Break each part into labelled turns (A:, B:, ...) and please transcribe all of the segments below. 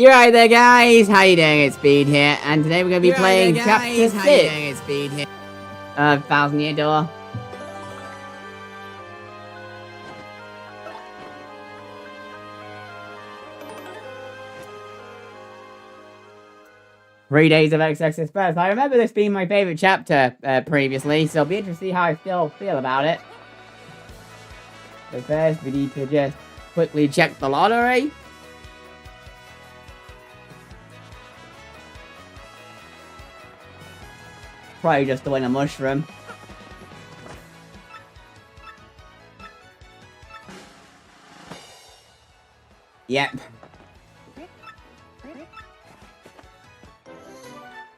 A: You're right there, guys. How you doing? It's Speed here, and today we're going to be playing Chapter 6
B: It's Speed here.
A: of Thousand Year Door. Three Days of XX Express. I remember this being my favourite chapter previously, so it'll be interesting to see how I still feel about it. But first, we need to just quickly check the lottery. Probably just to win a mushroom. Yep.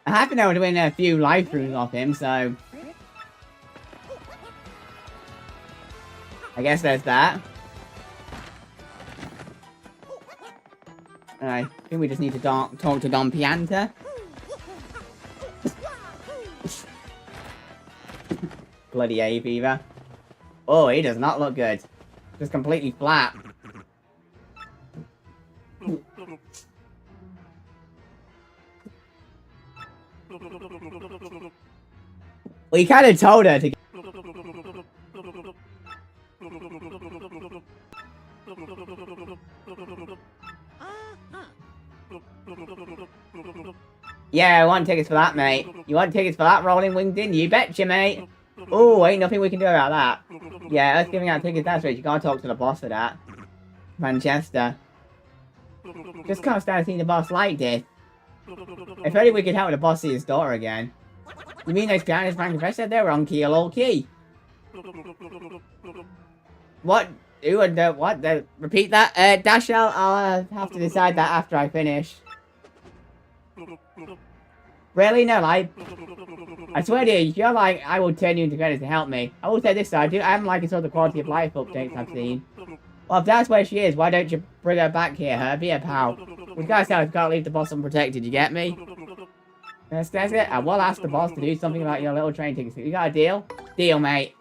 A: I happen to win a few life runes off him, so... I guess there's that. I think we just need to talk to Don Pianta. Bloody A fever. Oh, he does not look good. Just completely flat. We kind of told her to get... Yeah, I want tickets for that, mate. You want tickets for that Rolling Wing, didn't you? Betcha, mate. Oh, ain't nothing we can do about that. Yeah, us giving out tickets, that's right. You can't talk to the boss for that. Manchester. Just can't stand seeing the boss like this. If only we could help the boss see his daughter again. You mean those pianos Frank Professor? They were on key or low key. What? Who would, what? Repeat that? Dashell, I'll have to decide that after I finish. Really? No, like... I swear to you, you're like, I will turn you into credits to help me. I will say this though, I am liking some of the quality of life updates I've seen. Well, if that's where she is, why don't you bring her back here, her? Be a pal. We guys can't leave the boss unprotected, you get me? That's it. I will ask the boss to do something about your little train tickets. You got a deal? Deal, mate.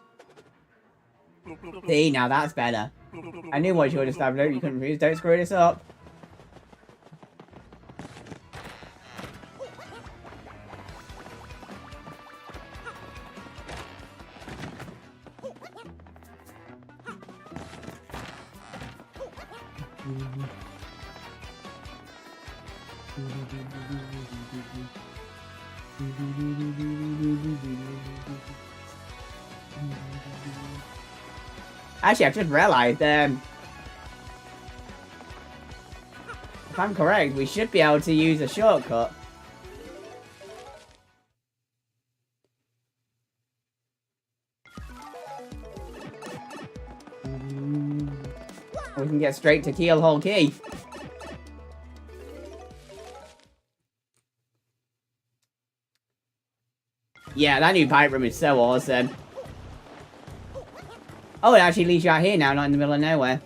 A: See, now that's better. I knew what you would have started. You couldn't refuse. Don't screw this up. Actually, I've just realized, if I'm correct, we should be able to use a shortcut. We can get straight to Keelhole Key. Yeah, that new pipe room is so awesome. Oh, it actually leads you out here now, not in the middle of nowhere.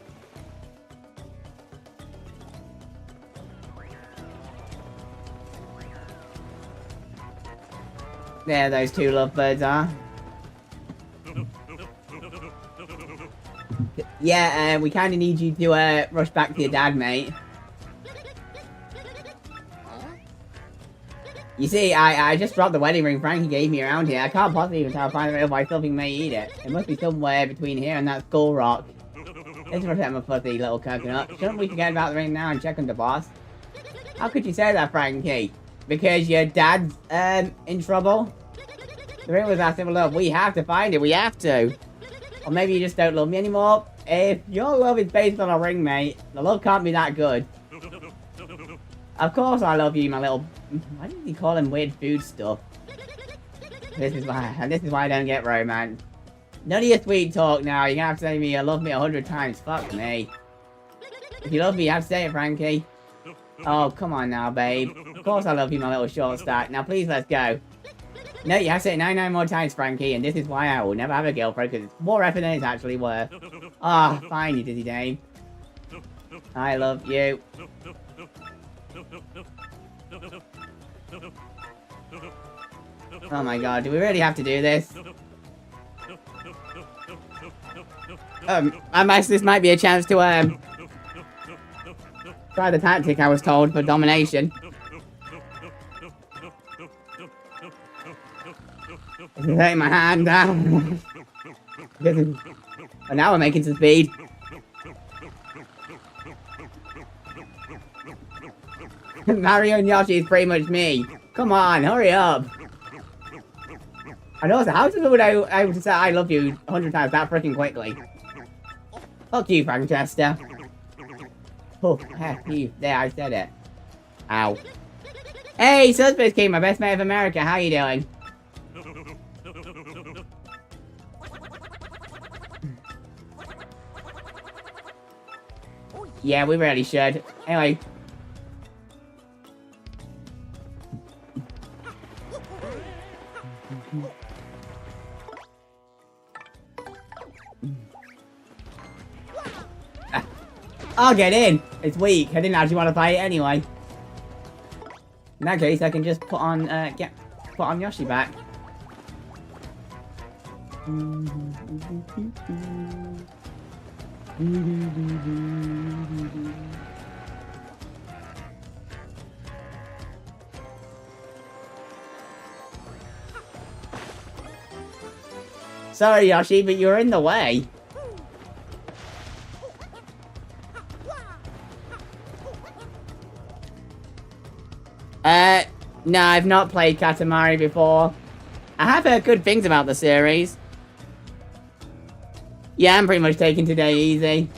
A: There those two lovebirds are. Yeah, we kind of need you to rush back to your dad, mate. You see, I just dropped the wedding ring Frankie gave me around here. I can't possibly even tell if I still think may eat it. It must be somewhere between here and that skull rock. Let's protect my fuzzy little coconut. Shouldn't we forget about the ring now and check on the boss? How could you say that, Frankie? Because your dad's, in trouble? The ring was that simple. Love. We have to find it. We have to. Or maybe you just don't love me anymore. If your love is based on a ring, mate, the love can't be that good. Of course I love you, my little... Why did he call him weird food stuff? This is why I don't get romance. None of your sweet talk now. You're gonna have to say me you love me 100 times. Fuck me. If you love me, you have to say it, Frankie. Oh, come on now, babe. Of course I love you, my little short stack. Now please, let's go. No, you have to say it 99 more times, Frankie, and this is why I will never have a girlfriend, because it's more effort than it's actually worth. Ah, oh, fine, you dizzy dame. I love you. Oh my god, do we really have to do this? This might be a chance to, Try the tactic I was told for domination. Letting my hand down. And now we're making some speed. Mario and Yoshi is pretty much me. Come on, hurry up. And also, how did someone able to say I love you 100 times that freaking quickly? Fuck you, Francesca. Oh, heck you. There, I said it. Ow. Hey, Suspect King, my best mate of America. How you doing? Yeah, we really should. Anyway. I'll get in. It's weak. I didn't actually want to fight it anyway. In that case, I can just put on Yoshi back. Sorry, Yoshi, but you're in the way. No, I've not played Katamari before. I have heard good things about the series. Yeah, I'm pretty much taking today easy.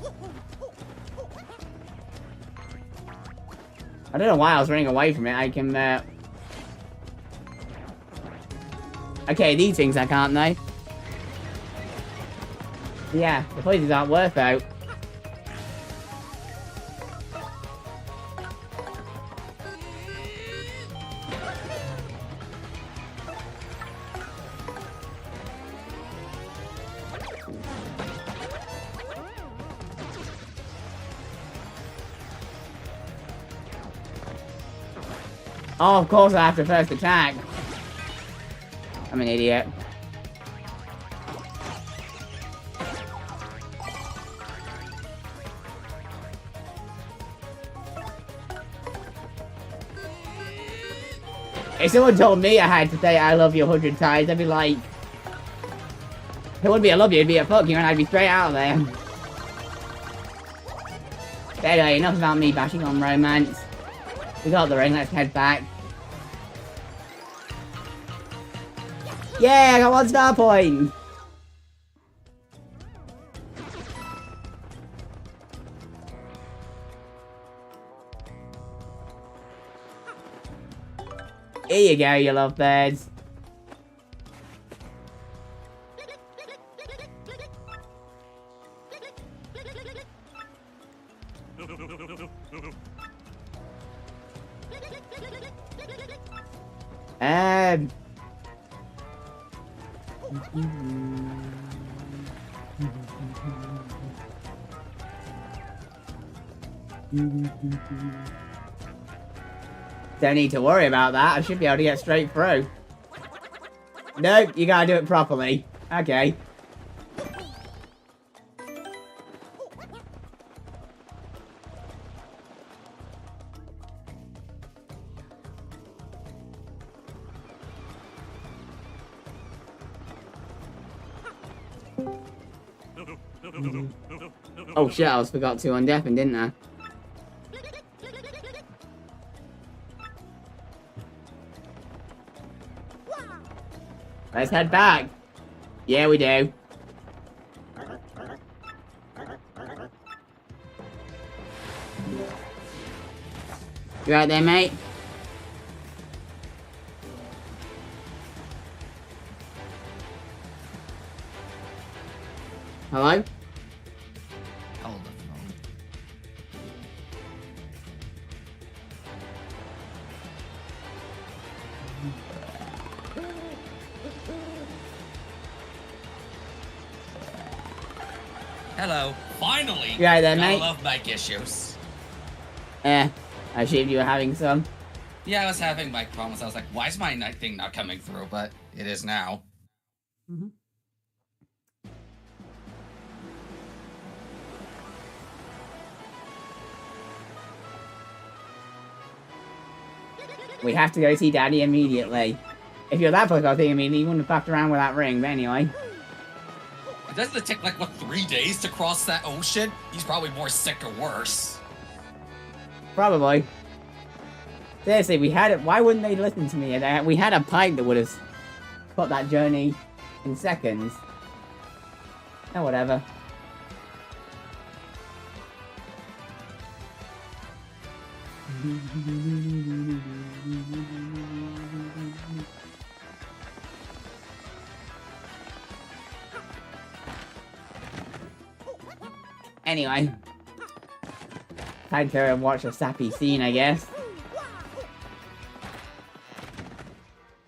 A: I don't know why I was running away from it. I can, Okay, these things I can't, though. Yeah, the places aren't worth out. Oh, of course I have to first attack. I'm an idiot. If someone told me I had to say I love you 100 times, I'd be like... It wouldn't be a love you, it'd be a fuck you, and I'd be straight out of there. But anyway, enough about me bashing on romance. We got the ring, let's head back. Yeah, I got 1 star point! Here you go, you lovebirds. Don't need to worry about that. I should be able to get straight through. Nope, you gotta do it properly. Okay. Oh shit, I almost forgot to undeafen, didn't I? Let's head back. Yeah, we do. You right there, mate? Hello?
B: Hold the phone. Hello. Finally!
A: You right there,
B: Gotta
A: mate?
B: love mic issues.
A: I assumed you were having some.
B: Yeah, I was having mic problems. I was like, why is my night thing not coming through? But it is now.
A: Mm-hmm. We have to go see Daddy immediately. If you're that close, I think immediately, you wouldn't have fucked around with that ring, but anyway.
B: Doesn't it take, like, what, 3 days to cross that ocean? He's probably more sick or worse.
A: Probably. Seriously, we had it. Why wouldn't they listen to me? We had a pipe that would have put that journey in seconds. Oh, whatever. Anyway. Time to watch a sappy scene, I guess.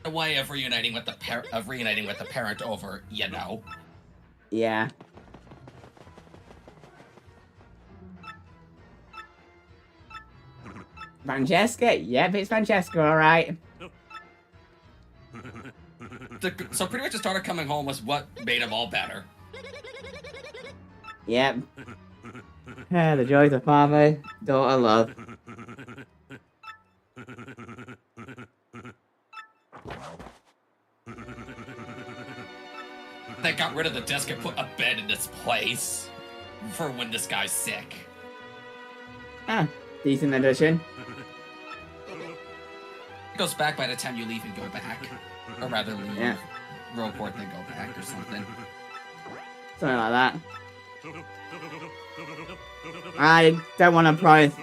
B: A way of reuniting with the parent over, you know.
A: Yeah. Francesca? Yep, it's Francesca, alright.
B: So pretty much the start of Coming Home was what made them all better.
A: Yep. Yeah, the joys of father, daughter love.
B: They got rid of the desk and put a bed in its place for when this guy's sick.
A: Ah, decent addition.
B: It goes back by the time you leave and go back. Or rather leave,
A: Yeah.
B: report, then go back or something.
A: Something like that. I don't want to promise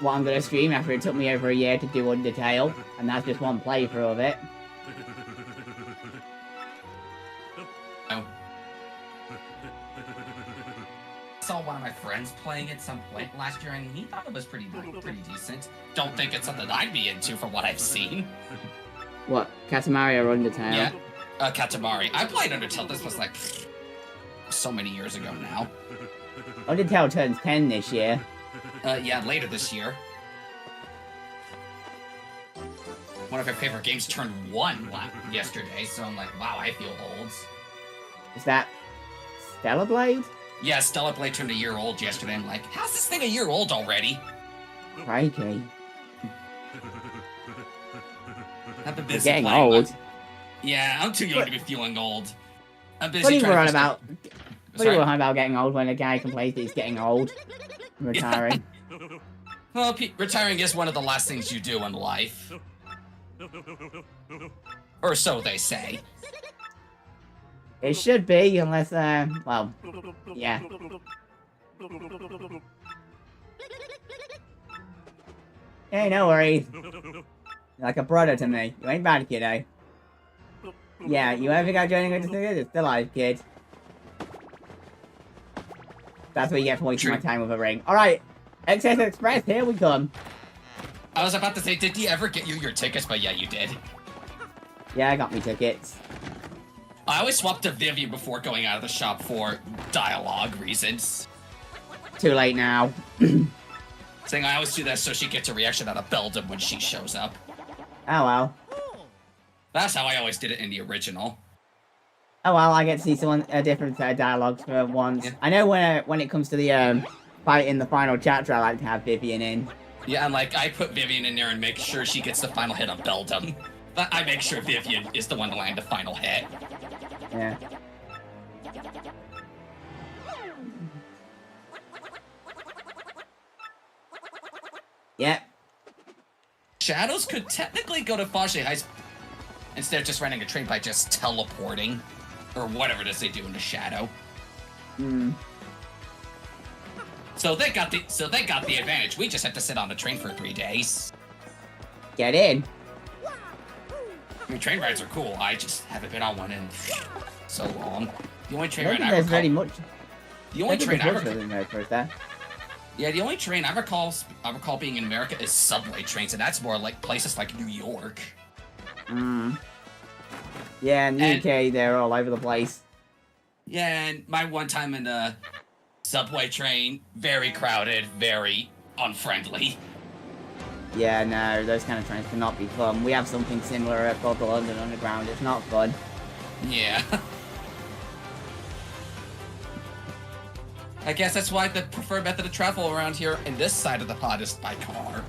A: what I'm going to stream after it took me over a year to do Undertale, and that's just one playthrough of it.
B: Oh. I saw one of my friends playing it some point last year, and he thought it was pretty decent. Don't think it's something I'd be into from what I've seen.
A: What, Katamari or Undertale?
B: Yeah, Katamari. I played Undertale. This was like so many years ago now.
A: Undertale turns 10 this year.
B: Yeah, later this year. One of our favorite games turned 1 yesterday, so I'm like, wow, I feel old.
A: Is that Stellar Blade?
B: Yeah, Stellar Blade turned a year old yesterday. I'm like, how's this thing a year old already?
A: Crikey.
B: I've been
A: It's
B: busy
A: getting
B: playing,
A: old.
B: but- Yeah, I'm too young to be feeling old. I'm busy
A: What are you
B: trying to
A: on
B: push the-
A: about? What are you on about getting old when a guy complains that he's getting old? Retiring.
B: Well, retiring is one of the last things you do in life. Or so they say.
A: It should be, unless, well, yeah. Hey, no worries. You're like a brother to me. You ain't bad, kiddo. Yeah, you ever got joining with the it's still alive, kid. That's what you get for wasting my time with a ring. Alright, Excess Express, here we come.
B: I was about to say, did he ever get you your tickets? But yeah, you did.
A: Yeah, I got me tickets.
B: I always swapped to Vivian before going out of the shop for dialogue reasons.
A: Too late now.
B: Saying I always do that so she gets a reaction out of Beldam when she shows up.
A: Oh well.
B: That's how I always did it in the original.
A: Oh well, I get to see someone a different set of dialogues for once.
B: Yeah.
A: I know when it comes to the fight in the final chapter, I like to have Vivian in.
B: Yeah, and like I put Vivian in there and make sure she gets the final hit on Beldam. But I make sure Vivian is the one to land the final hit.
A: Yeah. Yep.
B: Shadows could technically go to Fache Heights instead of just running a train by just teleporting. Or whatever it is they do in the Shadow.
A: Hmm.
B: So they got the advantage. We just have to sit on the train for 3 days.
A: Get in.
B: I mean, train rides are cool. I just haven't been on one in so long. The only
A: I
B: train
A: don't
B: ride
A: think
B: I
A: there's very
B: recall.
A: much.
B: The only train I recall.
A: The
B: only train I recall being in America is subway trains, and that's more like places like New York.
A: Yeah, in the
B: And-
A: UK, they're all over the place.
B: Yeah, and my one time in the subway train, very crowded, very unfriendly.
A: Yeah, no, those kind of trains cannot be fun. We have something similar called the London Underground. It's not fun.
B: Yeah. I guess that's why the preferred method of travel around here in this side of the pod is by car.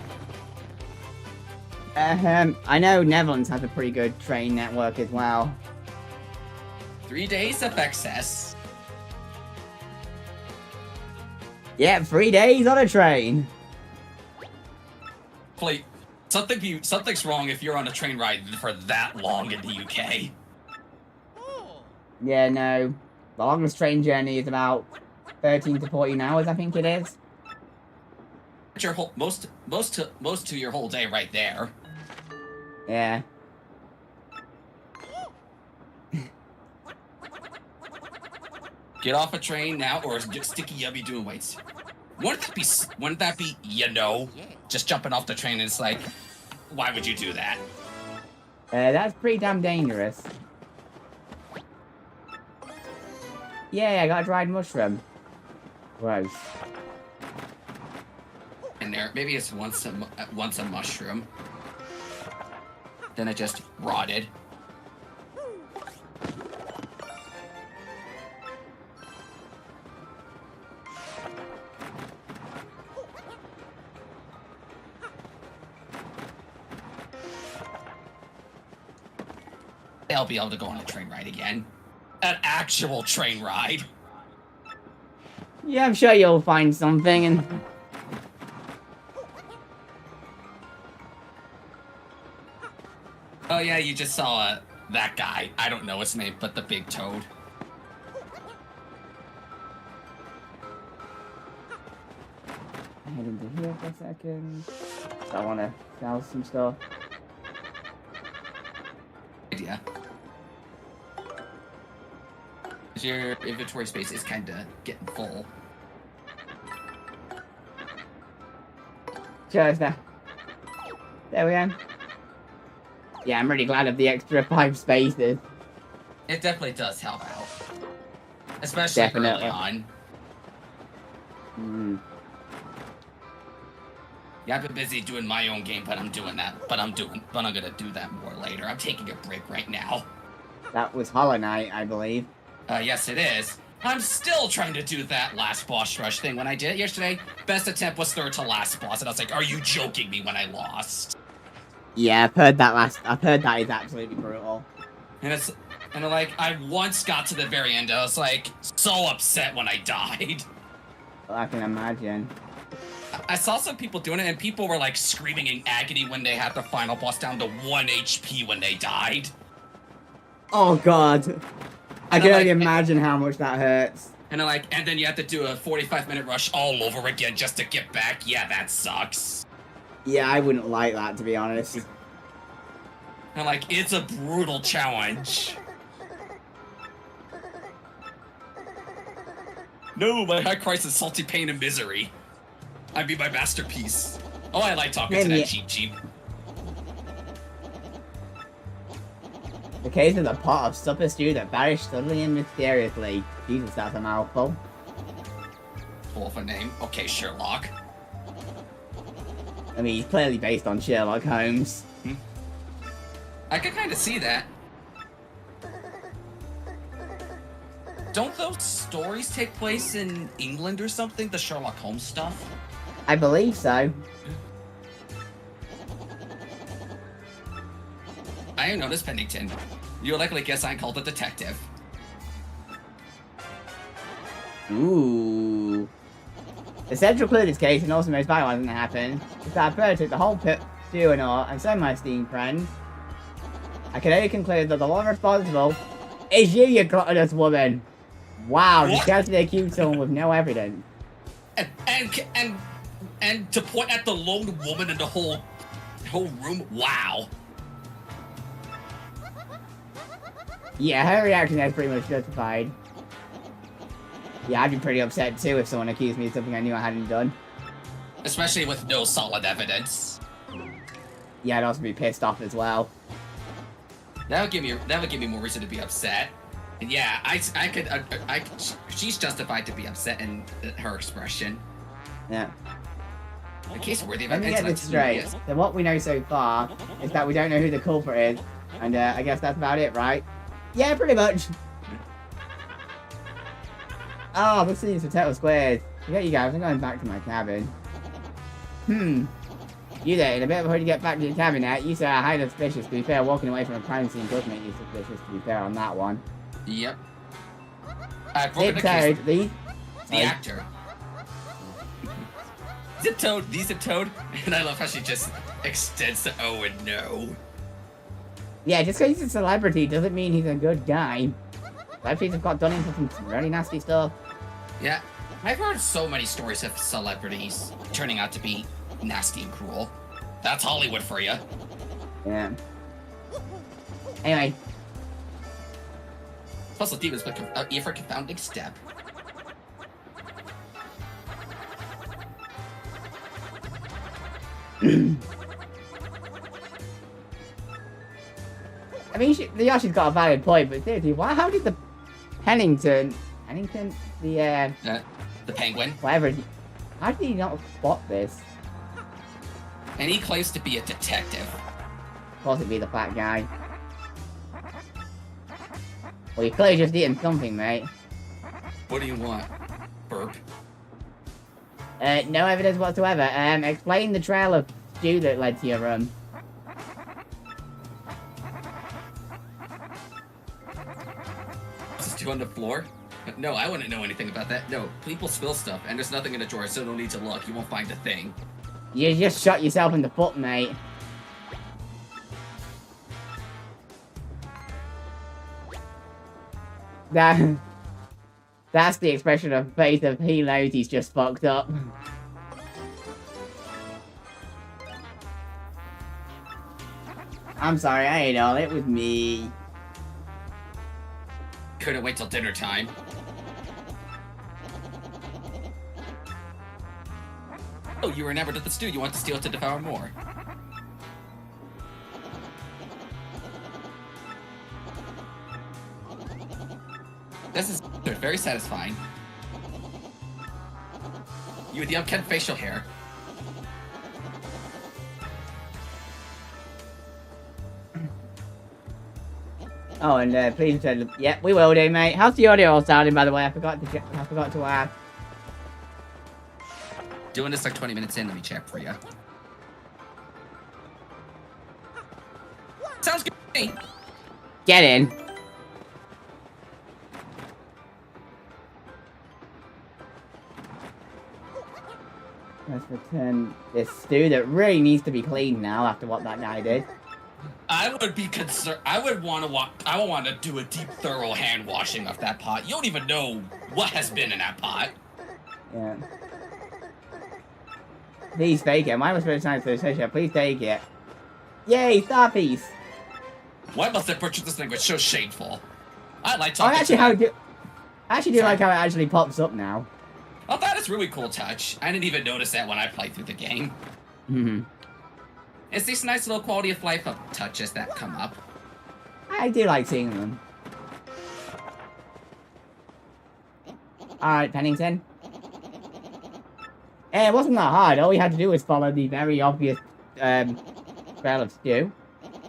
A: I know Netherlands has a pretty good train network as well.
B: 3 days of excess.
A: Yeah, 3 days on a train.
B: Play something's wrong if you're on a train ride for that long in the UK.
A: Yeah, no. The longest train journey is about 13 to 14 hours, I think it is.
B: Your whole most to your whole day right there.
A: Yeah.
B: Get off a train now, or is Sticky Yubby doing weights? Wouldn't that be, you know, just jumping off the train and it's like, why would you do that?
A: That's pretty damn dangerous. Yeah, I got a dried mushroom. Gross.
B: And there, maybe it's once a mushroom. Then it just rotted. They'll be able to go on a train ride again. An actual train ride.
A: Yeah, I'm sure you'll find something and...
B: Oh yeah, you just saw that guy. I don't know his name, but the big toad.
A: Head into here for a second. I want to sell some stuff.
B: Idea. Your inventory space is kind of getting full.
A: Just now. There we go. Yeah, I'm really glad of the extra 5 spaces.
B: It definitely does help out. Especially early on. Yeah, I've been busy doing my own game, but I'm gonna do that more later. I'm taking a break right now.
A: That was Hollow Knight, I believe.
B: Yes, it is. I'm still trying to do that last boss rush thing. When I did it yesterday, best attempt was third to last boss, and I was like, are you joking me when I lost?
A: Yeah, I've heard that is absolutely brutal.
B: And like, I once got to the very end, I was like, so upset when I died.
A: Well, I can imagine.
B: I saw some people doing it, and people were like screaming in agony when they had the final boss down to 1 HP when they died.
A: Oh god. I can only imagine how much that hurts.
B: And then you have to do a 45-minute rush all over again just to get back. Yeah, that sucks.
A: Yeah, I wouldn't like that, to be honest.
B: And like, it's a brutal challenge. No, my high crisis, salty pain and misery. I mean, my masterpiece. Oh, I like talking to that cheap.
A: The case of the pot of supper stew that vanished suddenly and mysteriously. Jesus, that's a mouthful.
B: Full of a name. Okay, Sherlock.
A: I mean, he's clearly based on Sherlock Holmes.
B: I could kind of see that. Don't those stories take place in England or something? The Sherlock Holmes stuff?
A: I believe so.
B: I am known as Pennington. You'll likely guess I'm called a detective.
A: Ooh. The central clue of this case, and also most vital one that happened, is that Bird took the whole pit, stew and all, and so my esteemed friend. I can only conclude that the one responsible is you gluttonous woman. Wow, you casually accused someone with no evidence.
B: And to point at the lone woman in the whole room, wow.
A: Yeah, her reaction is pretty much justified. Yeah, I'd be pretty upset too if someone accused me of something I knew I hadn't done.
B: Especially with no solid evidence.
A: Yeah, I'd also be pissed off as well.
B: That would give me more reason to be upset. And yeah, I could she's justified to be upset in her expression.
A: Yeah.
B: The case worthy of
A: Let me get this straight. So what we know so far is that we don't know who the culprit is, and I guess that's about it, right? Yeah, pretty much. Oh, this is Potato Squares. Forget you guys, I'm going back to my cabin. You there, in a bit of a hurry to get back to the cabinet. You say are highly suspicious. To be fair, walking away from a crime scene does make you suspicious, to be fair on that one.
B: Yep.
A: Tip Toad,
B: the actor. Zip Toad, the Zip Toad. And I love how she just extends the oh and no.
A: Yeah, just because he's a celebrity doesn't mean he's a good guy. Celebrities have got done into some really nasty stuff.
B: Yeah, I've heard so many stories of celebrities turning out to be nasty and cruel. That's Hollywood for you.
A: Yeah. Anyway.
B: Puzzle Demons, but E for confounding step.
A: I mean, Yoshi's got a valid point, but seriously, how did the Pennington, the
B: penguin,
A: whatever, how did he not spot this?
B: And he claims to be a detective.
A: Of course it'd be the fat guy. Well, you clearly just eating something, mate.
B: What do you want? Burp?
A: No evidence whatsoever. Explain the trail of stew that led to your room.
B: Is stew on the floor? No, I wouldn't know anything about that. No, people spill stuff, and there's nothing in the drawer, so no need to look. You won't find a thing.
A: You just shot yourself in the foot, mate. That's the expression of face of he knows he's just fucked up. I'm sorry, I ate all. It was me.
B: Couldn't wait till dinner time. Oh, you were enamored of the stew. You want to steal it to devour more. This is very satisfying. You with the unkempt facial hair.
A: Oh, and please, yeah, we will do, mate. How's the audio all sounding, by the way? I forgot to ask.
B: Doing this like 20 minutes in. Let me check for you. Sounds good to me.
A: Get in. Let's return this stew that really needs to be cleaned now after what that guy did.
B: I would be concerned. I would want to do a deep, thorough hand washing of that pot. You don't even know what has been in that pot.
A: Yeah. Please take it. Why was first time to the session? Please take it. Yay, star piece.
B: Why must I purchase this thing? It's so shameful. I like talking.
A: I actually do like how it actually pops up now.
B: Oh, that is really cool touch. I didn't even notice that when I played through the game.
A: Mm-hmm.
B: It's these nice little quality of life touches that come up.
A: I do like seeing them. Alright, Pennington. It wasn't that hard. All we had to do was follow the very obvious trail of stew.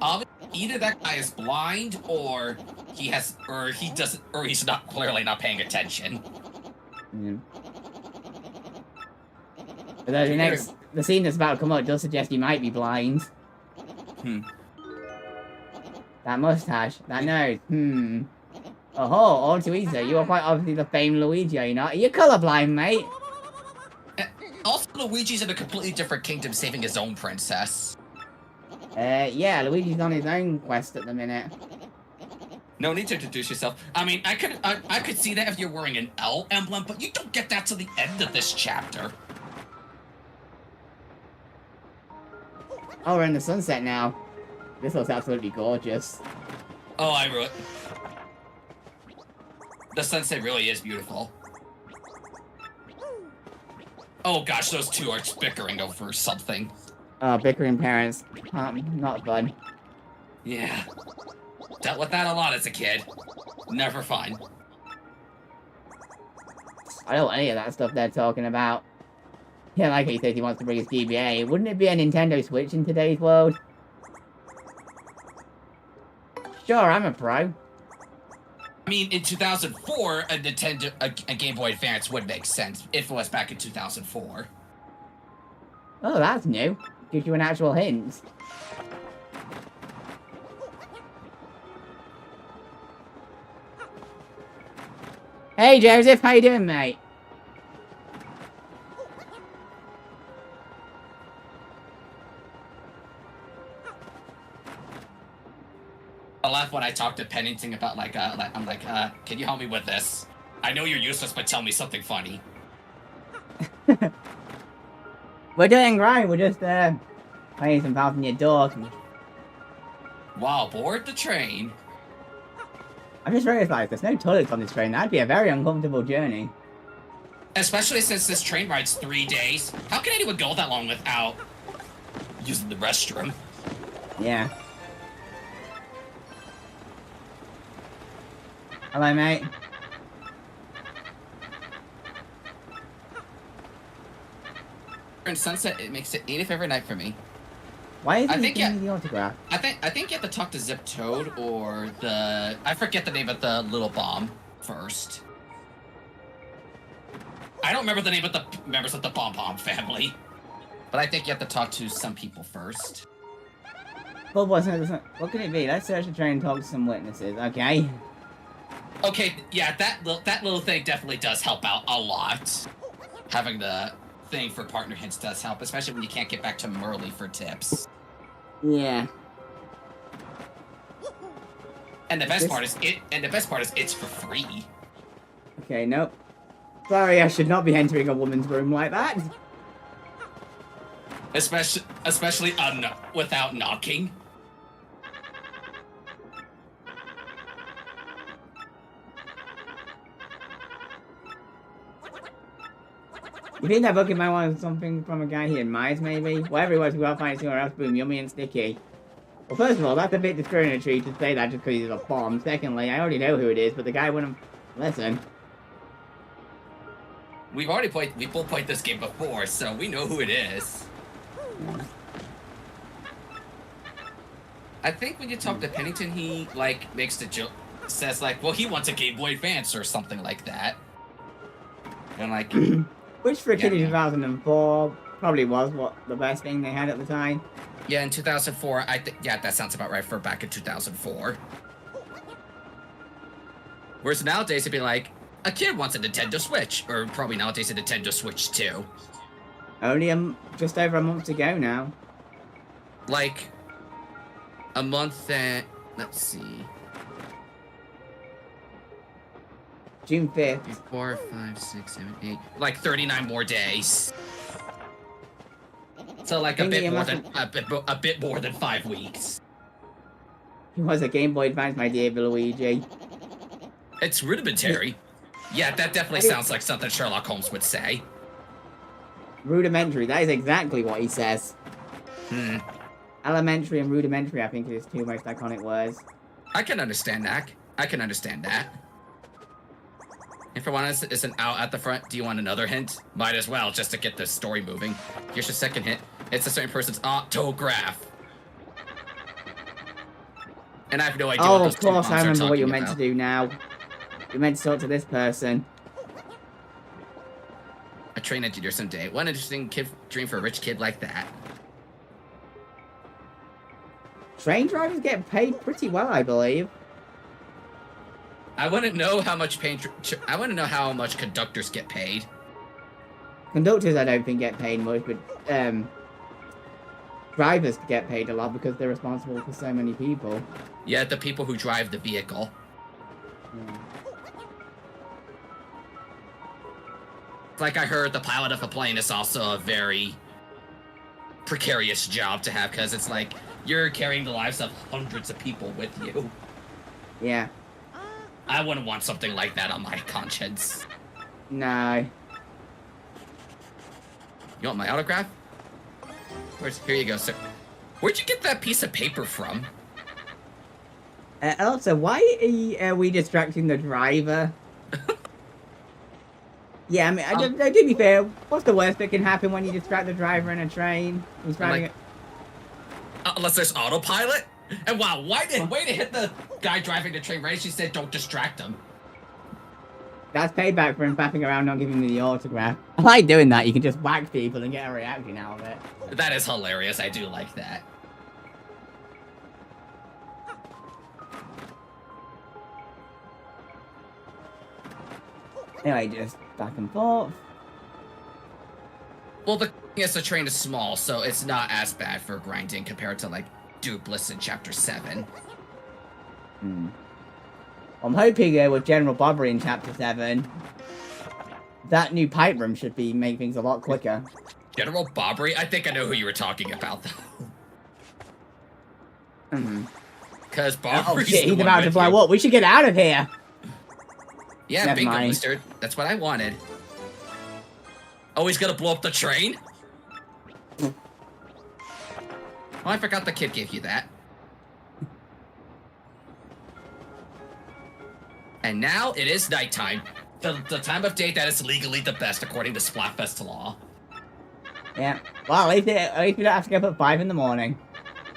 B: Either that guy is blind, or he's not clearly not paying attention.
A: Yeah. But the scene that's about to come up does suggest he might be blind. That mustache, that nose, Oh, all too easy. You are quite obviously the famed Luigi, are you not? You're colorblind, mate.
B: Also, Luigi's in a completely different kingdom saving his own princess.
A: Yeah, Luigi's on his own quest at the minute.
B: No need to introduce yourself. I mean, I could see that if you're wearing an L emblem, but you don't get that to the end of this chapter.
A: Oh, we're in the sunset now. This looks absolutely gorgeous.
B: Oh, I wrote. The sunset really is beautiful. Oh gosh, those two are bickering over something.
A: Bickering parents. Not fun.
B: Yeah. Dealt with that a lot as a kid. Never fun.
A: I don't want any of that stuff they're talking about. Yeah, like he says he wants to bring his GBA. Wouldn't it be a Nintendo Switch in today's world? Sure, I'm a pro.
B: I mean, in 2004, a Game Boy Advance would make sense if it was back in 2004.
A: Oh, that's new. gives you an actual hint. Hey Joseph, how you doing, mate?
B: I laugh when I talk to Pennington about I'm like, can you help me with this? I know you're useless, but tell me something funny.
A: We're doing great. We're just playing some Path in Your Dog.
B: Wow, board the train.
A: I just realised there's no toilets on this train. That'd be a very uncomfortable journey.
B: Especially since this train ride's 3 days. How can anyone go that long without using the restroom?
A: Yeah. Hello, mate.
B: In Sunset, it makes it 80th every night for me.
A: Why is
B: I
A: he
B: think,
A: giving me the autograph?
B: I think you have to talk to Zip Toad or I forget the name of the little bomb first. I don't remember the name of the members of the Bomb Bomb family, but I think you have to talk to some people first.
A: Well, what can it be? Let's search the train and talk to some witnesses. Okay.
B: Okay, yeah, that little thing definitely does help out a lot. Having the thing for partner hints does help, especially when you can't get back to Merle for tips.
A: Yeah.
B: And the best part is it's for free.
A: Okay, nope. Sorry, I should not be entering a woman's room like that.
B: Especially without knocking.
A: You think that book might want something from a guy he admires, maybe? Whatever it was, we gotta find it somewhere else. Boom, yummy and sticky. Well, first of all, that's a bit discriminatory to say that just because he's a bomb. Secondly, I already know who it is, but the guy wouldn't listen.
B: We both played this game before, so we know who it is.
A: Yeah.
B: I think when you talk to Pennington, he, like, makes the joke, says, like, well, he wants a Game Boy Advance or something like that. And, like...
A: Which for a kid in 2004 probably was the best thing they had at the time.
B: Yeah, in 2004, yeah, that sounds about right for back in 2004. Whereas nowadays, it'd be like, a kid wants a Nintendo Switch, or probably nowadays a Nintendo Switch 2.
A: Only just over a month to go now.
B: Like, a month and... Let's see.
A: June 5th.
B: 4, 5, 6, 7, 8. Like 39 more days. So like a bit more than 5 weeks.
A: It was a Game Boy Advance, my dear Luigi.
B: It's rudimentary. Yeah, that definitely sounds like something Sherlock Holmes would say.
A: Rudimentary, that is exactly what he says. Elementary and rudimentary, I think, are his two most iconic words.
B: I can understand that. And for one isn't out at the front, do you want another hint? Might as well, just to get the story moving. Here's your second hint. It's a certain person's autograph. And I have no idea what those
A: of course,
B: two
A: I
B: bombs are
A: remember what you're
B: talking
A: meant to
B: about.
A: do now. You're meant to talk to this person.
B: A train engineer someday. What an interesting dream for a rich kid like that.
A: Train drivers get paid pretty well, I believe.
B: I wouldn't know how much conductors get paid.
A: Conductors, I don't think, get paid much, but drivers get paid a lot because they're responsible for so many people.
B: Yeah, the people who drive the vehicle. Like I heard, the pilot of a plane is also a very precarious job to have, because it's like you're carrying the lives of hundreds of people with you.
A: Yeah.
B: I wouldn't want something like that on my conscience.
A: No.
B: You want my autograph? Here you go, sir. Where'd you get that piece of paper from?
A: Also, why are we distracting the driver? Yeah, I mean, to be fair, what's the worst that can happen when you distract the driver in a train? He's driving
B: unless there's autopilot? And wow, way to hit the guy driving the train right as she said don't distract him.
A: That's payback for him faffing around not giving me the autograph. I like doing that. You can just whack people and get a reaction out of it.
B: That is hilarious. I do like that.
A: Anyway, just back and forth.
B: Well, the thing is, the train is small, so it's not as bad for grinding compared to, like, Dupliss in Chapter 7.
A: I'm hoping with General Bobbery in Chapter 7, that new pipe room should make things a lot quicker.
B: General Bobbery? I think I know who you were talking about, though. Because Bobbery's
A: oh shit, he's about to fly. What? We should get out of here!
B: Yeah,
A: Never
B: bingo,
A: mind.
B: Blister. That's what I wanted. Oh, he's gonna blow up the train? Oh, I forgot the kid gave you that. And now it is nighttime. The time of day that is legally the best according to Splatfest law.
A: Yeah. Well, at least we don't have to get up at 5 in the morning.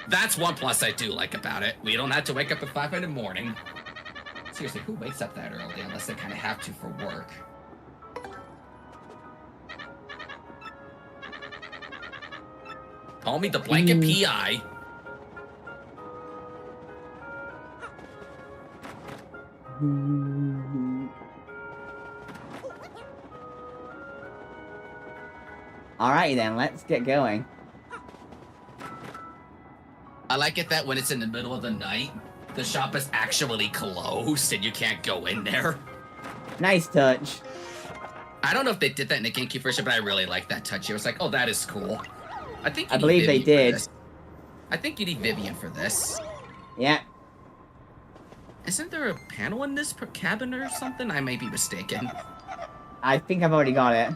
B: That's one plus I do like about it. We don't have to wake up at 5 in the morning. Seriously, who wakes up that early unless they kind of have to for work? Call me the blanket PI.
A: Alrighty then, let's get going.
B: I like it that when it's in the middle of the night, the shop is actually closed and you can't go in there.
A: Nice touch.
B: I don't know if they did that in the GameCube version, but I really like that touch. It was like, oh, that is cool. I
A: believe they did.
B: I think you need Vivian for this.
A: Yeah.
B: Isn't there a panel in this cabin or something? I may be mistaken.
A: I think I've already got it.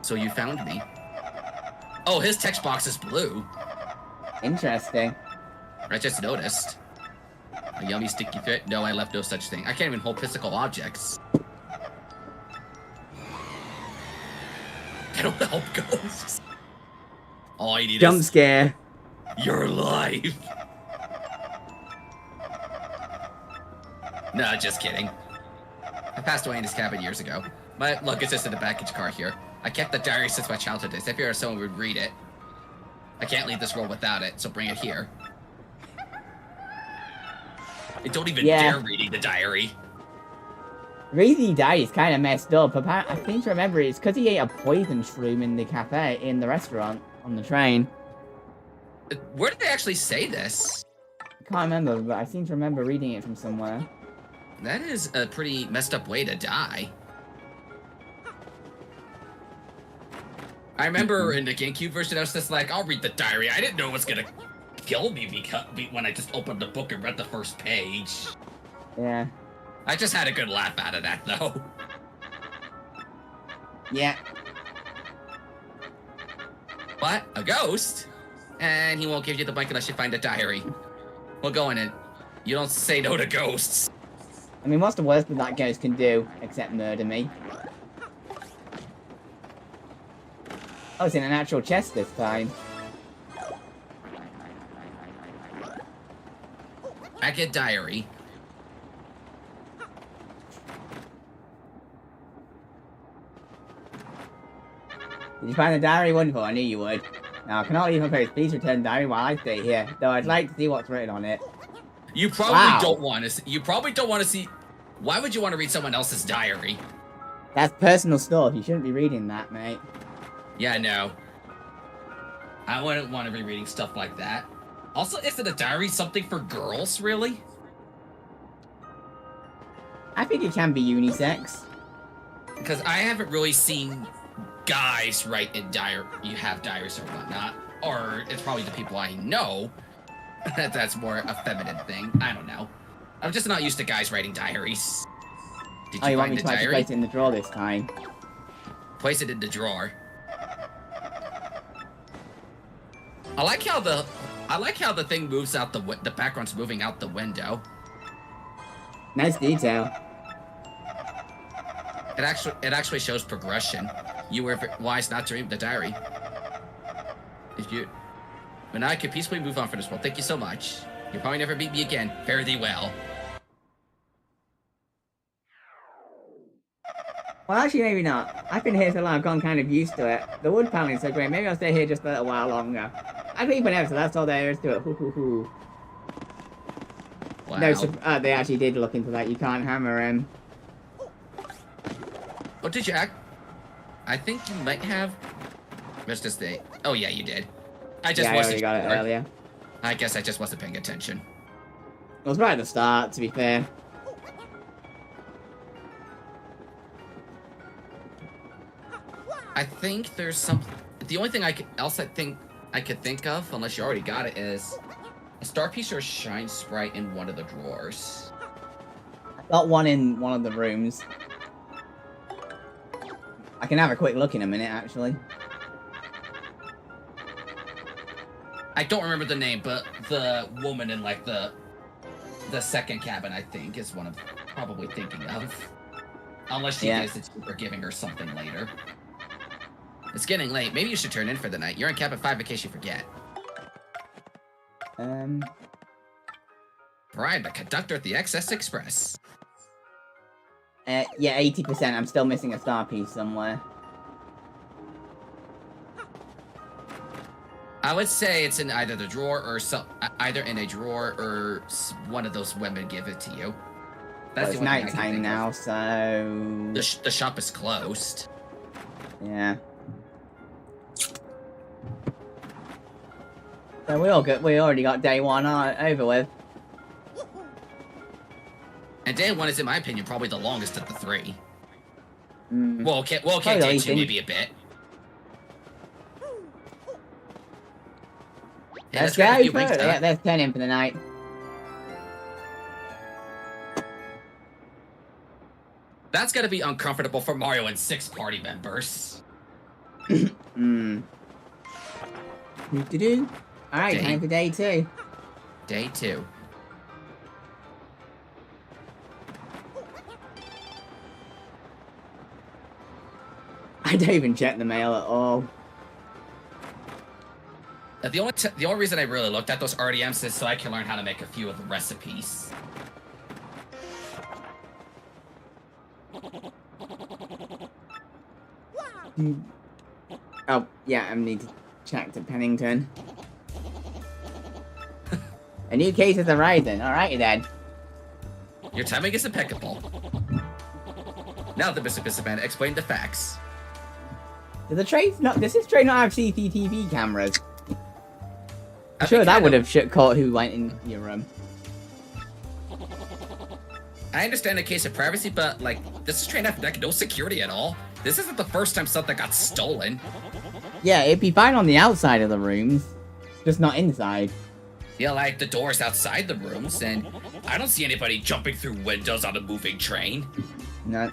B: So you found me. Oh, his text box is blue.
A: Interesting.
B: I just noticed. A yummy sticky fit? No, I left no such thing. I can't even hold physical objects. I don't help ghosts. All I need
A: Jump
B: is
A: scare.
B: your life. No, just kidding. I passed away in his cabin years ago. But look, it's just in the baggage car here. I kept the diary since my childhood days. If you or someone would read it. I can't leave this world without it, so bring it here. I don't even dare reading the diary.
A: Reading the diary is kind of messed up. I think to remember it's because he ate a poison shroom in the cafe, in the restaurant, on the train.
B: Where did they actually say this?
A: I can't remember, but I seem to remember reading it from somewhere.
B: That is a pretty messed up way to die. I remember in the GameCube version, I was just like, I'll read the diary. I didn't know it was gonna kill me when I just opened the book and read the first page.
A: Yeah.
B: I just had a good laugh out of that, though.
A: Yeah.
B: What? A ghost? And he won't give you the bike unless you find a diary. We'll go in it. You don't say no to ghosts.
A: I mean, what's the worst that that ghost can do, except murder me? Oh, it's in an actual chest this time.
B: I get diary.
A: Did you find the diary? Wonderful, I knew you would. Now, I cannot leave my place. Please return the diary while I stay here, though I'd like to see what's written on it.
B: You probably don't want to see. You probably don't want to see. Why would you want to read someone else's diary?
A: That's personal stuff. You shouldn't be reading that, mate.
B: Yeah, no. I wouldn't want to be reading stuff like that. Also, isn't a diary something for girls, really?
A: I think it can be unisex.
B: Because I haven't really seen guys write in you have diaries or whatnot. Or it's probably the people I know. That's more a feminine thing. I don't know. I'm just not used to guys writing diaries. Did you
A: want
B: find
A: me
B: the
A: to
B: diary?
A: place it in the drawer this time?
B: Place it in the drawer. I like how the thing moves out the background's moving out the window.
A: Nice detail.
B: It actually shows progression. You were wise not to read the diary. But now I can peacefully move on from this world. Thank you so much. You'll probably never meet me again. Fare thee well.
A: Well, actually, maybe not. I've been here so long, I've gone kind of used to it. The wood paneling's so great. Maybe I'll stay here just a little while longer. I think for now, so that's all there is to it. Hoo hoo hoo.
B: Wow.
A: No, they actually did look into that. You can't hammer him.
B: Oh, did you act? I think you might have. Let's just say. Oh yeah, you did. I just
A: Yeah, I
B: wasn't.
A: already got it earlier.
B: I guess I just wasn't paying attention.
A: It was right at the start, to be fair.
B: I think there's some. The only thing I could think of, unless you already got it, is a star piece or a shine sprite in one of the drawers.
A: Got one in one of the rooms. I can have a quick look in a minute, actually.
B: I don't remember the name, but the woman in like the second cabin, I think, is one I'm probably thinking of. Unless she gives it to you for giving her something later. It's getting late. Maybe you should turn in for the night. You're in cabin 5 in case you forget. Brian, the conductor at the XS Express.
A: Yeah, 80%. I'm still missing a star piece somewhere.
B: I would say it's in either the drawer or either in a drawer or one of those women give it to you. That's
A: Well, it's nighttime now, so...
B: The shop is closed.
A: Yeah. So we already got day one over with.
B: And day one is, in my opinion, probably the longest of the 3.
A: Mm.
B: Well, okay, day 2 maybe a bit. Yeah,
A: Let's go for it. Yeah, let's turn in for the night.
B: That's gotta be uncomfortable for Mario and 6 party members.
A: Hmm. Do-do-do. Alright, time for day 2.
B: Day 2.
A: I don't even check the mail at all.
B: The only reason I really looked at those RDMs is so I can learn how to make a few of the recipes.
A: Oh, yeah, I need to check to Pennington. A new case is arising. Alrighty then.
B: Your timing is impeccable. Now the Mr. Man explain the facts.
A: Does this train not have CCTV cameras? I'm sure that would have caught who went in your room.
B: I understand the case of privacy, but like, this train has like no security at all. This isn't the first time something got stolen.
A: Yeah, it'd be fine on the outside of the rooms, just not inside.
B: Yeah, like the doors outside the rooms, and I don't see anybody jumping through windows on a moving train.
A: No.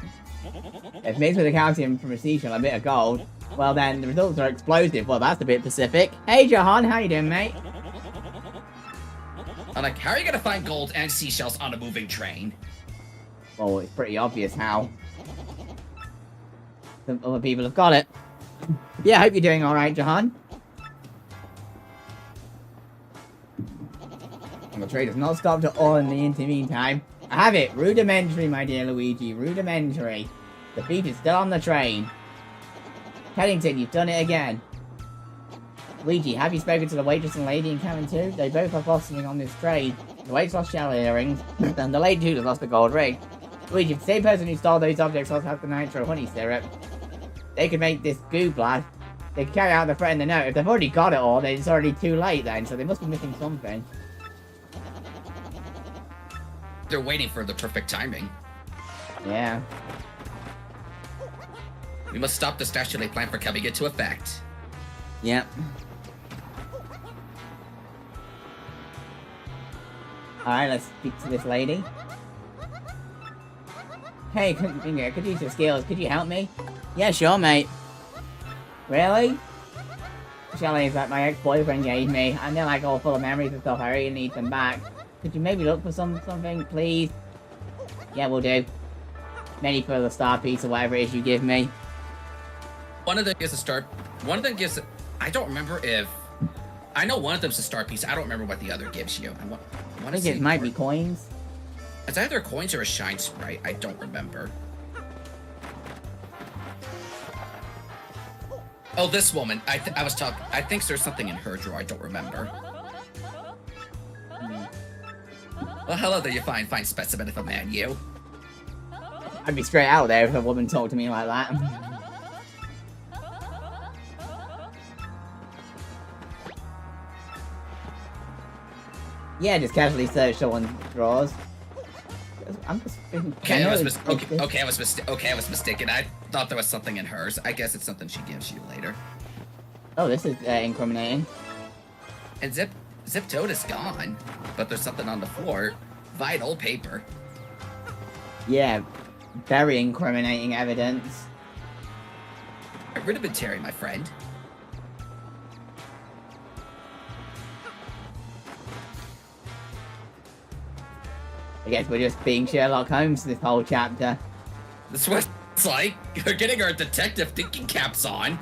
A: If mixed with a calcium from a seashell and a bit of gold, well then the results are explosive. Well, that's a bit specific. Hey Jahan, how you doing, mate?
B: I'm like, how are you gonna find gold and seashells on a moving train?
A: Well, it's pretty obvious how. Some other people have got it. Yeah, I hope you're doing alright, Jahan. And the trade has not stopped at all in the intervening time. I have it! Rudimentary, my dear Luigi. Rudimentary. The thief is still on the train. Pennington, you've done it again. Luigi, have you spoken to the waitress and lady in cabin 2? They both are bossing on this train. The waitress lost shell earrings, and the lady too has lost the gold ring. Luigi, if the same person who stole those objects also has the nitro honey syrup, they could make this goo blast. They could carry out the threat in the note. If they've already got it all, then it's already too late then, so they must be missing something.
B: They're waiting for the perfect timing.
A: Yeah.
B: We must stop the statue they plan for coming into effect.
A: Yep. Alright, let's speak to this lady. Hey, Finger, could use your skills. Could you help me? Yeah, sure, mate. Really? Shelly's that my ex-boyfriend gave me, and they're like all full of memories and stuff. I really need them back. Could you maybe look for something, please? Yeah, we'll do. Many for the star piece or whatever it is you give me.
B: One of them gives a star. One of them gives. I don't remember if. I know one of them's a star piece. I don't remember what the other gives you.
A: I think it might be coins.
B: It's either coins or a shine sprite. I don't remember. Oh, this woman. I was talking. I think there's something in her drawer. I don't remember. Well, hello there, you fine specimen of a man, you.
A: I'd be straight out there if a woman talked to me like that. Yeah, just casually search someone's drawers. I'm just thinking,
B: Okay, I was mistaken. I thought there was something in hers. I guess it's something she gives you later.
A: Oh, this is incriminating.
B: And Zip Toad is gone, but there's something on the floor. Vital paper.
A: Yeah, very incriminating evidence.
B: Get rid of it, Terry, my friend.
A: I guess we're just being Sherlock Holmes this whole chapter.
B: That's what it's like. We're getting our detective thinking caps on.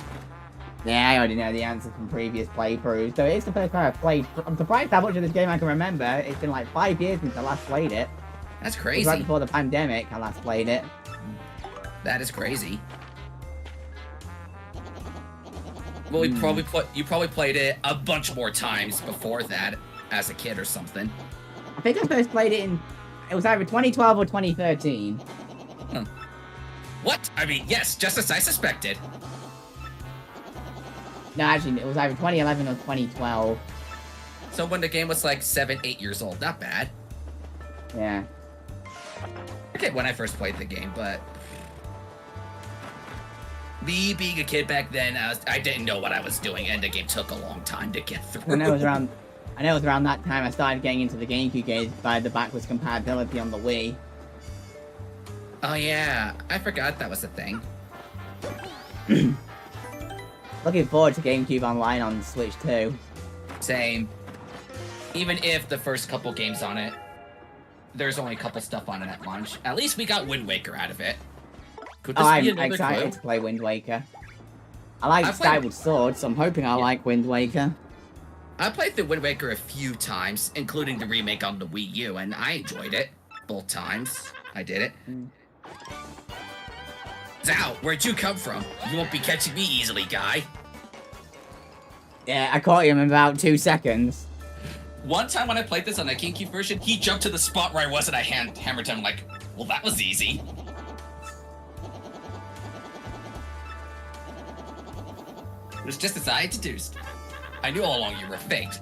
A: Yeah, I already know the answers from previous playthroughs, so it's the first time I've played. I'm surprised how much of this game I can remember. It's been like 5 years since I last played it.
B: That's
A: It
B: crazy.
A: was right before the pandemic I last played it.
B: That is crazy. Well, you probably played it a bunch more times before that as a kid or something.
A: I think I first played it was either 2012 or 2013.
B: What? I mean, yes, just as I suspected.
A: No, actually, it was either 2011 or 2012.
B: So when the game was like 7, 8 years old, not bad.
A: Yeah.
B: Okay, when I first played the game, but me being a kid back then, I didn't know what I was doing, and the game took a long time to get through.
A: I know it was around that time I started getting into the GameCube games by the backwards compatibility on the Wii.
B: Oh yeah, I forgot that was a thing.
A: Looking forward to GameCube Online on Switch too.
B: Same. Even if the first couple games on it, there's only a couple stuff on it at launch. At least we got Wind Waker out of it. Could this be
A: I'm
B: another
A: excited
B: clue?
A: to play Wind Waker. I like Skyward Sword, so I'm hoping I'll like Wind Waker.
B: I played the Wind Waker a few times, including the remake on the Wii U, and I enjoyed it. Both times. I did it. Zao, where'd you come from? You won't be catching me easily, guy.
A: Yeah, I caught him in about 2 seconds.
B: One time when I played this on the GameCube version, he jumped to the spot where I was and I hammered him like, well, that was easy. It was just as I had deduced. I knew all along you were faked.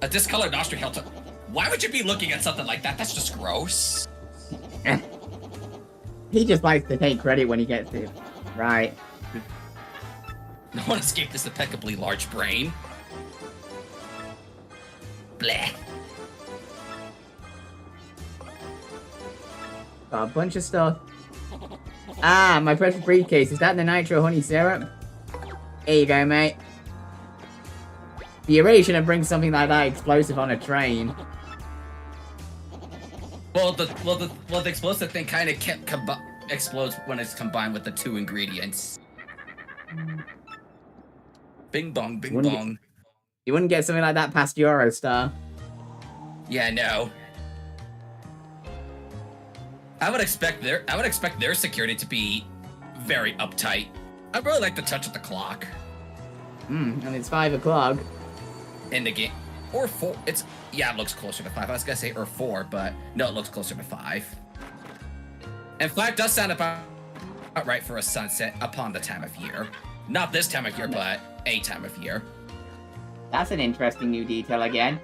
B: A discolored nostril held to... Why would you be looking at something like that? That's just gross.
A: He just likes to take credit when he gets it. Right.
B: No one escaped this impeccably large brain. Bleh.
A: Got a bunch of stuff. Ah, my precious briefcase. Is that the nitro honey syrup? Here you go, mate. You really shouldn't bring something like that explosive on a train.
B: Well, the explosive thing kind of explodes when it's combined with the 2 ingredients. Bing bong, bing bong.
A: You wouldn't get something like that past Eurostar.
B: Yeah, no. I would expect their security to be very uptight. I really like the touch of the clock.
A: And it's 5 o'clock.
B: In the game. Or 4. It looks closer to 5. I was gonna say or 4, but no, it looks closer to 5. And 5 does sound about right for a sunset upon the time of year. Not this time of year, but a time of year.
A: That's an interesting new detail again.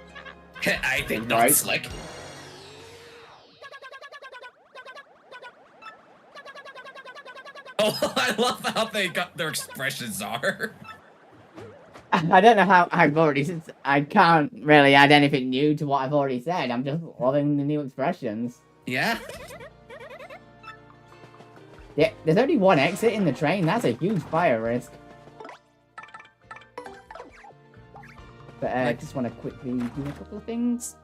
B: I think
A: Right.
B: that's slick. Oh, I love how they got their expressions are.
A: I don't know how I can't really add anything new to what I've already said. I'm just loving the new expressions.
B: Yeah.
A: Yeah, there's only one exit in the train. That's a huge fire risk. But I just want to quickly do a couple of things.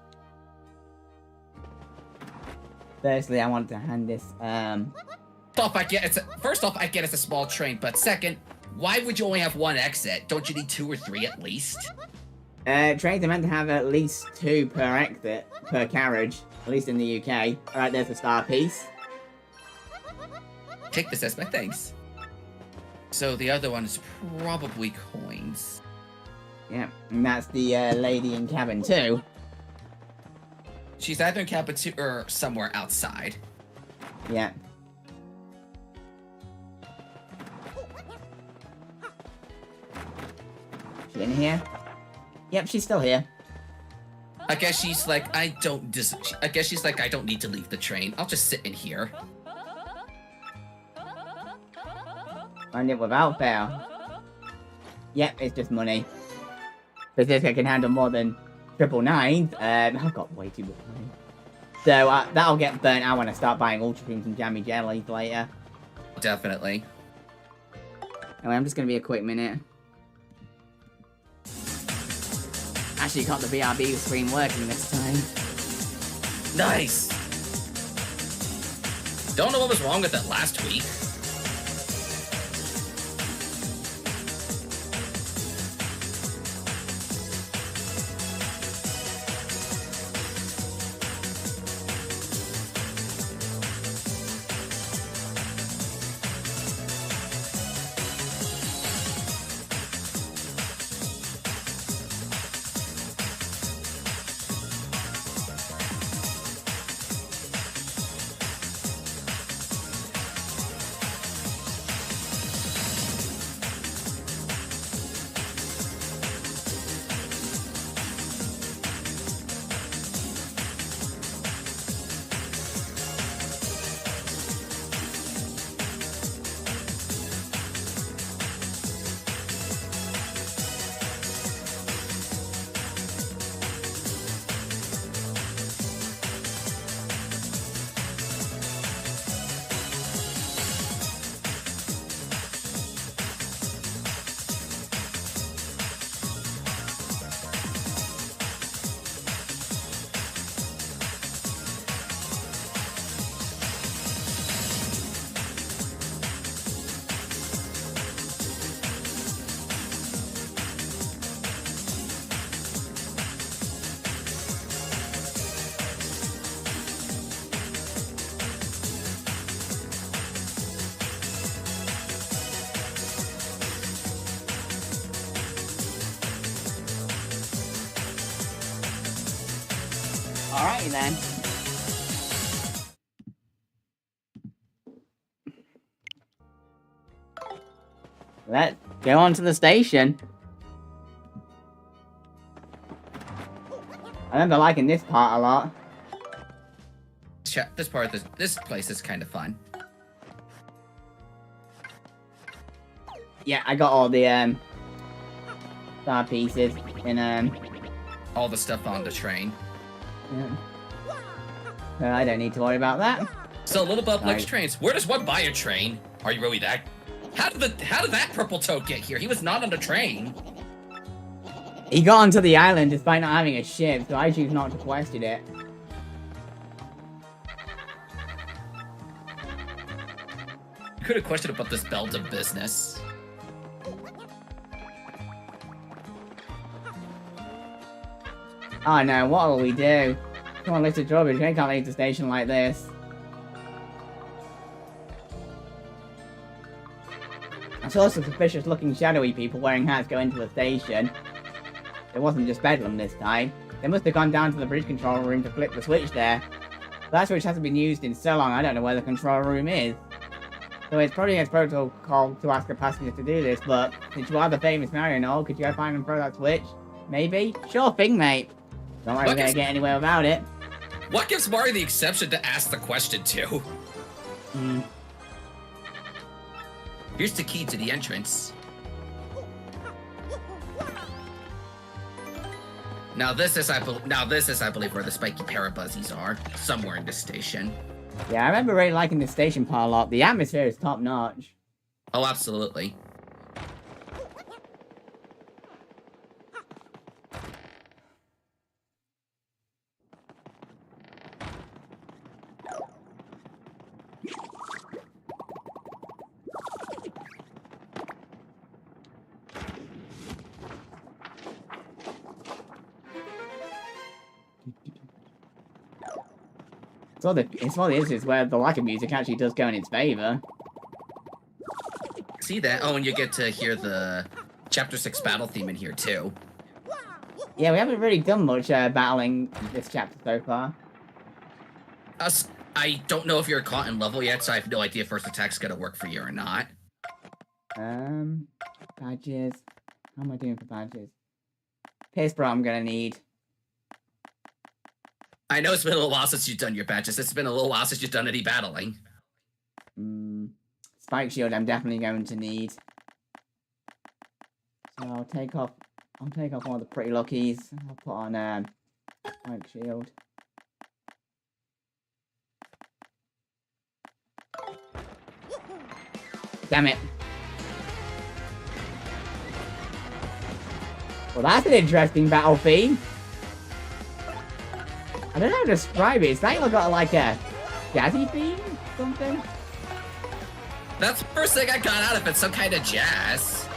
A: Firstly, I want to hand this.
B: First off, I get it's a small train, but second, why would you only have one exit? Don't you need 2 or 3 at least?
A: Trains are meant to have at least 2 per exit, per carriage, at least in the UK. Alright, there's the star piece.
B: Take this as my thanks. So the other one is probably coins.
A: Yeah, and that's the lady in cabin 2.
B: She's either in cabin 2 or somewhere outside.
A: Yeah. She in here? Yep, she's still here.
B: I guess she's like, I don't need to leave the train. I'll just sit in here.
A: Find it without fail. Yep, it's just money. Because this guy can handle more than 999s. I've got way too much money. So that'll get burnt out when I start buying Ultra Creams and Jammy Jellies later.
B: Definitely.
A: Anyway, I'm just going to be a quick minute. Actually got the BRB screen working this time.
B: Nice! Don't know what was wrong with it last week.
A: Alrighty then. Let's go on to the station. I remember liking this part a lot.
B: This place is kind of fun.
A: Yeah, I got all the star pieces and
B: All the stuff on the train.
A: yeah. I don't need to worry about that.
B: So Little Bub likes
A: Nice.
B: trains. Where does one buy a train? Are you really that? How did that purple toad get here? He was not on the train.
A: He got onto the island despite not having a ship, so I choose not to question it.
B: You could have questioned about this Belgium business.
A: Oh no, what will we do? Come on, Little Drawbridge, we can't leave the station like this. I saw some suspicious looking shadowy people wearing hats go into the station. It wasn't just Bedlam this time. They must have gone down to the bridge control room to flip the switch there. That switch hasn't been used in so long, I don't know where the control room is. So it's probably against protocol to ask a passenger to do this, but since you are the famous Mario and all, could you go find and throw that switch? Maybe? Sure thing, mate. Don't like we're gonna get anywhere without it.
B: What gives Mario the exception to ask the question to? Here's the key to the entrance. Now this is, I believe, where the spiky parabuzzies are. Somewhere in the station.
A: Yeah, I remember really liking the station part a lot. The atmosphere is top notch.
B: Oh, absolutely. It's one of the instances where the lack of music actually does go in its favor. See that? Oh, and you get to hear the Chapter 6 battle theme in here, too.
A: Yeah, we haven't really done much battling this chapter so far.
B: I don't know if you're caught in level yet, so I have no idea if first attack's gonna work for you or not.
A: Badges. How am I doing for badges? Pierce Bro I'm gonna need.
B: I know it's been a little while since you've done your badges. It's been a little while since you've done any battling.
A: Spike Shield I'm definitely going to need. So I'll take off one of the Pretty Luckies. I'll put on Spike Shield. Damn it. Well, that's an interesting battle theme. I don't know how to describe it. It's like got like a jazzy theme or something.
B: That's the first thing I got out of it, some kind of jazz.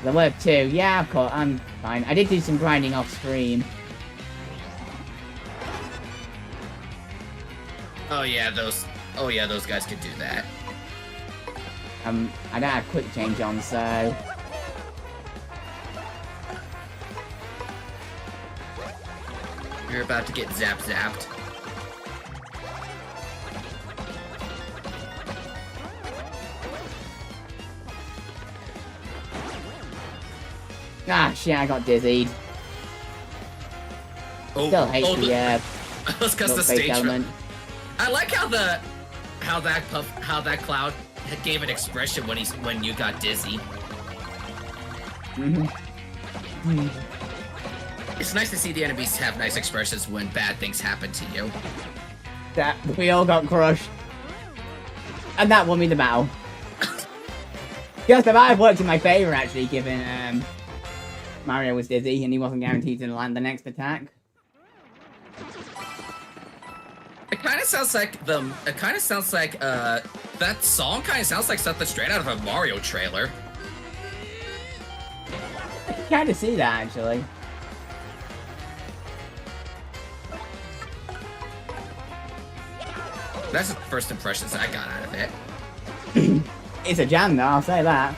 A: The work too. Yeah, of course. I'm fine. I did do some grinding off stream.
B: Oh yeah, those guys could do that.
A: I don't have quick change on, so
B: You're about to get zapped.
A: ah shit, I got dizzied.
B: Oh,
A: Still hate the
B: that's because the
A: fake
B: stage
A: element.
B: I like how that cloud gave an expression when you got dizzy. It's nice to see the enemies have nice expressions when bad things happen to you.
A: That we all got crushed, and that won me the battle. Yes, the battle worked in my favor actually, given Mario was dizzy and he wasn't guaranteed to land the next attack.
B: It kind of sounds like that song kind of sounds like something straight out of a Mario trailer.
A: I can kind of see that actually.
B: That's the first impressions I got out of it.
A: It's a jam though, I'll say that.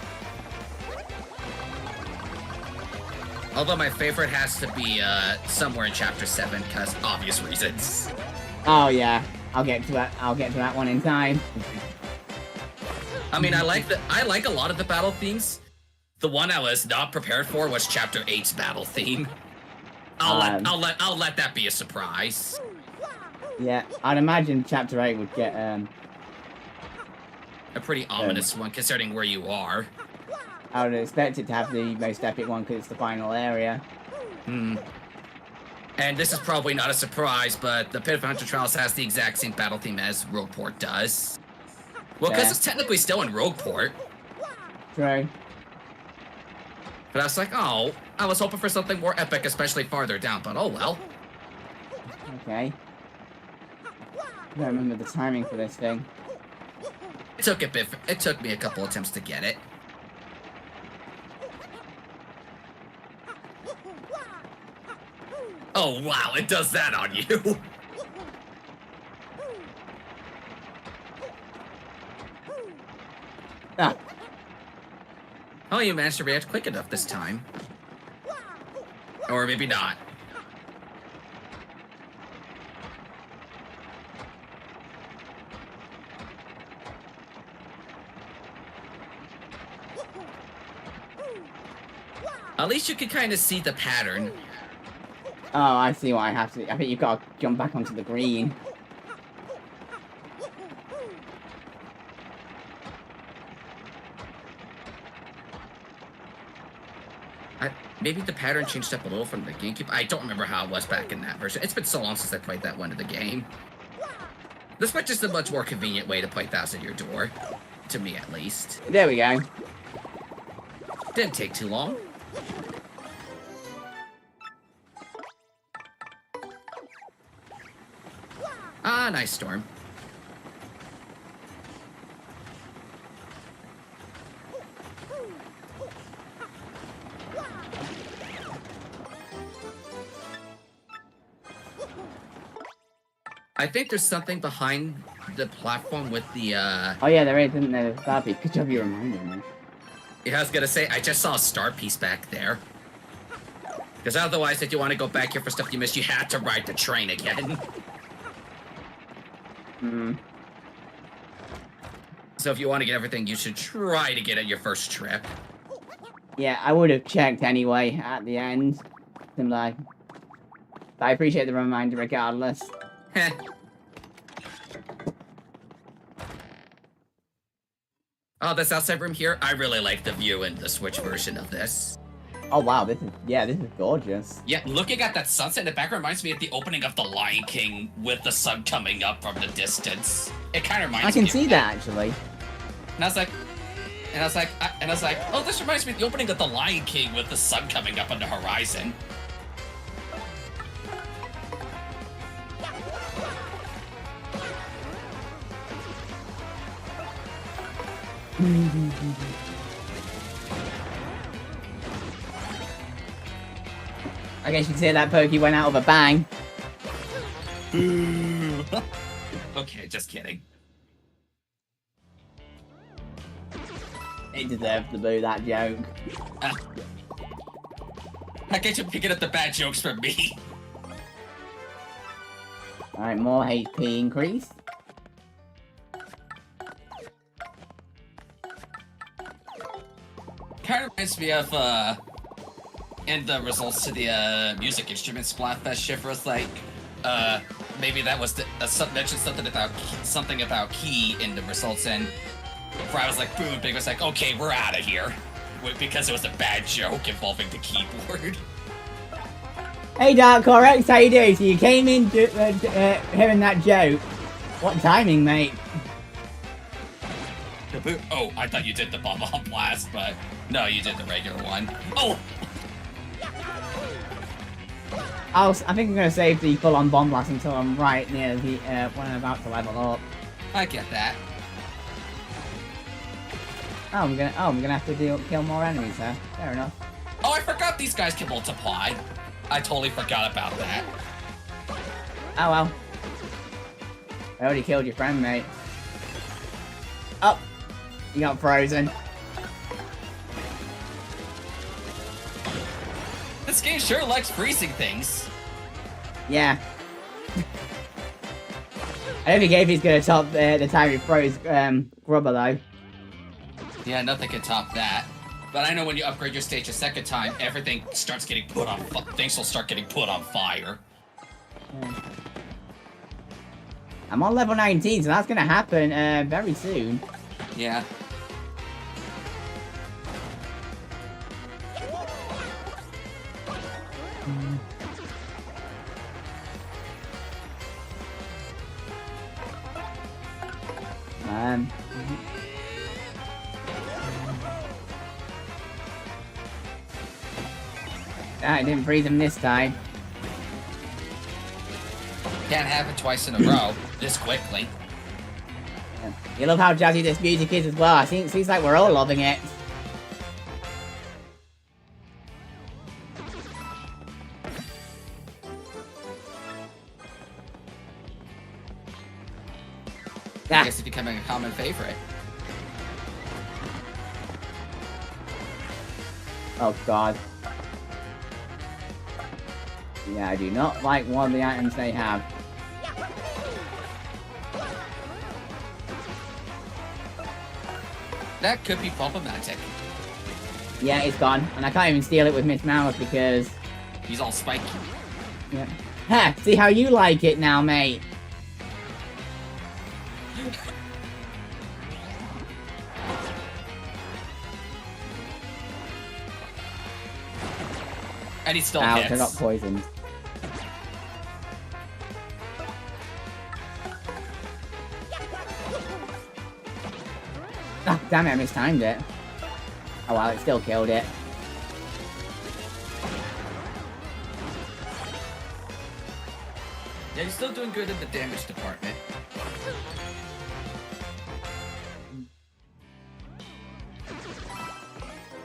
B: Although my favorite has to be somewhere in Chapter 7, because obvious reasons.
A: Oh yeah, I'll get to that one in time.
B: I mean, I like a lot of the battle themes. The one I was not prepared for was Chapter 8's battle theme. I'll let that be a surprise.
A: Yeah, I'd imagine Chapter 8 would get
B: a pretty ominous one considering where you are.
A: I would expect it to have the most epic one because it's the final area.
B: And this is probably not a surprise, but the Pit of Hunter Trials has the exact same battle theme as Rogueport does. Well, because it's technically still in Rogueport.
A: True.
B: But I was like, oh, I was hoping for something more epic, especially farther down, but oh well.
A: Okay. I don't remember the timing for this thing.
B: It took me a couple attempts to get it. Oh wow, it does that on you.
A: Ah.
B: Oh, you managed to react quick enough this time. Or maybe not. At least you can kind of see the pattern.
A: Oh, I see what I have to do. I think you've got to jump back onto the green.
B: Maybe the pattern changed up a little from the GameCube. I don't remember how it was back in that version. It's been so long since I played that one of the game. This was just a much more convenient way to play Thousand Year Door. To me, at least.
A: There we go.
B: Didn't take too long. Ah, nice storm. I think there's something behind the platform with the,
A: Oh yeah, there is, isn't there? That'd be good job you reminded me.
B: Yeah, I was gonna say, I just saw a star piece back there. Because otherwise, if you want to go back here for stuff you missed, you had to ride the train again.
A: Hmm.
B: So if you want to get everything, you should try to get it your first trip.
A: Yeah, I would have checked anyway at the end. I'm like, but I appreciate the reminder regardless.
B: Heh. Oh, this outside room here, I really like the view in the Switch version of this.
A: Oh wow, this is gorgeous.
B: Yeah, looking at that sunset in the background reminds me of the opening of The Lion King with the sun coming up from the distance. It kind of reminds me.
A: I can
B: of
A: see that actually.
B: And I was like, oh, this reminds me of the opening of The Lion King with the sun coming up on the horizon.
A: I guess you could say that Pokey went out with a bang.
B: Okay, just kidding.
A: It deserves to boo, that joke.
B: I get you picking up the bad jokes from me.
A: Alright, more HP increase.
B: Kind of reminds me of, in the results to the, music instrument Splatfest shift was like, maybe that was the, mentioned something about key in the results, and where I was like, boom, Big was like, okay, we're out of here. Because it was a bad joke involving the keyboard.
A: Hey Dark Corex, how you doing? So you came in hearing that joke. What timing, mate?
B: Oh, I thought you did the Bomb on Blast, but no, you did the regular one. Oh!
A: I think I'm gonna save the full-on Bomb Blast until I'm right near the when I'm about to level up.
B: I get that.
A: Oh, I'm gonna have to kill more enemies, huh? Fair enough.
B: Oh, I forgot these guys can multiply. I totally forgot about that.
A: Oh well. I already killed your friend, mate. Oh, you got frozen.
B: This game sure likes freezing things.
A: Yeah. I don't think Avery's gonna top the time he froze Grubber though.
B: Yeah, nothing can top that. But I know when you upgrade your stage a second time, everything starts getting put on. Things will start getting put on fire.
A: Yeah. I'm on level 19, so that's gonna happen very soon.
B: Yeah.
A: I didn't freeze him this time.
B: Can't have it twice in a row this quickly.
A: Yeah. You love how jazzy this music is as well. I think it seems like we're all loving it.
B: I guess it's becoming a common favorite.
A: Oh god. Yeah, I do not like one of the items they have.
B: That could be problematic.
A: Yeah, it's gone. And I can't even steal it with Miss Mouse because...
B: He's all spiky.
A: Yeah. Ha! See how you like it now, mate.
B: And he still
A: Ouch,
B: hits.
A: I got poisoned. Ah, damn it, I mistimed it. Oh well, it still killed it.
B: Yeah, he's still doing good in the damage department.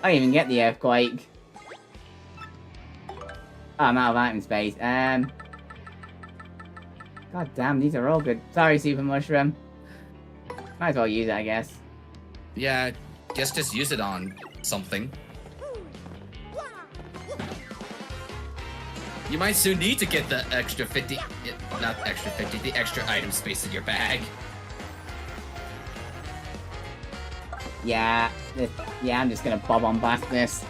A: I didn't even get the earthquake. Oh, I'm out of item space. God damn, these are all good. Sorry, Super Mushroom. Might as well use it, I guess.
B: Yeah, guess just use it on something. You might soon need to get the extra 50, not extra 50, the extra item space in your bag.
A: Yeah, I'm just gonna bob on blast this.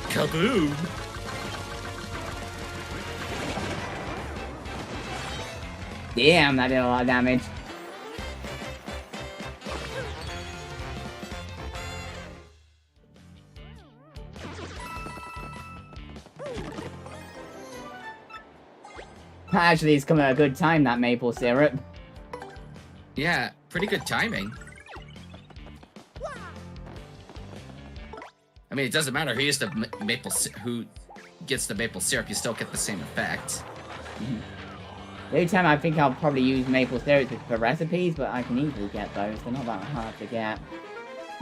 B: Kaboom!
A: Damn, that did a lot of damage. Actually, it's come at a good time, that maple syrup.
B: Yeah, pretty good timing. I mean, it doesn't matter who uses the who gets the maple syrup, you still get the same effect.
A: Mm-hmm. The only time I think I'll probably use maple syrup is for recipes, but I can easily get those. They're not that hard to get.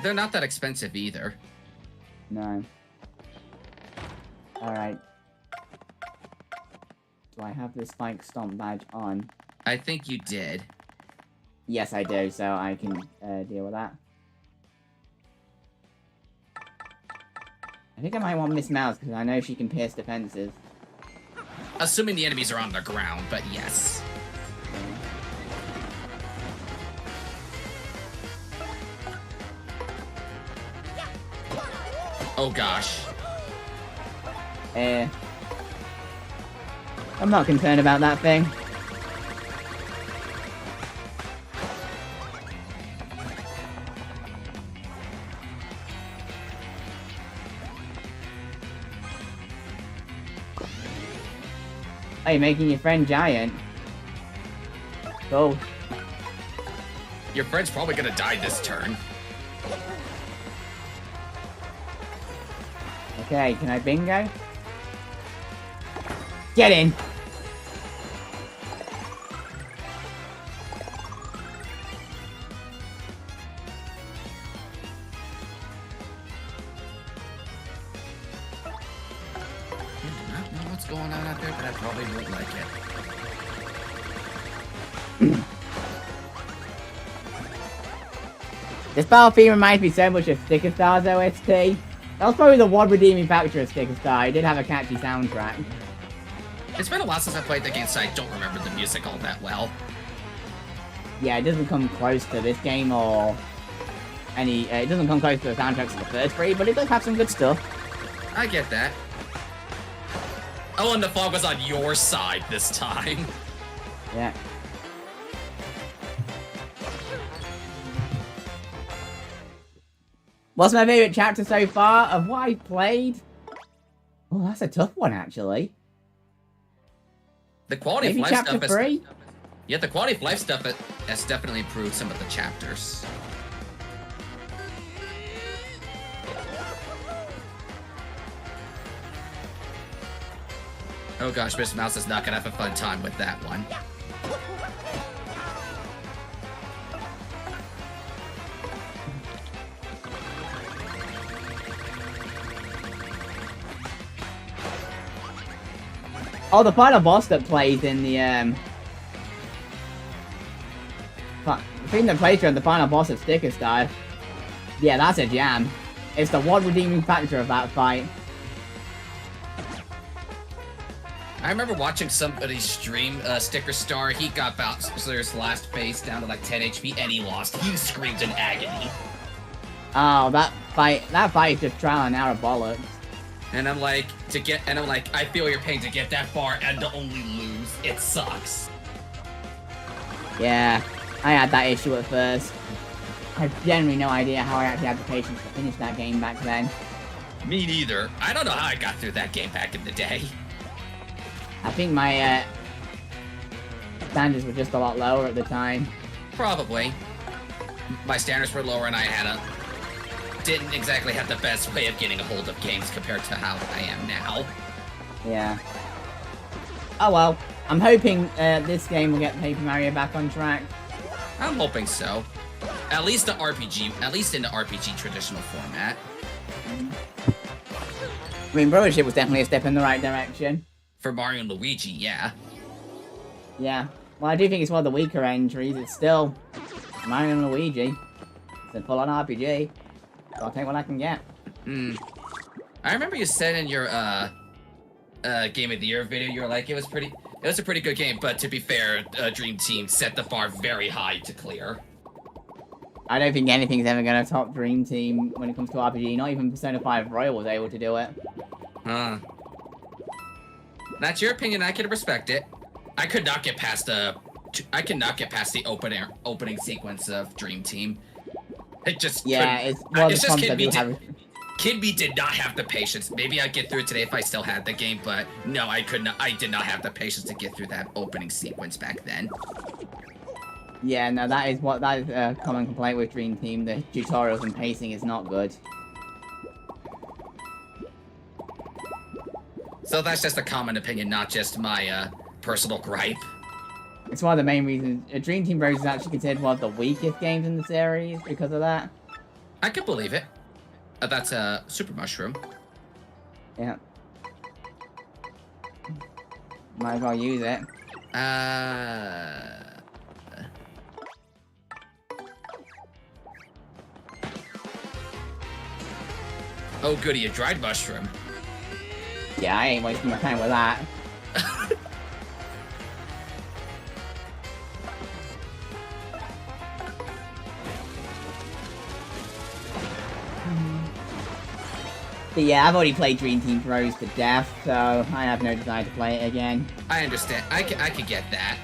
B: They're not that expensive either.
A: No. Alright. Do I have the Spike Stomp badge on?
B: I think you did.
A: Yes, I do, so I can deal with that. I think I might want Miss Mouse, because I know she can pierce defenses.
B: Assuming the enemies are on the ground, but yes. Oh gosh.
A: I'm not concerned about that thing. Oh, you're making your friend giant. Cool.
B: Your friend's probably gonna die this turn.
A: Okay, can I bingo? Get in!
B: What's going on out there, but I probably won't like it.
A: This battle theme reminds me so much of Sticker Star's OST. That was probably the one redeeming factor of Sticker Star. It did have a catchy soundtrack.
B: It's been a while since I played the game, so I don't remember the music all that well.
A: Yeah, it doesn't come close to this game or any... it doesn't come close to the soundtracks of the first three, but it does have some good stuff.
B: I get that. Oh, and the fog was on your side this time.
A: Yeah. What's my favorite chapter so far of what I played? Oh, that's a tough one, actually.
B: The quality
A: Maybe
B: of life
A: chapter
B: stuff
A: 3?
B: Yeah, the quality of life stuff has definitely improved some of the chapters. Oh gosh, Miss Mouse is not gonna have a fun time with that one.
A: Oh, the final boss that plays in the, the thing that plays during the final boss of Sticker Star. Yeah, that's a jam. It's the one redeeming factor of that fight.
B: I remember watching somebody stream Sticker Star. He got Bowser's last phase down to like 10 HP and he lost. He screamed in agony.
A: Oh, that fight is just trial and error bollocks.
B: And I'm like, I feel your pain to get that far and to only lose. It sucks.
A: Yeah, I had that issue at first. I have generally no idea how I actually had the patience to finish that game back then.
B: Me neither. I don't know how I got through that game back in the day.
A: I think my standards were just a lot lower at the time.
B: Probably. My standards were lower and I didn't exactly have the best way of getting a hold of games compared to how I am now.
A: Yeah. Oh well. I'm hoping this game will get Paper Mario back on track.
B: I'm hoping so. At least in the RPG traditional format.
A: I mean, Brothership was definitely a step in the right direction.
B: For Mario and Luigi, yeah.
A: Yeah. Well, I do think it's one of the weaker entries. It's still Mario and Luigi. It's a full-on RPG. So I'll take what I can get.
B: Hmm. I remember you said in your Game of the Year video, you were like, it was a pretty good game, but to be fair, Dream Team set the bar very high to clear.
A: I don't think anything's ever going to top Dream Team when it comes to RPG. Not even Persona 5 Royal was able to do it.
B: Huh. That's your opinion. I can respect it. I could not get past the opening sequence of Dream Team. It just
A: yeah, it's one of the
B: just
A: Kid
B: B did not have the patience. Maybe I'd get through it today if I still had the game, but no, I could not. I did not have the patience to get through that opening sequence back then.
A: Yeah, no, that is a common complaint with Dream Team. The tutorials and pacing is not good.
B: So that's just a common opinion, not just my personal gripe.
A: It's one of the main reasons Dream Team Bros is actually considered one of the weakest games in the series because of that.
B: I can believe it. That's a Super Mushroom.
A: Yeah. Might as well use it.
B: Oh goody, a dried mushroom.
A: Yeah, I ain't wasting my time with that. But yeah, I've already played Dream Team Bros to death, so I have no desire to play it again.
B: I understand. I could get that.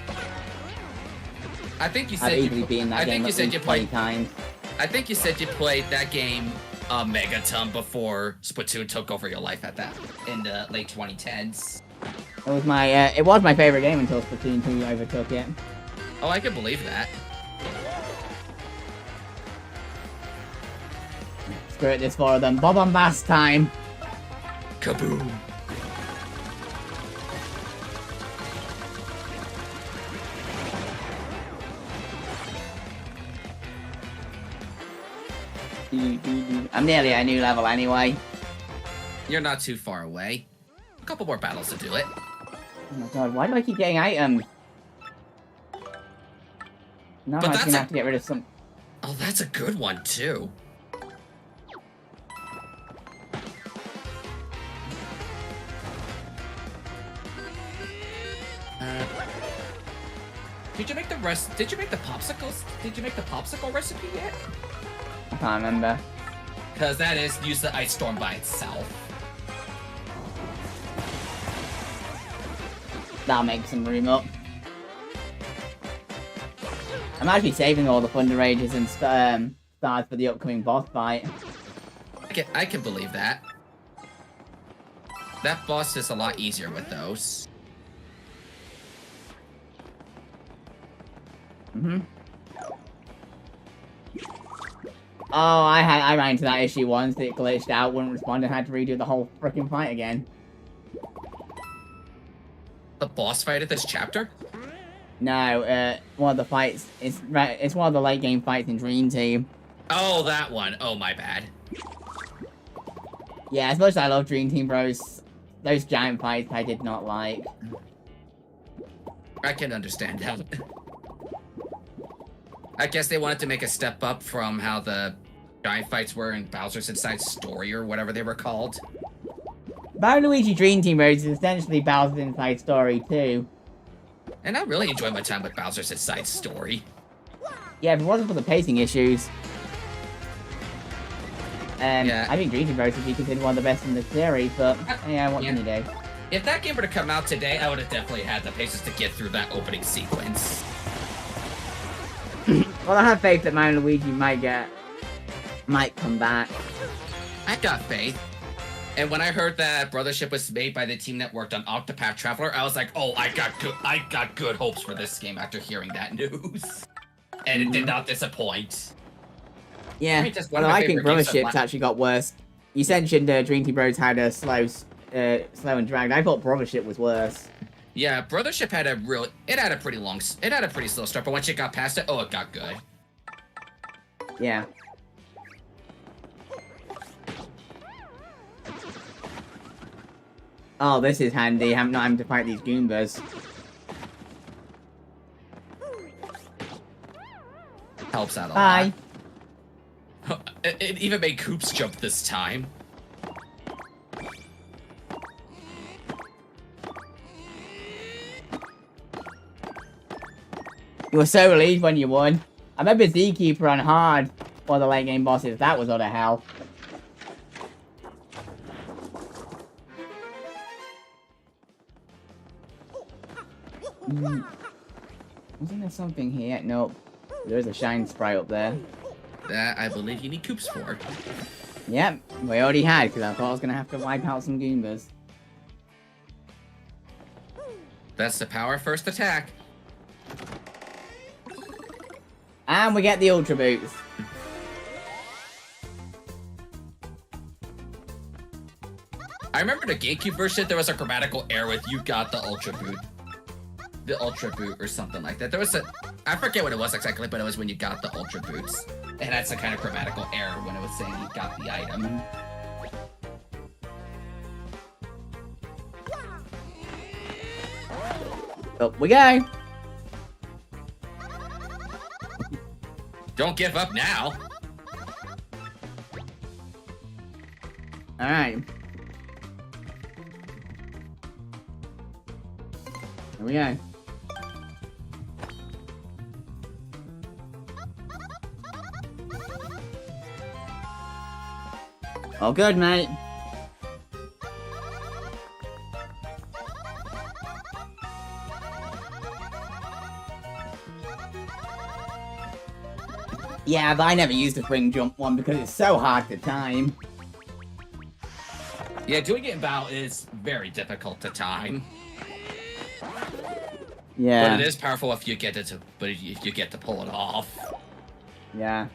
B: I think you said
A: I've easily beaten that game at least 20 times.
B: I think you said you played that game a megaton before Splatoon took over your life in the late 2010s.
A: It was my favorite game until Splatoon 2 overtook it.
B: Oh, I can believe that.
A: Screw it, there's 4 of them. Bob on Bass time!
B: Kaboom!
A: I'm nearly at a new level anyway.
B: You're not too far away. A couple more battles to do it.
A: Oh my god, why do I keep getting items? Now I'm gonna have to get rid of some...
B: Oh, that's a good one, too. Did you make the popsicles? Did you make the popsicle recipe yet?
A: I can't remember.
B: Because that is use the ice storm by itself.
A: That'll make some room up. I'm actually saving all the Thunder Rages and stars for the upcoming boss fight.
B: I can believe that. That boss is a lot easier with those.
A: Mm-hmm. Oh, I ran into that issue once. It glitched out, wouldn't respond, and had to redo the whole freaking fight again.
B: The boss fight of this chapter?
A: No, one of the fights. It's one of the late game fights in Dream Team.
B: Oh, that one. Oh, my bad.
A: Yeah, as much as I love Dream Team Bros, those giant fights I did not like.
B: I can understand that. I guess they wanted to make a step up from how the giant fights were in Bowser's Inside Story or whatever they were called.
A: Mario Luigi Dream Team Bros is essentially Bowser's Inside Story too.
B: And I really enjoyed my time with Bowser's Inside Story.
A: Yeah, if it wasn't for the pacing issues.
B: Yeah.
A: I think Dream Team Bros would be considered one of the best in the series, but yeah, what can you do?
B: If that game were to come out today, I would have definitely had the patience to get through that opening sequence.
A: Well, I have faith that Mario Luigi might come back.
B: I got faith. And when I heard that Brothership was made by the team that worked on Octopath Traveler, I was like, oh, I got good hopes for this game after hearing that news. And it did not disappoint.
A: Yeah, well, I think Brothership's actually got worse. You mentioned Dream Team Bros had a slow and dragged. I thought Brothership was worse.
B: Yeah, Brothership had it had a pretty slow start, but once you got past it, oh, it got good.
A: Yeah. Oh, this is handy. I'm not having to fight these Goombas.
B: helps out a
A: Bye.
B: lot. It even made Koops jump this time.
A: You were so relieved when you won. I remember Zkeeper on hard for the late game bosses. That was utter hell. Wasn't there something here? Nope. There's a shine sprite up there.
B: That I believe you need Koops for.
A: Yep, we already had, because I thought I was going to have to wipe out some Goombas.
B: That's the power first attack.
A: And we get the Ultra Boots.
B: I remember the GameCube version, there was a grammatical error with you got the Ultra Boot. The Ultra Boot or something like that. There was I forget what it was exactly, but it was when you got the Ultra Boots. And that's a kind of grammatical error when it was saying you got the item.
A: Up we go.
B: Don't give up now.
A: Alright. Here we go. All good, mate. Yeah, but I never used the swing jump one because it's so hard to time.
B: Yeah, doing it in battle is very difficult to time.
A: Yeah.
B: But it is powerful if you get it to, but if you get to pull it off.
A: Yeah.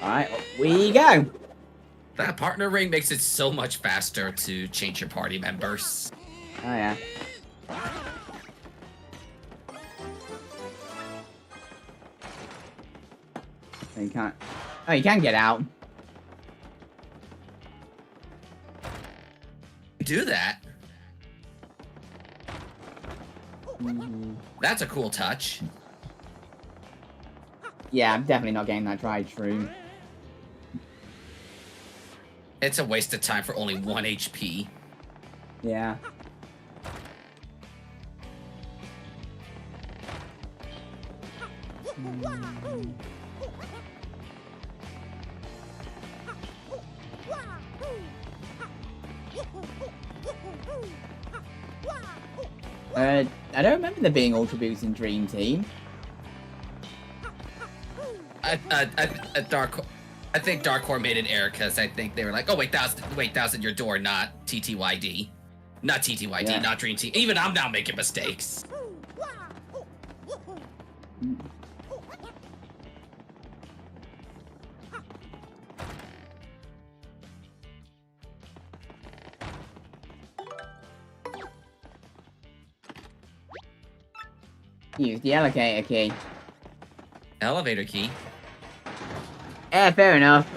A: Alright, we go.
B: That partner ring makes it so much faster to change your party members.
A: Oh yeah. You can't. Oh, you can get out.
B: Do that. That's a cool touch.
A: Yeah, I'm definitely not getting that dried shroom.
B: It's a waste of time for only 1 HP.
A: Yeah. I don't remember there being Ultra Boots in Dream Team.
B: I think Dark Core made an error because I think they were like, oh wait, that was at your door, not TTYD. Not TTYD,
A: Yeah.
B: not Dream Team. Even I'm now making mistakes.
A: Use the allocator key.
B: Elevator key.
A: Yeah, fair enough.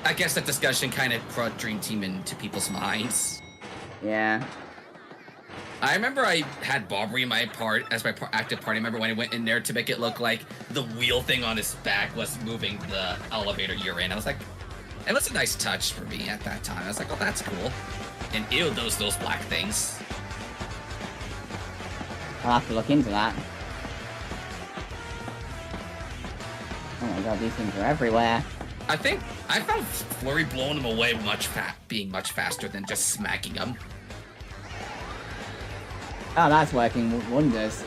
B: I guess that discussion kind of brought Dream Team into people's minds.
A: Yeah.
B: I remember I had Bobbery in my as my active party member when I went in there to make it look like the wheel thing on his back was moving the elevator you're in. I was like, it was a nice touch for me at that time. I was like, oh, that's cool. And ew, those black things.
A: I'll have to look into that. Oh my god, these things are everywhere.
B: I think I found Flurry blowing him away being much faster than just smacking him.
A: Oh, that's working wonders.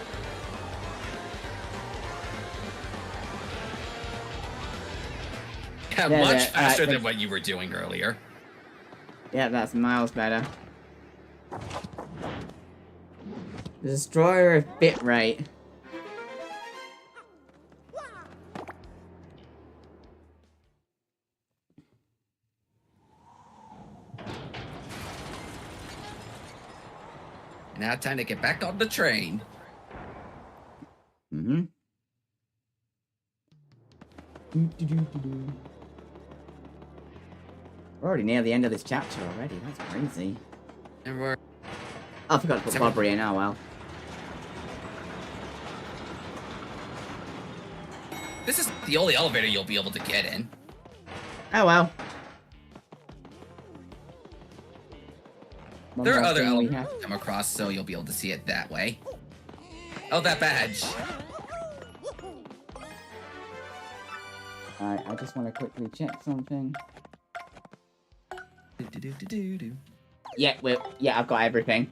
B: Yeah,
A: Yeah,
B: much
A: yeah,
B: faster than what you were doing earlier.
A: Yeah, that's miles better. The Destroyer of Bitrate.
B: Now time to get back on the train.
A: Mm-hmm. We're already near the end of this chapter already. That's crazy.
B: And we're
A: I forgot to put Bobbery in. Oh well.
B: This is the only elevator you'll be able to get in.
A: Oh well.
B: There are other elevators to come across, so you'll be able to see it that way. Oh, that badge.
A: Alright, I just want to quickly check something. Yeah, I've got everything.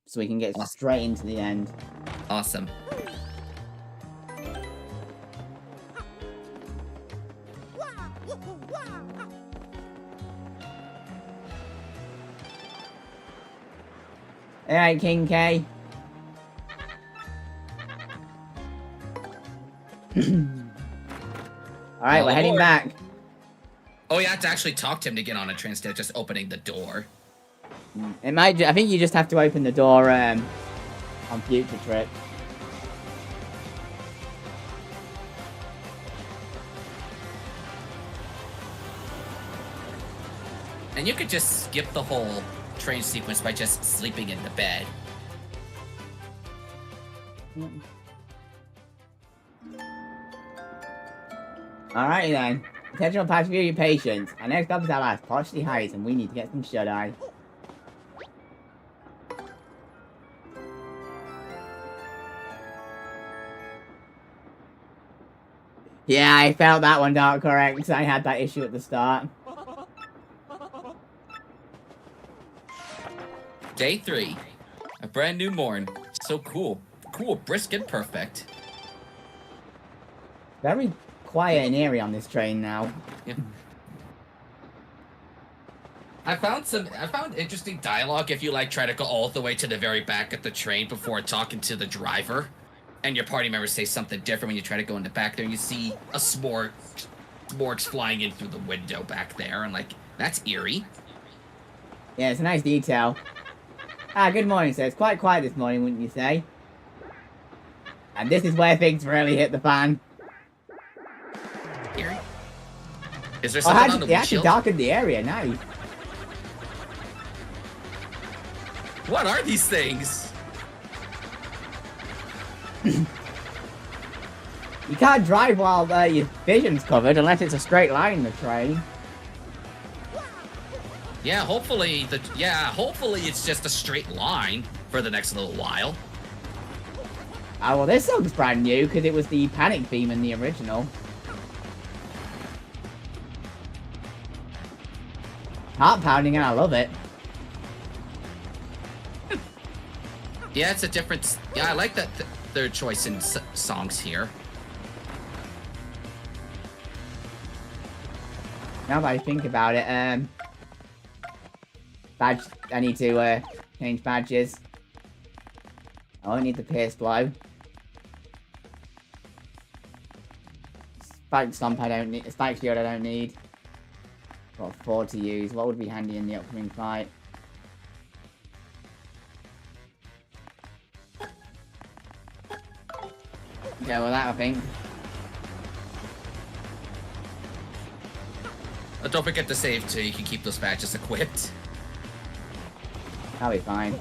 A: So we can get straight into the end.
B: Awesome.
A: Alright, King K. Alright, we're heading back.
B: Oh, you have to actually talk to him to get on a train instead of just opening the door.
A: It might. I think you just have to open the door on future trips.
B: And you could just skip the whole train sequence by just sleeping in the bed.
A: Alrighty then. Attention past view your patience. Our next stop is our last, Potchley Heights, and we need to get some shut-eye. Yeah, I felt that one, Dark Correct. I had that issue at the start.
B: Day 3. A brand new morn. So cool. Cool, brisk and perfect.
A: Very quiet and eerie on this train now.
B: Yeah. I found interesting dialogue if you like try to go all the way to the very back of the train before talking to the driver. And your party members say something different when you try to go in the back there. And you see a smorgs flying in through the window back there. And like, that's eerie.
A: Yeah, it's a nice detail. Ah, good morning, sir. It's quite quiet this morning, wouldn't you say? And this is where things really hit the fan.
B: Eerie? Is there something on the
A: they actually
B: windshield?
A: darkened the area, nice.
B: What are these things?
A: You can't drive while your vision's covered unless it's a straight line in the train.
B: Yeah, hopefully it's just a straight line for the next little while.
A: Ah, well, this song's brand new because it was the Panic theme in the original. Heart pounding, and I love it.
B: Yeah, it's a different. Yeah, I like that their choice in songs here.
A: Now that I think about it, badge. I need to change badges. I only need the Pierce Blow. Spike Stomp I don't need. Spike Shield I don't need. Got 4 to use. What would be handy in the upcoming fight? Okay, well that I think.
B: Don't forget to save so you can keep those badges equipped.
A: That'll be fine.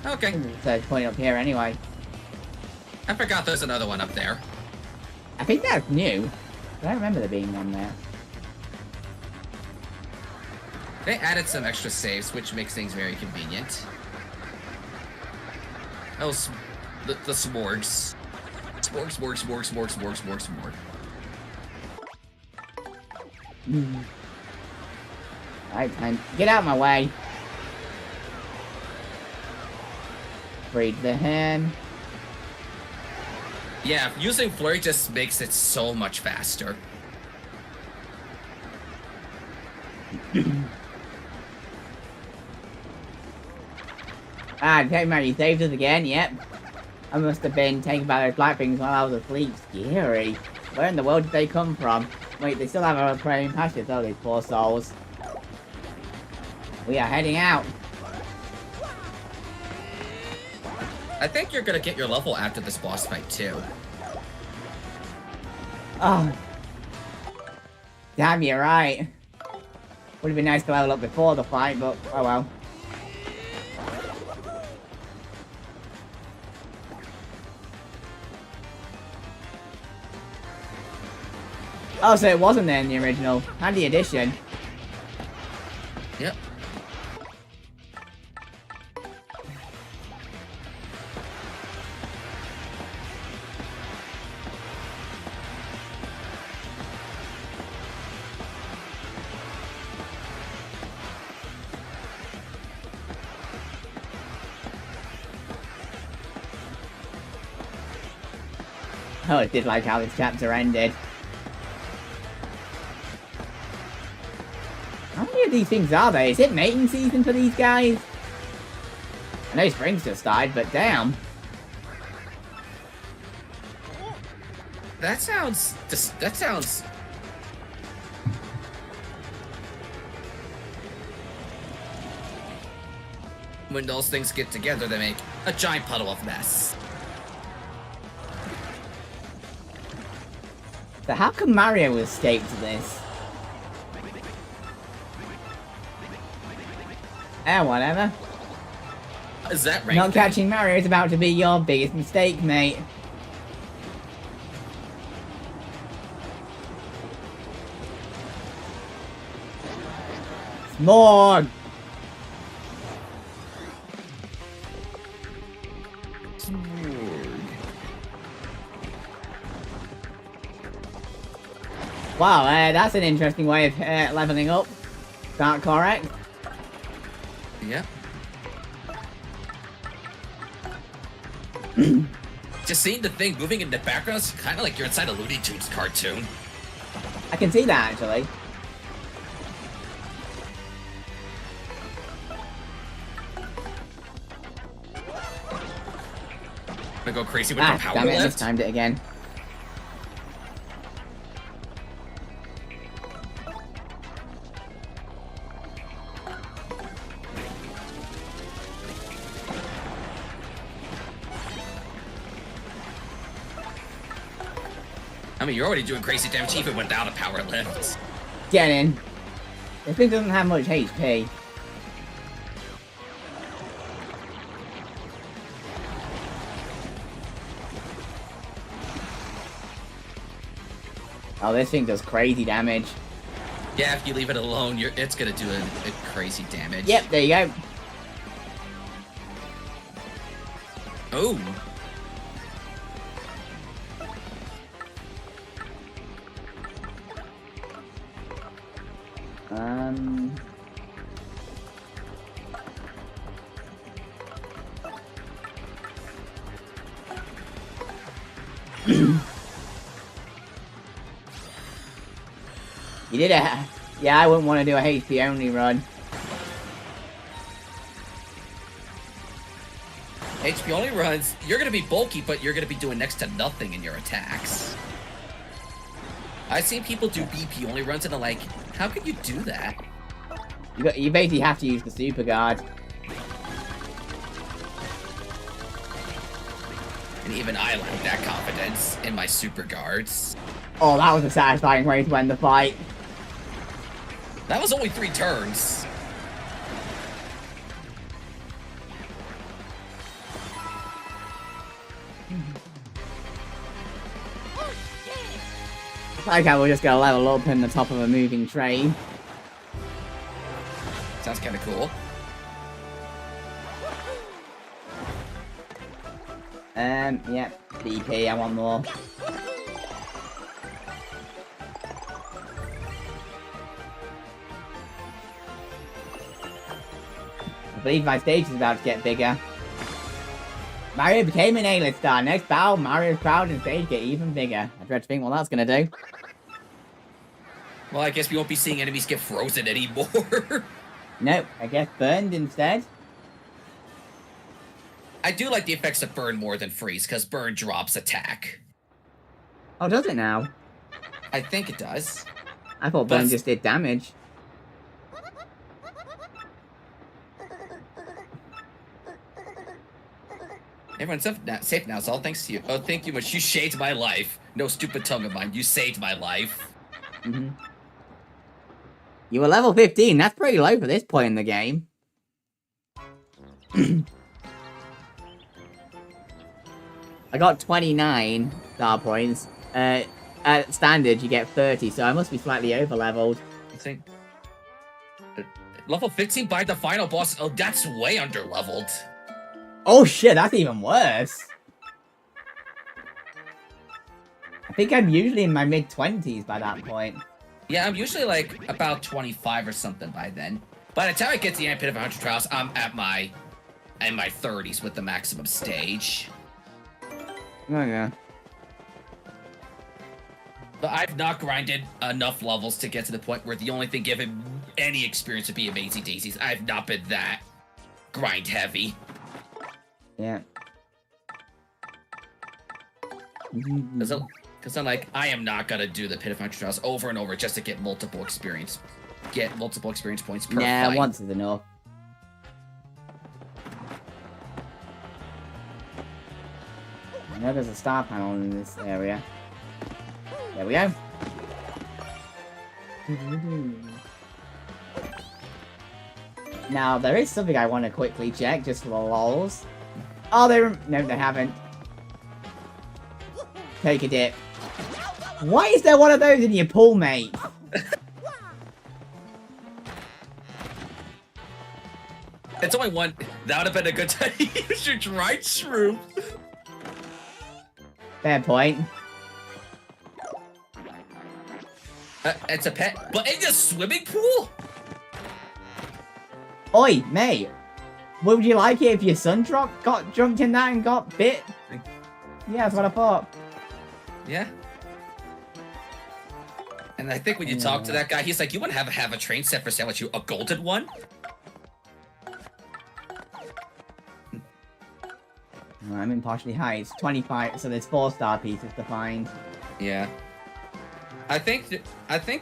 B: Okay.
A: There's a point up here anyway.
B: I forgot there's another one up there.
A: I think that's new. I don't remember there being one there.
B: They added some extra saves, which makes things very convenient. Oh, the smorgs. Smorg.
A: Alright, time. Get out of my way. Freed the hand.
B: Yeah, using Flurry just makes it so much faster.
A: Ah, take me, you saved us again, yep. I must have been taken by those black things while I was asleep. Scary. Where in the world did they come from? Wait, they still have our praying pastures, oh, these poor souls. We are heading out.
B: I think you're gonna get your level after this boss fight, too.
A: Oh. Damn, you're right. Would have been nice to level up before the fight, but oh well. Oh, so it wasn't there in the original. Handy addition.
B: Yep.
A: Oh, I did like how this chapter ended. How many of these things are there? Is it mating season for these guys? I know spring's just died, but damn.
B: That sounds. That sounds. When those things get together, they make a giant puddle of mess.
A: So how come Mario escaped this? Whatever.
B: Is that right?
A: Not catching Mario is about to be your biggest mistake, mate. Smorg! Wow, that's an interesting way of leveling up. Is that correct?
B: Yeah. Just seeing the thing moving in the background is kind of like you're inside a Looney Tunes cartoon.
A: I can see that, actually.
B: I'm gonna go crazy with the power
A: Damn it, I
B: lift.
A: mistimed it again.
B: I mean, you're already doing crazy damage even without a power lift.
A: Get in. This thing doesn't have much HP. Oh, this thing does crazy damage.
B: Yeah, if you leave it alone, it's gonna do a crazy damage.
A: Yep, there you go.
B: Oh.
A: You did a... Yeah, I wouldn't want to do a HP only run.
B: HP only runs, you're gonna be bulky, but you're gonna be doing next to nothing in your attacks. I've seen people do BP only runs and I'm like, how could you do that?
A: You basically have to use the super guard.
B: And even I lack that confidence in my super guards.
A: Oh, that was a satisfying way to end the fight.
B: That was only 3 turns.
A: Like how we're just gonna level up in the top of a moving train.
B: Sounds kind of cool.
A: Yeah, BP, I want more. I believe my stage is about to get bigger. Mario became an A-list star. Next battle, Mario's crowd and stage get even bigger. I dread to think what that's gonna do.
B: Well, I guess we won't be seeing enemies get frozen anymore.
A: Nope, I guess burned instead.
B: I do like the effects of burn more than freeze, because burn drops attack.
A: Oh, does it now?
B: I think it does.
A: I thought burn just did damage.
B: Everyone's safe now, so thanks to you. Oh, thank you much. You saved my life. No stupid tongue of mine. You saved my life.
A: You were level 15. That's pretty low for this point in the game. I got 29 star points. At standard, you get 30, so I must be slightly over-leveled.
B: I think level 15 by the final boss. Oh, that's way under-leveled.
A: Oh shit, that's even worse. I think I'm usually in my mid-20s by that point.
B: Yeah, I'm usually like about 25 or something by then. By the time I get to the end pit of 100 trials, I'm in my 30s with the maximum stage.
A: Oh yeah.
B: But I've not grinded enough levels to get to the point where the only thing giving any experience would be Amazing Daisies. I've not been that grind heavy.
A: Yeah.
B: Because I'm like, I am not gonna do the Pit of 100 Trials over and over just to get multiple experience points per fight.
A: Once is enough. I know there's a star panel in this area. There we go. Now, there is something I want to quickly check, just for the lols. Oh, no, they haven't. Take a dip. Why is there one of those in your pool, mate?
B: It's only one. That would have been a good time to use your dried shroom.
A: Fair point.
B: It's a pet, but in the swimming pool?
A: Oi, mate. Would you like it if your son got jumped in that and got bit? Yeah, that's what I thought.
B: Yeah. And I think when you talk to that guy, he's like, you want to have a train set for sale with you, a golden one?
A: I'm in partially high. It's 25, so there's 4 star pieces to find.
B: Yeah. I think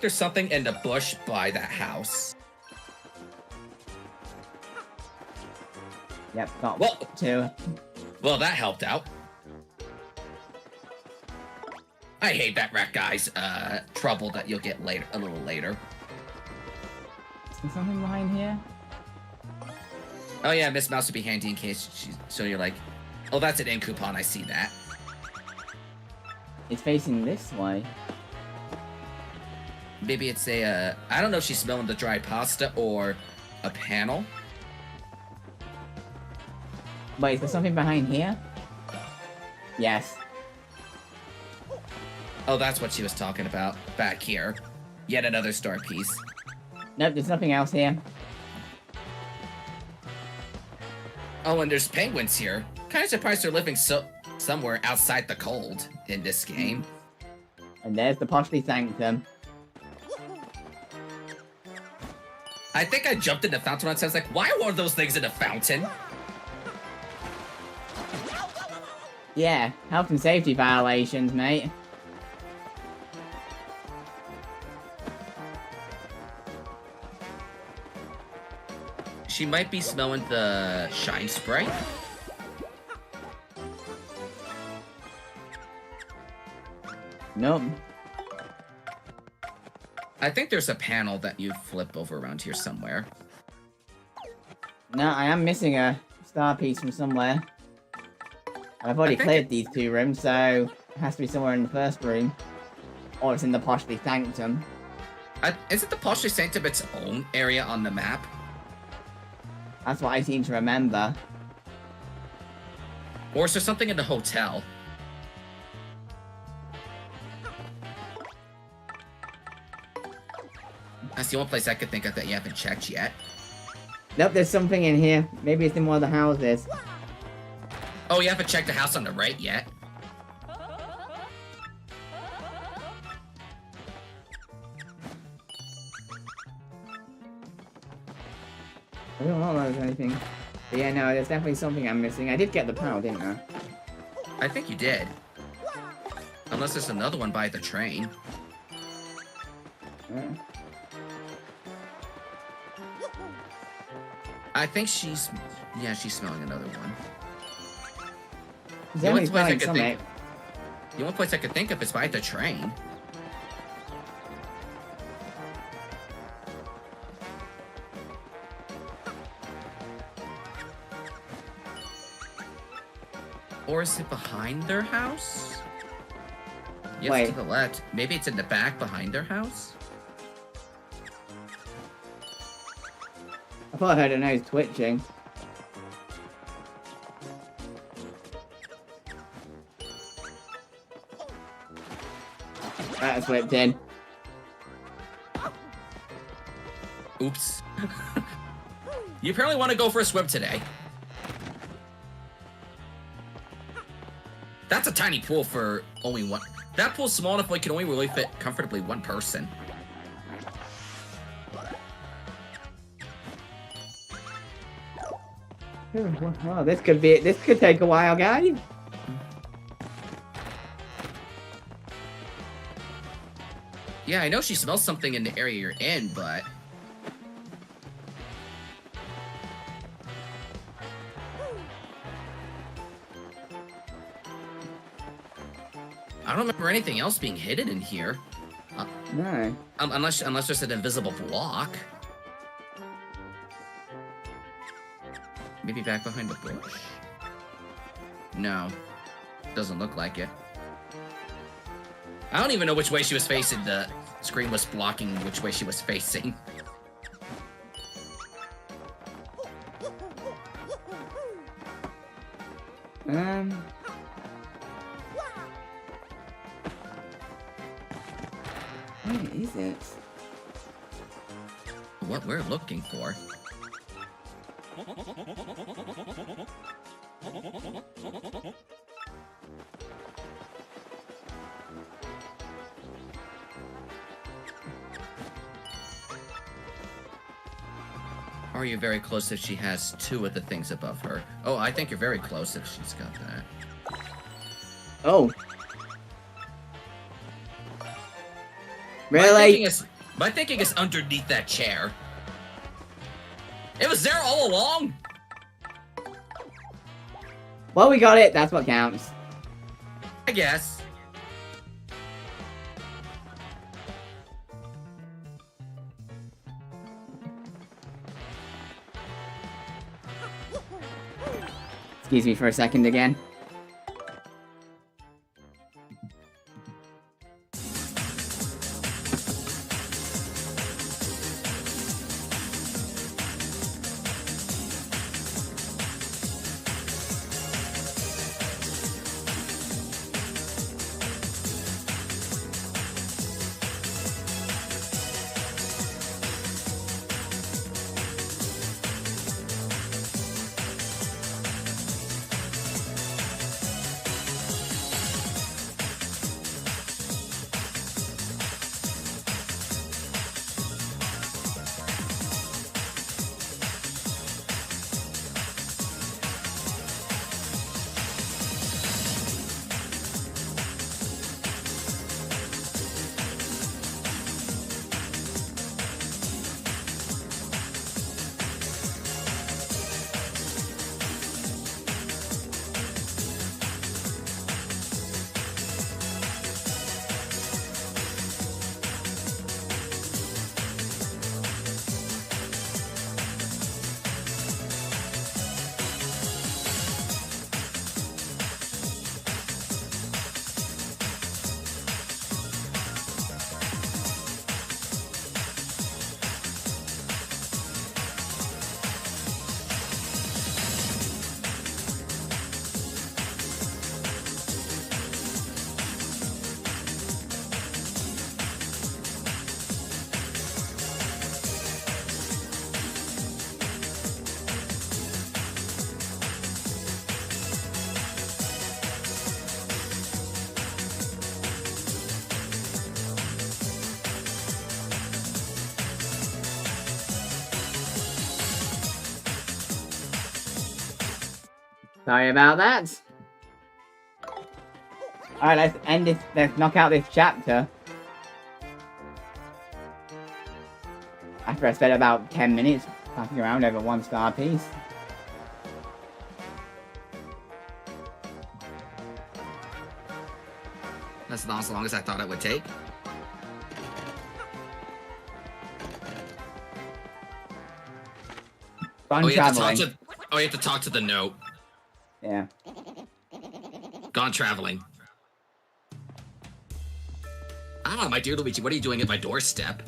B: there's something in the bush by that house.
A: Yep, got 2.
B: Well, that helped out. I hate that rat guy's trouble that you'll get later, a little later.
A: Is there something behind here?
B: Oh yeah, Miss Mouse would be handy in case so you're like, oh, that's an in coupon. I see that.
A: It's facing this way.
B: Maybe it's a, I don't know if she's smelling the dried pasta or a panel.
A: Wait, is there something behind here? Yes.
B: Oh, that's what she was talking about back here. Yet another star piece.
A: Nope, there's nothing else here.
B: Oh, and there's penguins here. Kind of surprised they're living somewhere outside the cold in this game.
A: And there's the Poshly Sanctum.
B: I think I jumped in the fountain once. I was like, why are those things in the fountain?
A: Yeah, health and safety violations, mate.
B: She might be smelling the shine spray.
A: Nope.
B: I think there's a panel that you flip over around here somewhere.
A: No, I am missing a star piece from somewhere. I've already cleared these 2 rooms, so it has to be somewhere in the first room. Or it's in the Poshly Sanctum.
B: Isn't the Poshly Sanctum its own area on the map?
A: That's what I seem to remember.
B: Or is there something in the hotel? That's the only place I could think of that you haven't checked yet.
A: Nope, there's something in here. Maybe it's in one of the houses.
B: Oh, you haven't checked the house on the right yet.
A: I don't know if there's anything. But yeah, no, there's definitely something I'm missing. I did get the panel, didn't I?
B: I think you did. Unless there's another one by the train. I think she's smelling another one. The only place I could think of is by the train. Or is it behind their house? Yes,
A: Wait.
B: to the left. Maybe it's in the back behind their house?
A: I thought I heard her nose twitching. That slipped in.
B: Oops. You apparently want to go for a swim today. That's a tiny pool for only one. That pool's small enough where it can only really fit comfortably one person.
A: Oh, this could take a while, guys.
B: Yeah, I know she smells something in the area you're in, but... I don't remember anything else being hidden in here.
A: No.
B: Unless there's an invisible block. Maybe back behind the bush? No. Doesn't look like it. I don't even know which way she was facing. The screen was blocking which way she was facing.
A: Where is it?
B: What we're looking for. Are you very close if she has two of the things above her? Oh, I think you're very close if she's got that.
A: Oh. Really?
B: My thinking is underneath that chair. It was there all along.
A: Well, we got it. That's what counts.
B: I guess.
A: Excuse me for a second again. Sorry about that. Alright, let's end this. Let's knock out this chapter. After I spent about 10 minutes passing around over 1-star piece.
B: That's not as long as I thought it would take.
A: Fun traveling.
B: You have to talk to the note.
A: Yeah.
B: Gone traveling. Ah, my dear Luigi, what are you doing at my doorstep?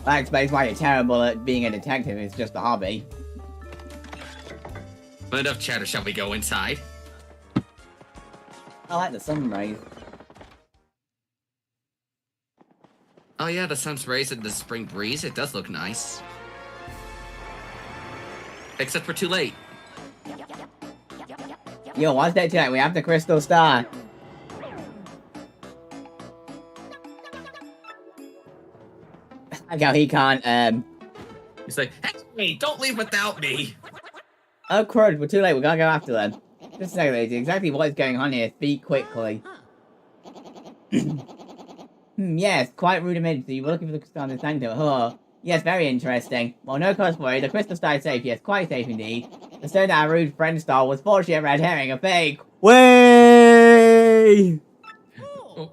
A: That explains why you're terrible at being a detective. It's just a hobby.
B: But enough chatter, shall we go inside?
A: I like the sunrise.
B: Oh yeah, the sun's rays and the spring breeze. It does look nice. Except we're too late.
A: Yo, what's that tonight? We have the Crystal Star. Like how he can't,
B: He's like, hey, don't leave without me.
A: Oh, crud, we're too late. We gotta go after them. Just a second, ladies. Exactly what is going on here? Speak quickly. Yes, quite rudimentary. You were looking for the Crystal Star in the Sanctum. Oh, yes, very interesting. Well, no cause for it. The Crystal Star is safe. Yes, quite safe indeed. The stone that our rude friend stole was fortunately a red herring, a fake. Way!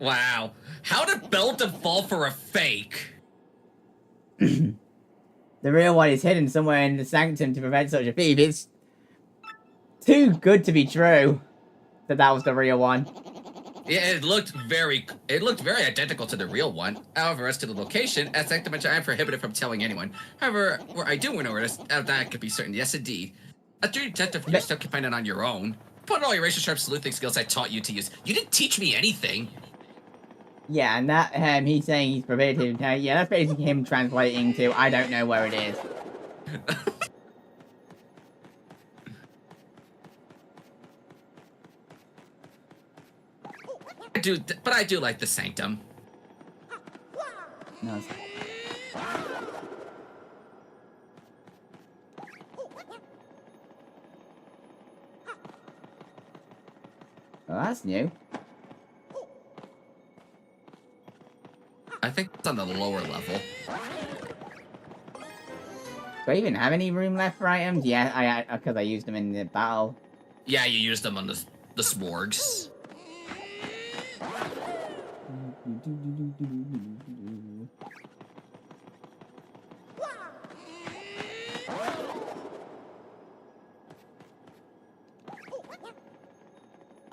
B: Wow. How did Belton fall for a fake?
A: The real one is hidden somewhere in the Sanctum to prevent such a thief. It's too good to be true that was the real one.
B: Yeah, it looked very identical to the real one. However, as to the location, as Sanctum I am prohibited from telling anyone. However, where I do know where it is, that could be certain. Yes, indeed. A true detective, you still can find it on your own. Put all your razor-sharp sleuthing skills I taught you to use. You didn't teach me anything.
A: Yeah, and that, he's saying he's prohibited. Yeah, that's basically him translating to, I don't know where it is.
B: I do like the Sanctum.
A: No. Well, that's new.
B: I think it's on the lower level.
A: Do I even have any room left for items? Yeah, because I used them in the battle.
B: Yeah, you used them on the smorgs.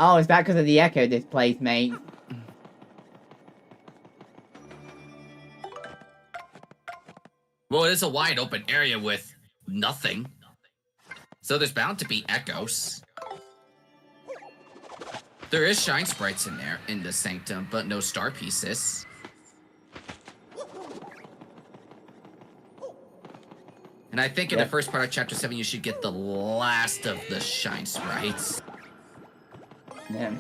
A: Oh, is that because of the echo this place, mate?
B: Well, it is a wide open area with nothing. So there's bound to be echoes. There is shine sprites in there, in the Sanctum, but no star pieces. And I think in the first part of Chapter 7, you should get the last of the shine sprites.
A: Yeah.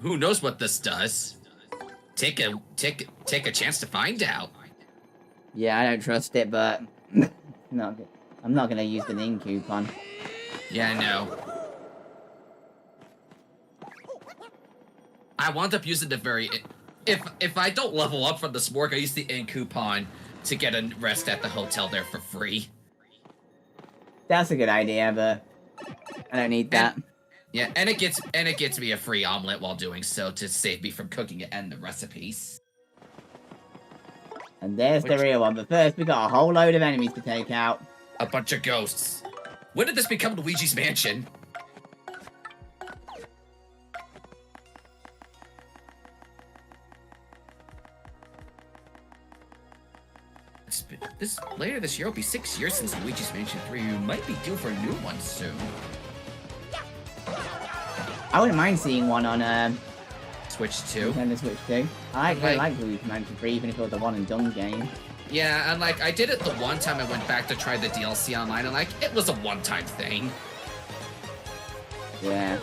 B: Who knows what this does? Take a chance to find out.
A: Yeah, I don't trust it, but not good. I'm not gonna use the name coupon.
B: Yeah, I know. I wound up using the very... If I don't level up from the smorg, I use the in coupon to get a rest at the hotel there for free.
A: That's a good idea, but I don't need that.
B: Yeah, and it gets me a free omelet while doing so to save me from cooking it and the recipes.
A: And there's the real one, but first we got a whole load of enemies to take out.
B: A bunch of ghosts. When did this become Luigi's Mansion? Later this year will be 6 years since Luigi's Mansion 3. You might be due for a new one soon.
A: I wouldn't mind seeing one on
B: Switch 2.
A: Nintendo Switch 2. I like Luigi's Mansion 3, even if it was a one and done game.
B: Yeah, and like I did it the one time I went back to try the DLC online, and like it was a one-time thing.
A: Yeah.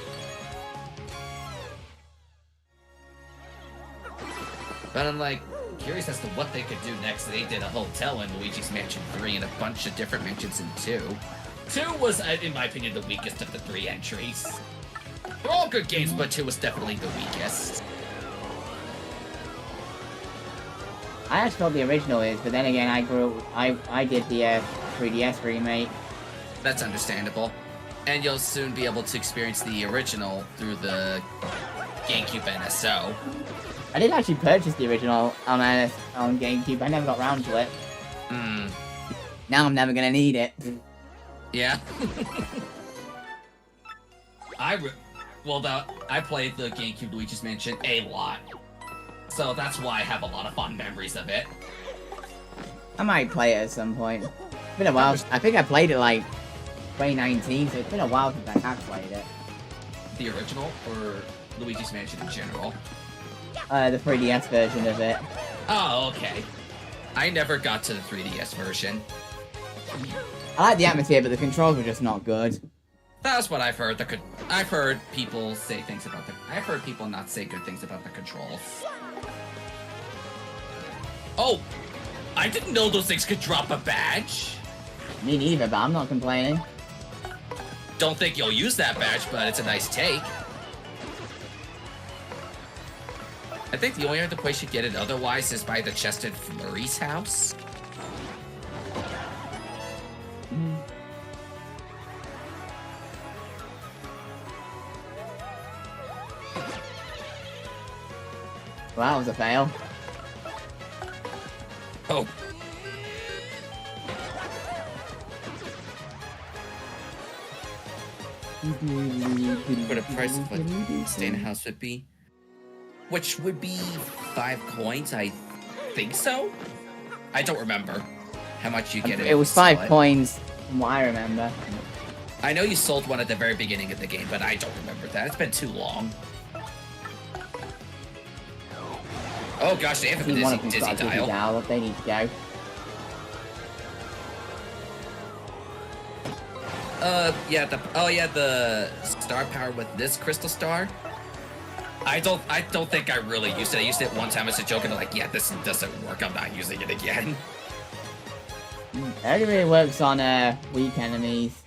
B: But I'm like curious as to what they could do next. They did a hotel in Luigi's Mansion 3 and a bunch of different mansions in 2. 2 was, in my opinion, the weakest of the 3 entries. They're all good games, but 2 was definitely the weakest.
A: I actually thought the original is, but then again, I did the 3DS remake.
B: That's understandable. And you'll soon be able to experience the original through the GameCube NSO.
A: I did actually purchase the original on GameCube. I never got around to it.
B: Hmm.
A: Now I'm never gonna need it.
B: Yeah. I played the GameCube Luigi's Mansion a lot, so that's why I have a lot of fond memories of it.
A: I might play it at some point. It's been a while. I think I played it like 2019, so it's been a while since I have played it.
B: The original or Luigi's Mansion in general?
A: The 3DS version of it.
B: Oh, okay. I never got to the 3DS version.
A: I like the atmosphere, but the controls were just not good.
B: That's what I've heard. I've heard people say things about I've heard people not say good things about the controls. Oh, I didn't know those things could drop a badge.
A: Me neither, but I'm not complaining.
B: Don't think you'll use that badge, but it's a nice take. I think the only other place you get it otherwise is by the chest at Flurry's house.
A: Well, that was a fail.
B: Oh. For the price of what stay in a house would be. Which would be 5 coins, I think so? I don't remember how much you get.
A: It was 5 coins, from what I remember.
B: I know you sold one at the very beginning of the game, but I don't remember that. It's been too long. Oh gosh, they have a dizzy dial.
A: They need to go.
B: Yeah, the star power with this crystal star. I don't think I really used it. I used it one time as a joke, and I'm like, yeah, this doesn't work. I'm not using it again.
A: It only really works on weak enemies.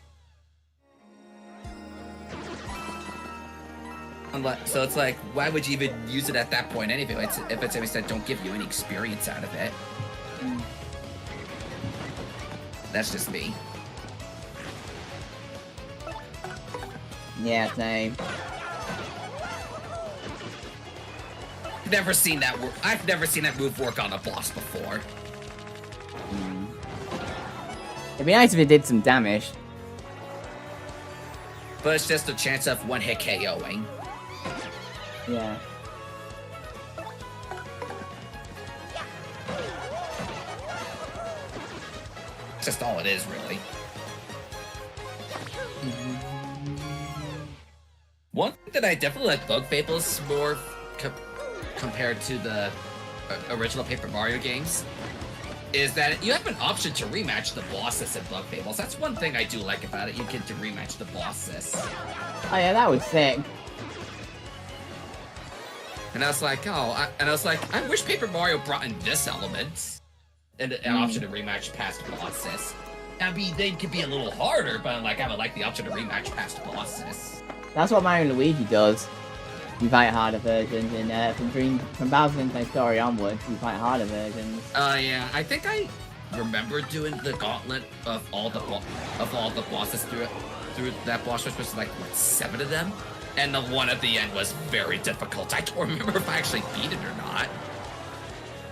B: So it's like, why would you even use it at that point anyway? If it's enemies that don't give you any experience out of it. That's just me.
A: Yeah, same.
B: I've never seen that move work on a boss before.
A: It'd be nice if it did some damage.
B: But it's just a chance of one-hit KOing.
A: Yeah.
B: That's just all it is, really. One thing that I definitely like Bug Fables more compared to the original Paper Mario games is that you have an option to rematch the bosses in Bug Fables. That's one thing I do like about it. You get to rematch the bosses.
A: Oh yeah, that was sick.
B: And I was like, I wish Paper Mario brought in this element and an option to rematch past bosses. I mean, they could be a little harder, but like I would like the option to rematch past bosses.
A: That's what Mario and Luigi does. You fight harder versions, and from Bowser's Inside Story onwards, you fight harder versions.
B: Yeah, I think I remember doing the gauntlet of all the bosses through that boss rush, was like what, 7 of them, and the one at the end was very difficult. I don't remember if I actually beat it or not.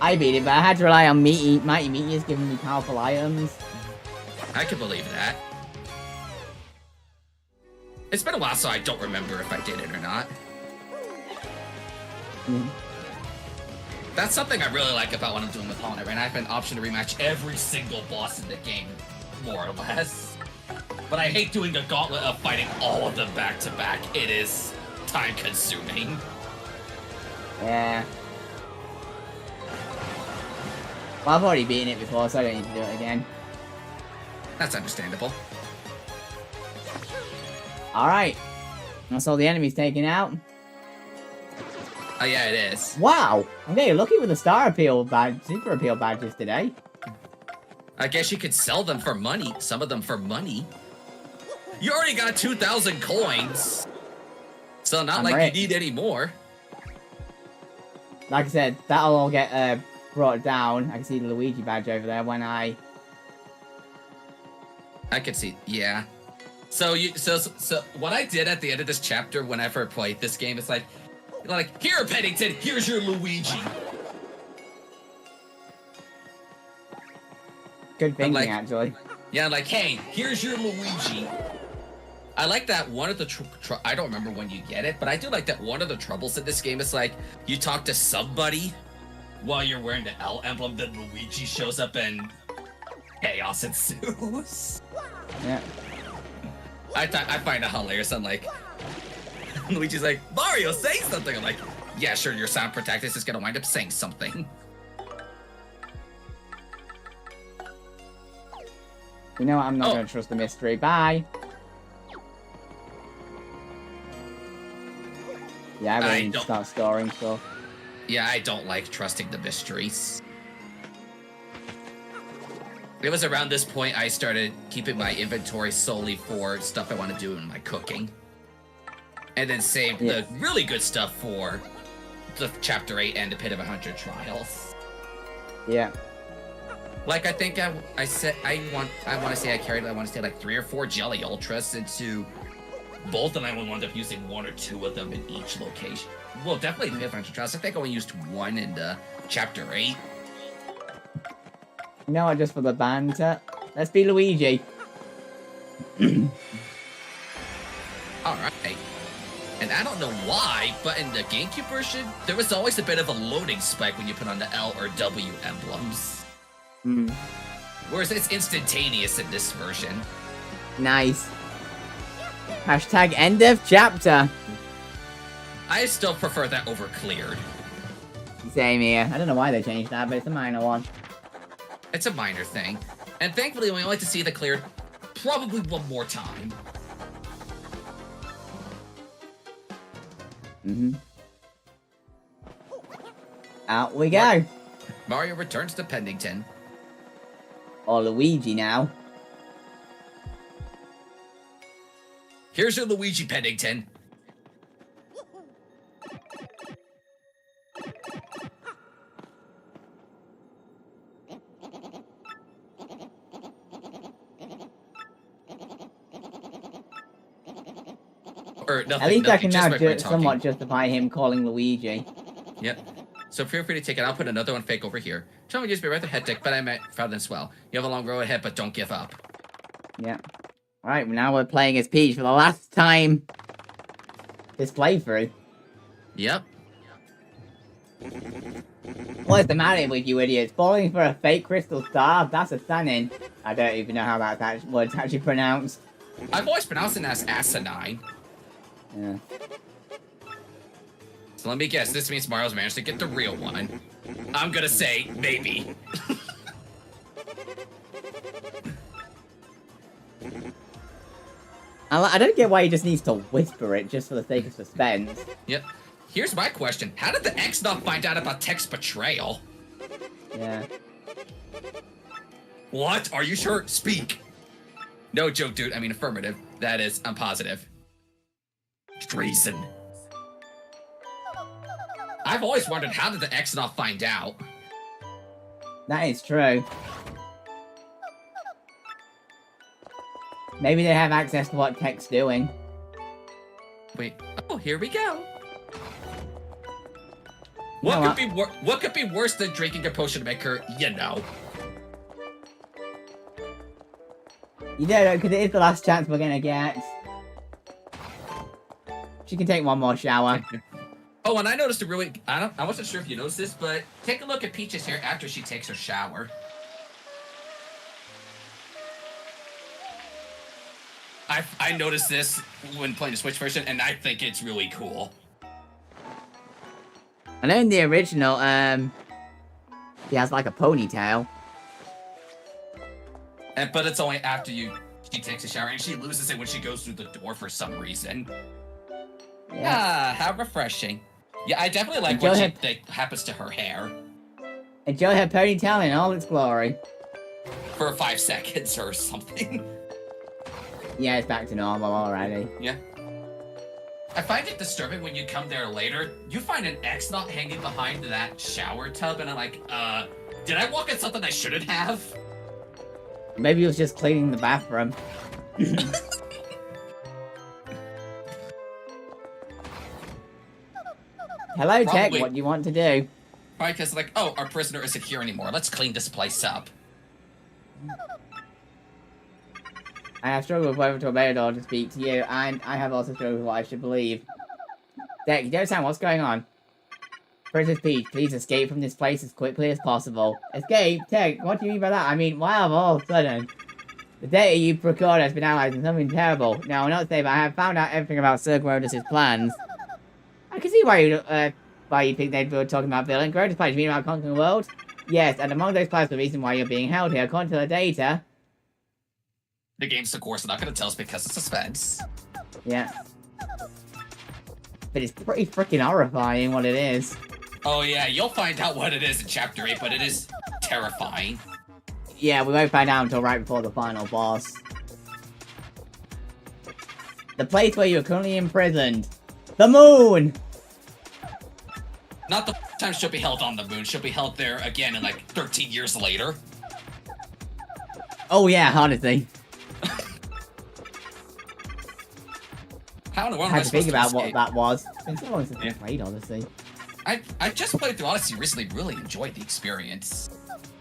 A: I beat it, but I had to rely on Mighty Meteors giving me powerful items.
B: I can believe that. It's been a while, so I don't remember if I did it or not. That's something I really like about what I'm doing with Hollow Knight, right? I have an option to rematch every single boss in the game, more or less. But I hate doing a gauntlet of fighting all of them back to back. It is time consuming.
A: Yeah. Well, I've already beaten it before, so I don't need to do it again.
B: That's understandable.
A: Alright. That's all the enemies taken out.
B: Oh yeah, it is.
A: Wow! I'm getting lucky with the Star Appeal badge, Super Appeal badges today.
B: I guess you could sell them for money. Some of them for money. You already got 2,000 coins. So not like rich. You need any more.
A: Like I said, that'll all get brought down. I can see the Luigi badge over there when I
B: could see, yeah. So what I did at the end of this chapter whenever I played this game is like, Like, here, Pennington, here's your Luigi.
A: Good thinking,
B: like-
A: actually.
B: Yeah, like, hey, here's your Luigi. I like that one of the I don't remember when you get it, but I do like that one of the troubles in this game is like you talk to somebody while you're wearing the L emblem, then Luigi shows up and chaos ensues.
A: Yeah.
B: I find it hilarious. I'm like, Luigi's like, Mario, say something. I'm like, yeah, sure, your sound protagonist is gonna wind up saying something.
A: You know what? I'm not
B: Oh.
A: going to trust the mystery. Bye. Yeah, I really
B: I
A: need to
B: don't-
A: start storing stuff.
B: Yeah, I don't like trusting the mysteries. It was around this point I started keeping my inventory solely for stuff I want to do in my cooking. And then save the really good stuff for the Chapter 8 and the Pit of 100 Trials.
A: Yeah.
B: Like, I think I said I want to say I carried, I want to say like 3 or 4 Jelly Ultras into both, and I would wind up using 1 or 2 of them in each location. Well, definitely the Pit of 100 Trials. I think I only used 1 in the Chapter 8.
A: You know what? Just for the banter. Let's be Luigi.
B: Alright. And I don't know why, but in the GameCube version, there was always a bit of a loading spike when you put on the L or W emblems.
A: Hmm.
B: Whereas it's instantaneous in this version.
A: Nice. Hashtag end of chapter.
B: I still prefer that over cleared.
A: Same here. I don't know why they changed that, but it's a minor one.
B: It's a minor thing. And thankfully, we only like to see the cleared probably one more time.
A: Mm-hmm. Out we go.
B: Mario returns to Pennington.
A: Or Luigi now.
B: Here's your Luigi, Pennington. Or nothing,
A: At least I
B: nothing,
A: can
B: just
A: now
B: like we're talking.
A: somewhat justify him calling Luigi.
B: Yep. So feel free to take it. I'll put another one fake over here. Trying to just be rather hectic, but I meant proud as well. You have a long road ahead, but don't give up.
A: Yeah. Alright, now we're playing as Peach for the last time this playthrough.
B: Yep.
A: What's the matter with you idiots? Falling for a fake crystal star? That's a stunning. I don't even know how that word's actually pronounced.
B: I've always pronounced it as asinine.
A: Yeah.
B: So let me guess, this means Mario's managed to get the real one. I'm gonna say, maybe.
A: I don't get why he just needs to whisper it just for the sake of suspense.
B: Yep. Here's my question. How did the X not find out about Tech's betrayal?
A: Yeah.
B: What? Are you sure? Speak. No joke, dude. I mean affirmative. That is, I'm positive. Treason. I've always wondered, how did the X not find out?
A: That is true. Maybe they have access to what Tech's doing.
B: Wait. Oh, here we go.
A: You know
B: What could be worse than drinking a potion to make her, you know?
A: You don't know, because it is the last chance we're gonna get. She can take one more shower.
B: Oh, and I noticed a really, I wasn't sure if you noticed this, but take a look at Peach's hair after she takes her shower. I noticed this when playing the Switch version, and I think it's really cool.
A: I know in the original, he has like a ponytail.
B: But it's only after she takes a shower, and she loses it when she goes through the door for some reason.
A: Yeah.
B: Ah, how refreshing. Yeah, I definitely like
A: Enjoy
B: what that happens to her hair.
A: Enjoy her ponytail in all its glory.
B: For 5 seconds or something.
A: Yeah, it's back to normal already.
B: Yeah. I find it disturbing when you come there later, you find an X not hanging behind that shower tub, and I'm like, did I walk in something I shouldn't have?
A: Maybe he was just cleaning the bathroom. Hello, Tech.
B: Probably.
A: What do you want to do?
B: Probably because, like, oh, our prisoner isn't here anymore. Let's clean this place up.
A: I have struggled with whether to obey or to speak to you, and I have also struggled with what I should believe. Tech, you don't understand what's going on. Princess Peach, please escape from this place as quickly as possible. Escape? Tech, what do you mean by that? I mean, why all of a sudden? The data you procured has been analyzed in something terrible. Now, I'll not say, but I have found out everything about Sir Grodus' plans. I can see why you think they were talking about villain. Grodus' plans, you mean about conquering the world? Yes, and among those plans, the reason why you're being held here, according to the data...
B: The game's, of course, not going to tell us because it's suspense.
A: Yeah. But it's pretty freaking horrifying what it is.
B: Oh, yeah, you'll find out what it is in Chapter 8, but it is terrifying.
A: Yeah, we won't find out until right before the final boss. The place where you're currently imprisoned. The moon!
B: Not the time she'll be held on the moon. She'll be held there again in, like, 13 years later.
A: Oh, yeah, honestly.
B: How in the world
A: I
B: am I
A: had to think
B: supposed to
A: about
B: escape?
A: what that was. It's been so long since I
B: Yeah.
A: played Odyssey.
B: I just played through Odyssey recently, really enjoyed the experience.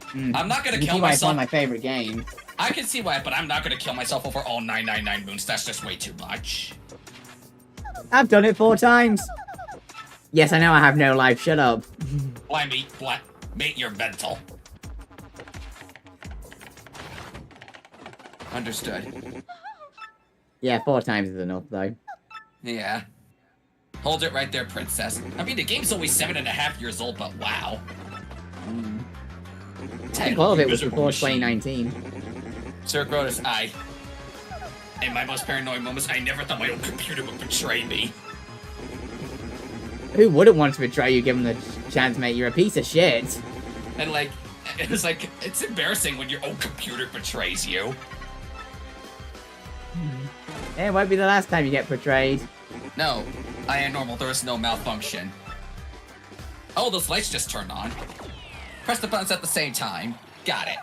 A: Mm.
B: I'm not gonna
A: You can
B: kill
A: see why it's one
B: myself.
A: of my favorite games.
B: I can see why, but I'm not gonna kill myself over all 999 moons. That's just way too much.
A: I've done it 4 times. Yes, I know I have no life. Shut up.
B: Why, mate, you're mental. Understood.
A: Yeah, 4 times is enough, though.
B: Yeah. Hold it right there, princess. I mean, the game's only 7.5 years old, but wow.
A: I think all of it was before 2019.
B: Sir Grodus, in my most paranoid moments, I never thought my own computer would betray me.
A: Who wouldn't want to betray you given the chance, mate? You're a piece of shit.
B: And like, it's embarrassing when your own computer betrays you.
A: It won't be the last time you get betrayed.
B: No, I am normal, there is no malfunction. Oh, those lights just turned on. Press the buttons at the same time. Got it.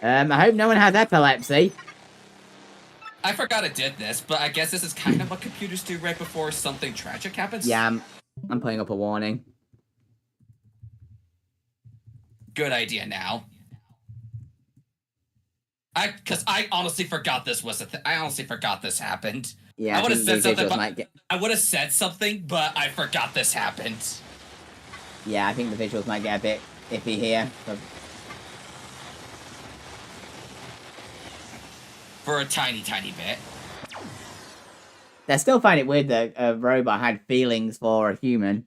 A: I hope no one has epilepsy.
B: I forgot it did this, but I guess this is kind of what computers do right before something tragic happens.
A: Yeah, I'm putting up a warning.
B: Good idea now. Because I honestly forgot this was a thing. I honestly forgot this happened.
A: Yeah,
B: I would have
A: think
B: said
A: the
B: something,
A: visuals might get...
B: I would have said something, but I forgot this happened.
A: Yeah, I think the visuals might get a bit iffy here.
B: For a tiny, tiny bit.
A: I still find it weird that a robot had feelings for a human.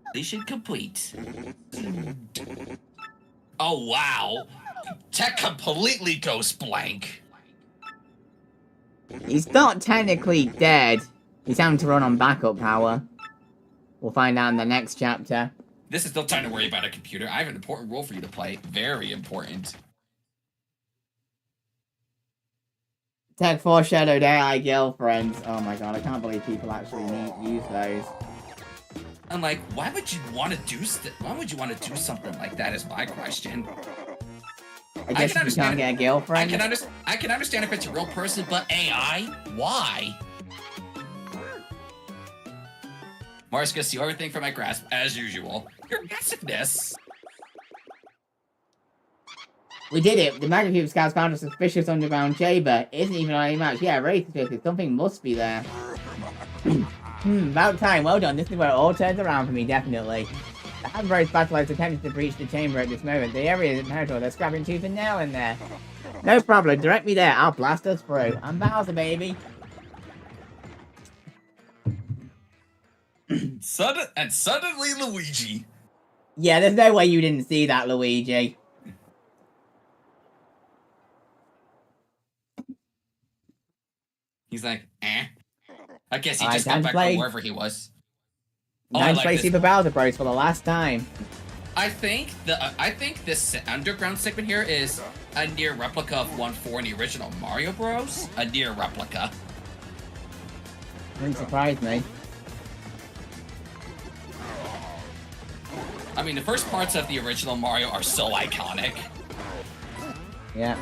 B: Completion complete. Oh, wow. Tech completely goes blank.
A: He's not technically dead. He's having to run on backup power. We'll find out in the next chapter.
B: This is no time to worry about a computer. I have an important role for you to play. Very important.
A: Tech foreshadowed AI girlfriends. Oh my god, I can't believe people actually use those.
B: I'm like, why would you want to do something like that is my question.
A: I guess if you can't get a girlfriend.
B: I can understand if it's a real person, but AI? Why? Mars gonna steal everything from my grasp, as usual. Your aggressiveness.
A: We did it. The Magic Cube Scouts found a suspicious underground chamber. It isn't even on any match. Yeah, very suspicious. Something must be there. About time. Well done. This is where it all turns around for me, definitely. The Hanbury Spatulas attempted to breach the chamber at this moment. The area isn't territorial. They're scrapping tooth and nail in there. No problem. Direct me there. I'll blast us through. I'm Bowser, baby.
B: Suddenly Luigi.
A: Yeah, there's no way you didn't see that, Luigi.
B: He's like, eh. I guess he just got back from wherever he was.
A: Time to play Super Bowser Bros for the last time.
B: I think this underground segment here is a near replica of 1-4 in the original Mario Bros. A near replica.
A: Wouldn't surprise me.
B: I mean, the first parts of the original Mario are so iconic.
A: Yeah.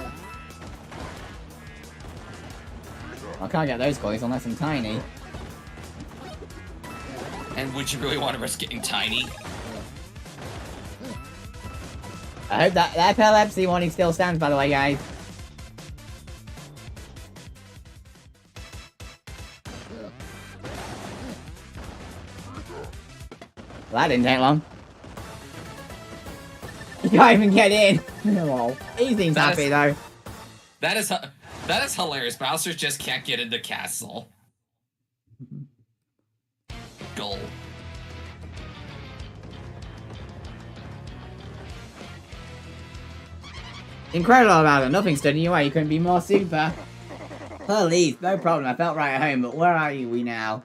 A: I can't get those coins unless I'm tiny.
B: And would you really want to risk getting tiny?
A: I hope that epilepsy warning still stands, by the way, guys. Well, that didn't take long. You can't even get in. Oh, he seems happy, though.
B: That is hilarious. Bowser just can't get in the castle. Goal.
A: Incredible about it. Nothing stood in your way. You couldn't be more super. Please, no problem. I felt right at home, but where are we now?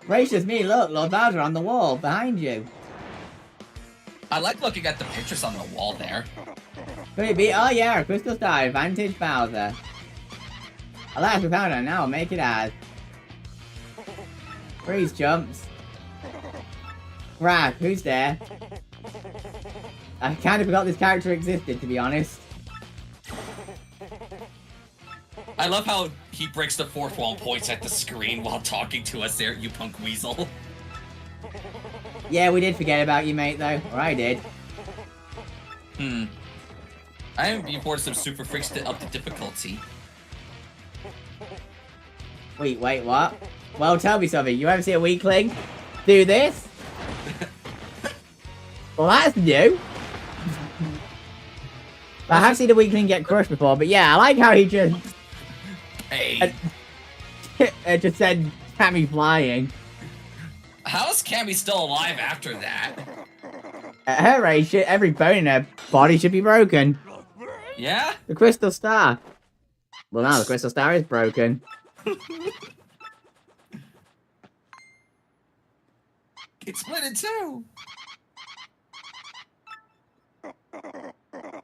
A: Gracious me, look, Lord Bowser on the wall behind you.
B: I like looking at the pictures on the wall there.
A: Could it be? Oh yeah, a crystal star, advantage Bowser. Alas, we found it. Now I'll make it as. Freeze jumps. Right, who's there? I kind of forgot this character existed, to be honest.
B: I love how he breaks the fourth wall and points at the screen while talking to us there, you punk weasel.
A: Yeah, we did forget about you, mate, though. Or I did.
B: I am being forced some super freaks to up the difficulty.
A: Wait, what? Well, tell me something. You ever see a weakling do this? Well, that's new. I have seen a weakling get crushed before, but yeah, I like how he just...
B: Hey.
A: just said Cammy flying.
B: How's Cammy still alive after that?
A: At her age, every bone in her body should be broken.
B: Yeah?
A: The crystal star. Well, now the crystal star is broken.
B: It's split in two.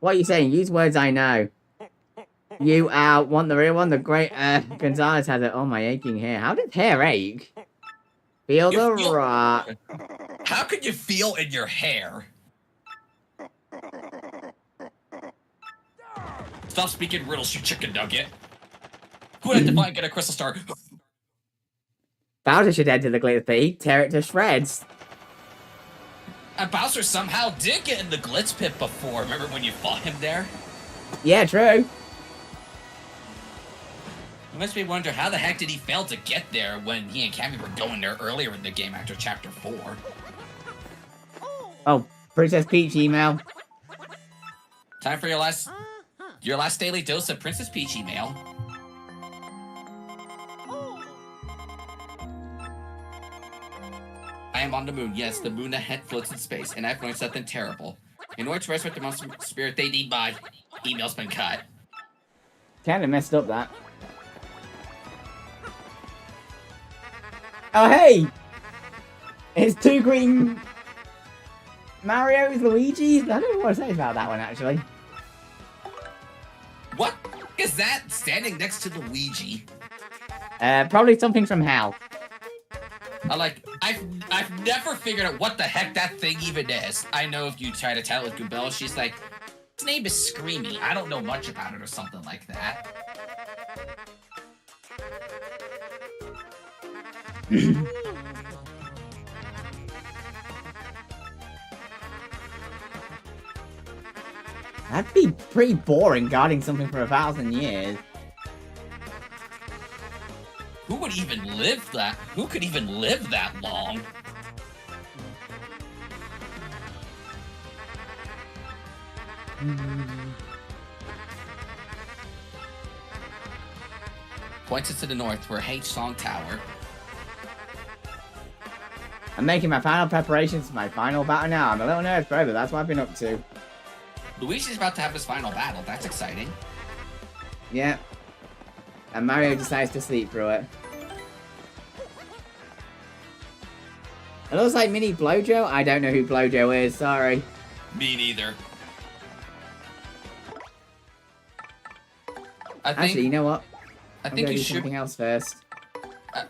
A: What are you saying? Use words I know. You want the real one? The great Gonzalez has it. Oh, my aching hair. How does hair ache? Feel the rock.
B: How could you feel in your hair? Stop speaking riddles, you chicken nugget. Who would have to find get a crystal star?
A: Bowser should enter the glitter pit, tear it to shreds.
B: And Bowser somehow did get in the glitz pit before. Remember when you fought him there?
A: Yeah, true.
B: You must be wondering how the heck did he fail to get there when he and Cammy were going there earlier in the game after Chapter 4.
A: Oh, Princess Peach email.
B: Time for your last daily dose of Princess Peach email. I am on the moon. Yes, the moon ahead floats in space, and I've learned something terrible. In order to resurrect the monster spirit they need my email's been cut.
A: Kind of messed up that. Oh, hey! It's two green Marios, Luigi's. I don't know what to say about that one, actually.
B: What is that standing next to Luigi?
A: Probably something from hell.
B: I've never figured out what the heck that thing even is. I know if you try to tell it with Goombella, she's like, his name is Screamy. I don't know much about it or something like that.
A: That'd be pretty boring guarding something for 1,000 years.
B: Who would even live that? Who could even live that long? Points us to the north for H Song Tower.
A: I'm making my final preparations for my final battle now. I'm a little nervous, bro, but that's what I've been up to.
B: Luigi's about to have his final battle. That's exciting.
A: Yeah. And Mario decides to sleep through it. It looks like Mini Blojo. I don't know who Blojo is, sorry.
B: Me neither.
A: Actually, you know what?
B: I think you
A: do
B: should.
A: something else first.
B: I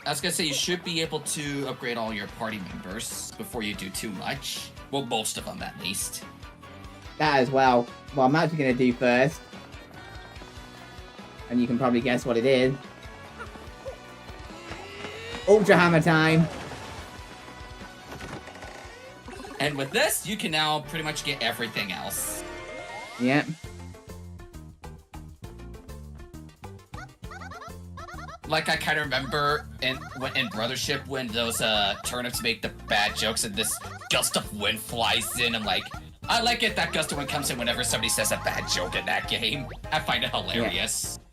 B: was gonna say you should be able to upgrade all your party members before you do too much. Well, most of them at least.
A: That as well. What I'm actually gonna do first And you can probably guess what it is. Ultra Hammer time!
B: And with this, you can now pretty much get everything else.
A: Yep.
B: Like, I kind of remember in Brothership when those turnips make the bad jokes and this gust of wind flies in. I'm like, I like it that gust of wind comes in whenever somebody says a bad joke in that game. I find it hilarious.
A: Yeah.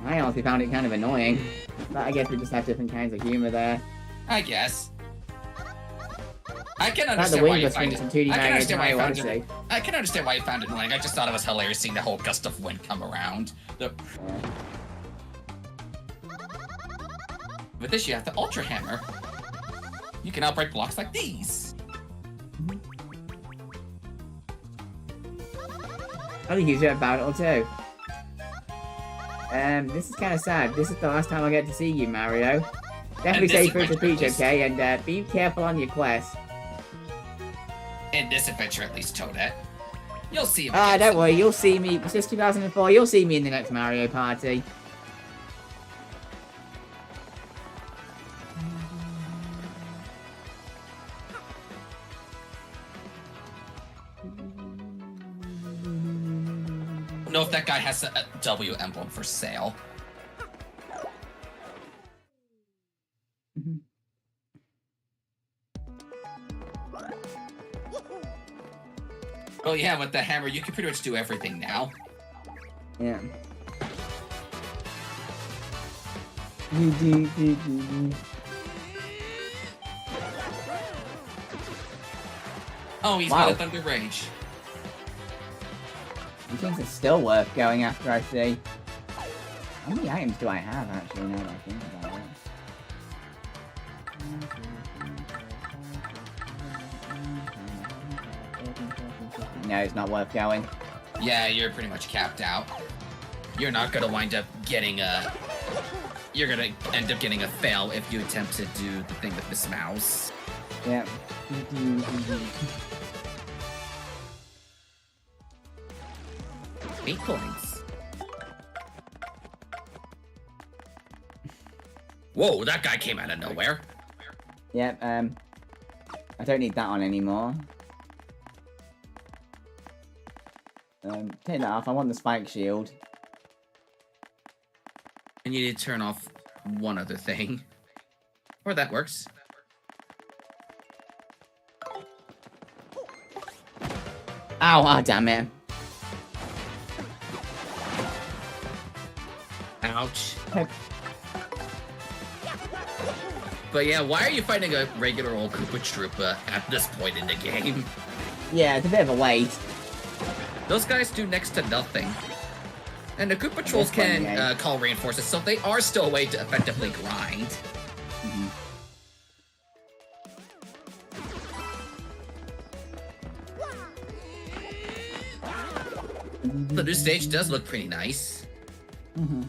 A: I honestly found it kind of annoying. But I guess we just have different kinds of humor there.
B: I guess. I can understand why you find it. I can understand why you found it annoying. I just thought it was hilarious seeing the whole gust of wind come around. With this, you have the Ultra Hammer. You can outbreak blocks like these.
A: I think you should have battle too. This is kind of sad. This is the last time I get to see you, Mario. Definitely stay through to Peach, okay? And be careful on your quest.
B: In this adventure, at least, Toadette. You'll see him.
A: Don't worry. You'll see me. Since 2004, you'll see me in the next Mario Party.
B: I don't know if that guy has a W emblem for sale. Well, yeah, with the hammer, you can pretty much do everything now.
A: Yeah.
B: Oh, he's got a Thunder Rage.
A: He thinks it's still worth going after, I see. How many items do I have, actually, now that I think about it? No, it's not worth going.
B: Yeah, you're pretty much capped out. You're not gonna wind up getting a... You're gonna end up getting a fail if you attempt to do the thing with this mouse.
A: Yeah.
B: 8 points. Whoa, that guy came out of nowhere.
A: Yep, I don't need that on anymore. Take that off. I want the spike shield.
B: And you need to turn off one other thing. Or that works.
A: Ow, damn it.
B: Ouch. But yeah, why are you fighting a regular old Koopa Troopa at this point in the game?
A: Yeah, it's a bit of a wait.
B: Those guys do next to nothing. And the Koopa Trolls can call reinforcements, so they are still a way to effectively grind.
A: Mm-hmm.
B: The new stage does look pretty nice.
A: Mm-hmm.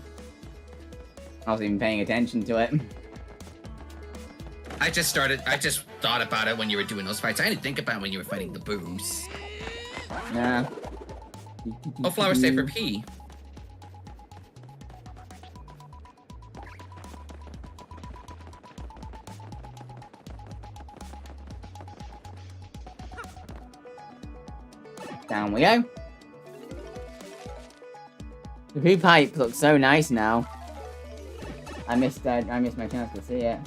A: I wasn't even paying attention to it.
B: I just thought about it when you were doing those fights. I didn't think about it when you were fighting the booms.
A: Nah.
B: Oh, Flower Saver P.
A: Down we go. The blue pipe looks so nice now. I missed my chance to see it.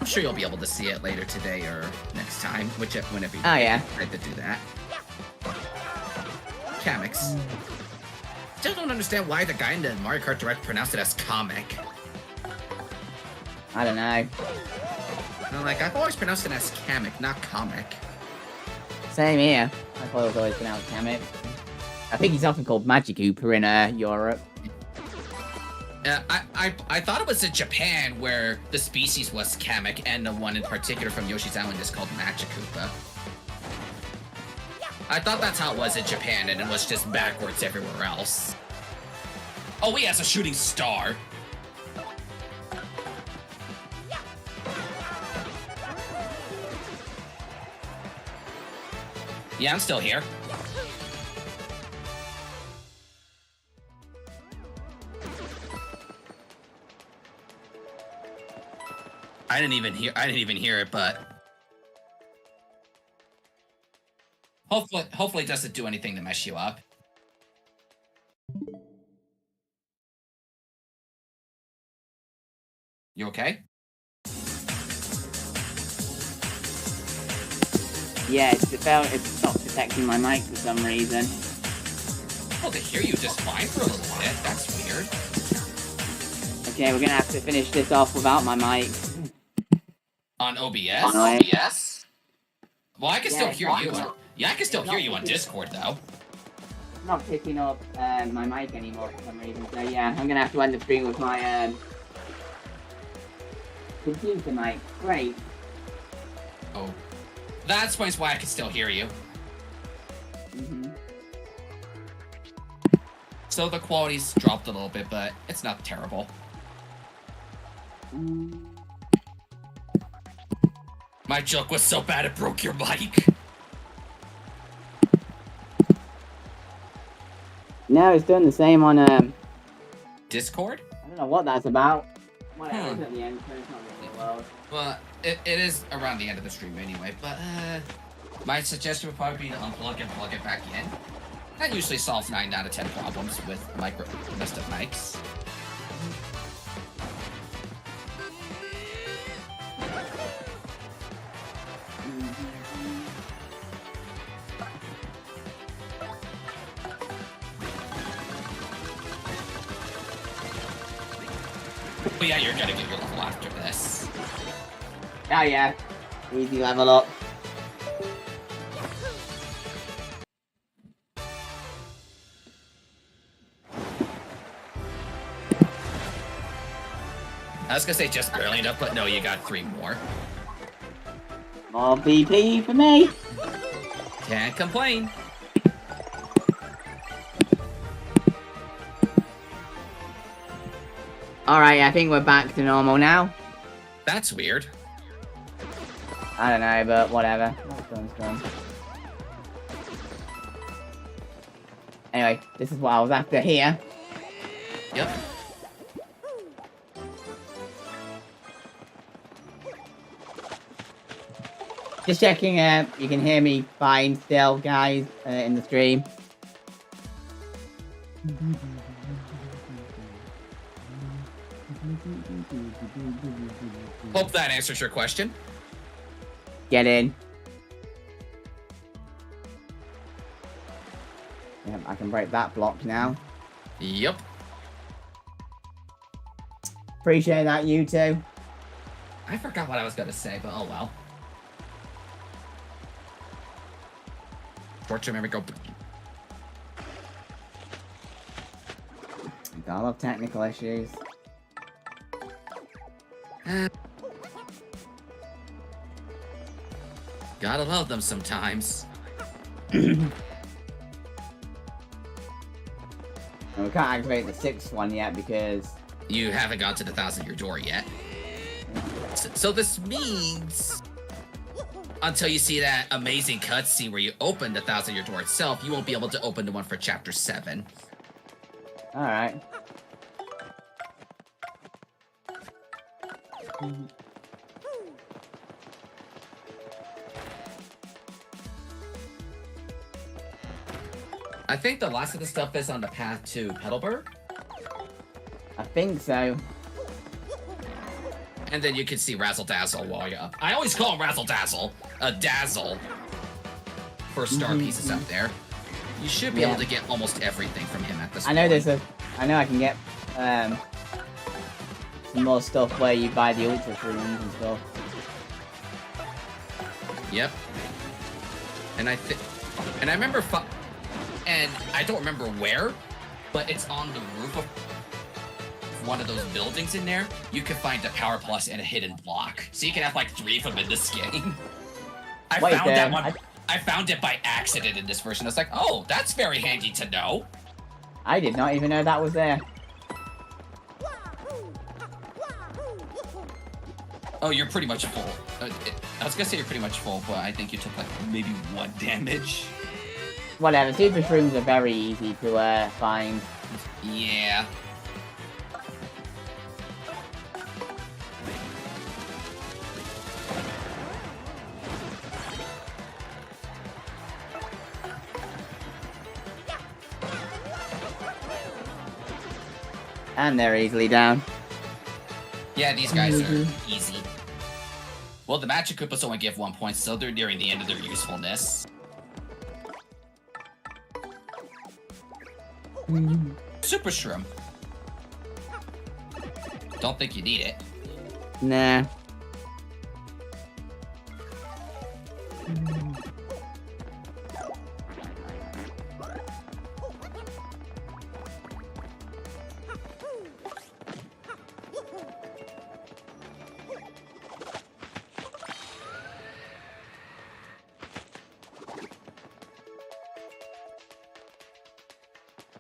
B: I'm sure you'll be able to see it later today or next time, whenever you decide to do that. Kameks. Still don't understand why the guy in the Mario Kart Direct pronounced it as comic.
A: I don't know.
B: I'm like, I've always pronounced it as Kamek, not comic.
A: Same here. I thought it was always pronounced Kamek. I think he's often called Magic Koopa in Europe.
B: I thought it was in Japan where the species was Kamek and the one in particular from Yoshi's Island is called Magic Koopa. I thought that's how it was in Japan and it was just backwards everywhere else. Oh, he has a shooting star. Yeah, I'm still here. I didn't even hear it, but hopefully it doesn't do anything to mess you up. You okay?
A: Yeah, it stopped detecting my mic for some reason.
B: Well, they hear you just fine for a little bit. That's weird.
A: Okay, we're gonna have to finish this off without my mic.
B: On OBS?
A: On
B: OBS? Well, I can still hear you. I can still hear you on Discord, though.
A: It's not picking up my mic anymore for some reason. So yeah, I'm gonna have to end the stream with my computer mic. Great.
B: Oh. That explains why I can still hear you. So the quality's dropped a little bit, but it's not terrible. My joke was so bad it broke your mic.
A: No, it's doing the same on
B: Discord?
A: I don't know what that's about. Well, it is at the end, so it's not really the world.
B: Well, it is around the end of the stream anyway, but my suggestion would probably be to unplug and plug it back in. That usually solves 9 out of 10 problems with messed up mics. But yeah, you're gonna get your level after this.
A: Oh yeah, easy level up.
B: I was gonna say just barely enough, but no, you got 3 more.
A: More BP for me.
B: Can't complain.
A: Alright, I think we're back to normal now.
B: That's weird.
A: I don't know, but whatever. It's done. Anyway, this is what I was after here.
B: Yep.
A: Just checking, you can hear me fine still, guys, in the stream.
B: Hope that answers your question.
A: Get in. Yep, I can break that block now.
B: Yep.
A: Appreciate that, you two.
B: I forgot what I was gonna say, but oh well. Short-term memory go.
A: Gotta love technical issues.
B: Gotta love them sometimes.
A: We can't activate the 6th one yet because
B: You haven't got to the 1,000-year door yet. So this means until you see that amazing cutscene where you open the 1,000-year door itself, you won't be able to open the one for Chapter 7.
A: Alright.
B: I think the last of the stuff is on the path to Petalburg.
A: I think so.
B: And then you can see Razzle Dazzle while you're up. I always call him Razzle Dazzle. A Dazzle. For star pieces up there. You should be able to get almost everything from him at this point.
A: I know I can get some more stuff where you buy the ultra shrooms and stuff.
B: Yep. And I remember and I don't remember where, but it's on the roof of one of those buildings in there. You can find a Power Plus and a hidden block. So you can have like 3 of them in this game. I found it by accident in this version. I was like, oh, that's very handy to know.
A: I did not even know that was there.
B: Oh, you're pretty much full. I was gonna say you're pretty much full, but I think you took like maybe 1 damage.
A: Whatever, super shrooms are very easy to find.
B: Yeah.
A: And they're easily down.
B: Yeah, these guys are easy. Well, the Magic Koopas only give 1 point, so they're nearing the end of their usefulness. Super Shroom. Don't think you need it.
A: Nah.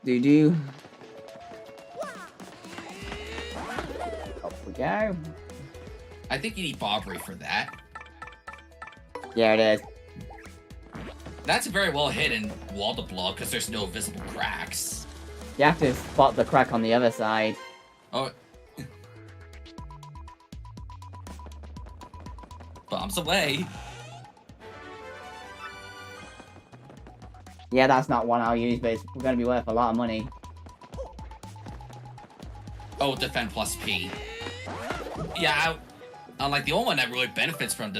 A: Do. Up we go.
B: I think you need Bobbery for that.
A: Yeah, it is.
B: That's a very well hidden wall to blow because there's no visible cracks.
A: You have to spot the crack on the other side.
B: Oh. Bombs away.
A: Yeah, that's not one I'll use, but it's going to be worth a lot of money.
B: Oh, defend plus P. Yeah, like the only one that really benefits from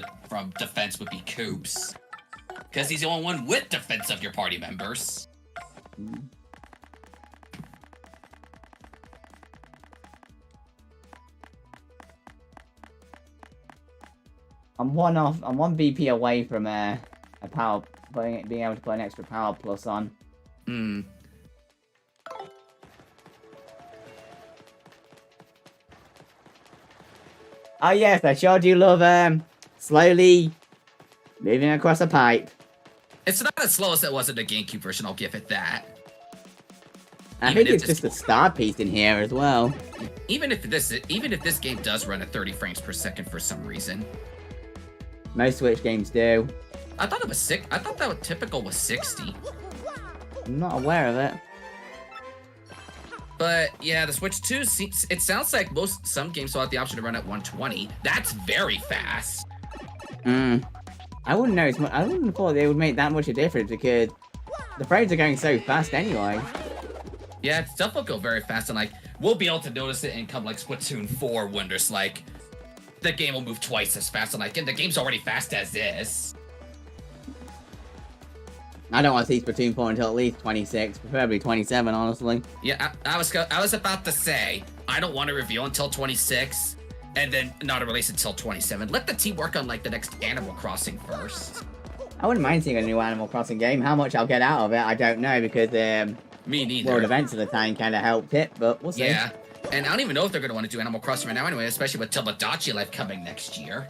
B: defense would be Koops. Because he's the only one with defense of your party members.
A: I'm one BP away from a power, being able to put an extra power plus on.
B: Hmm.
A: Oh yes, I sure do love slowly moving across a pipe.
B: It's not as slow as it was in the GameCube version, I'll give it that.
A: I think it's just a star piece in here as well.
B: Even if this game does run at 30 frames per second for some reason.
A: Most Switch games do.
B: I thought it was I thought that typical was 60.
A: I'm not aware of it.
B: But yeah, the Switch 2 it sounds like some games will have the option to run at 120. That's very fast.
A: I wouldn't know. I wouldn't have thought they would make that much a difference because the frames are going so fast anyway.
B: Yeah, stuff will go very fast, and like we'll be able to notice it in come like Splatoon 4 when there's like the game will move twice as fast, and like and the game's already fast as is.
A: I don't want to see Splatoon 4 until at least 26, preferably 27, honestly.
B: Yeah, I was about to say I don't want to reveal until 26, and then not a release until 27. Let the team work on like the next Animal Crossing first.
A: I wouldn't mind seeing a new Animal Crossing game. How much I'll get out of it, I don't know, because
B: me neither.
A: World Events at the time kind of helped it, but we'll see.
B: Yeah, and I don't even know if they're going to want to do Animal Crossing right now anyway, especially with Tomodachi Life coming next year.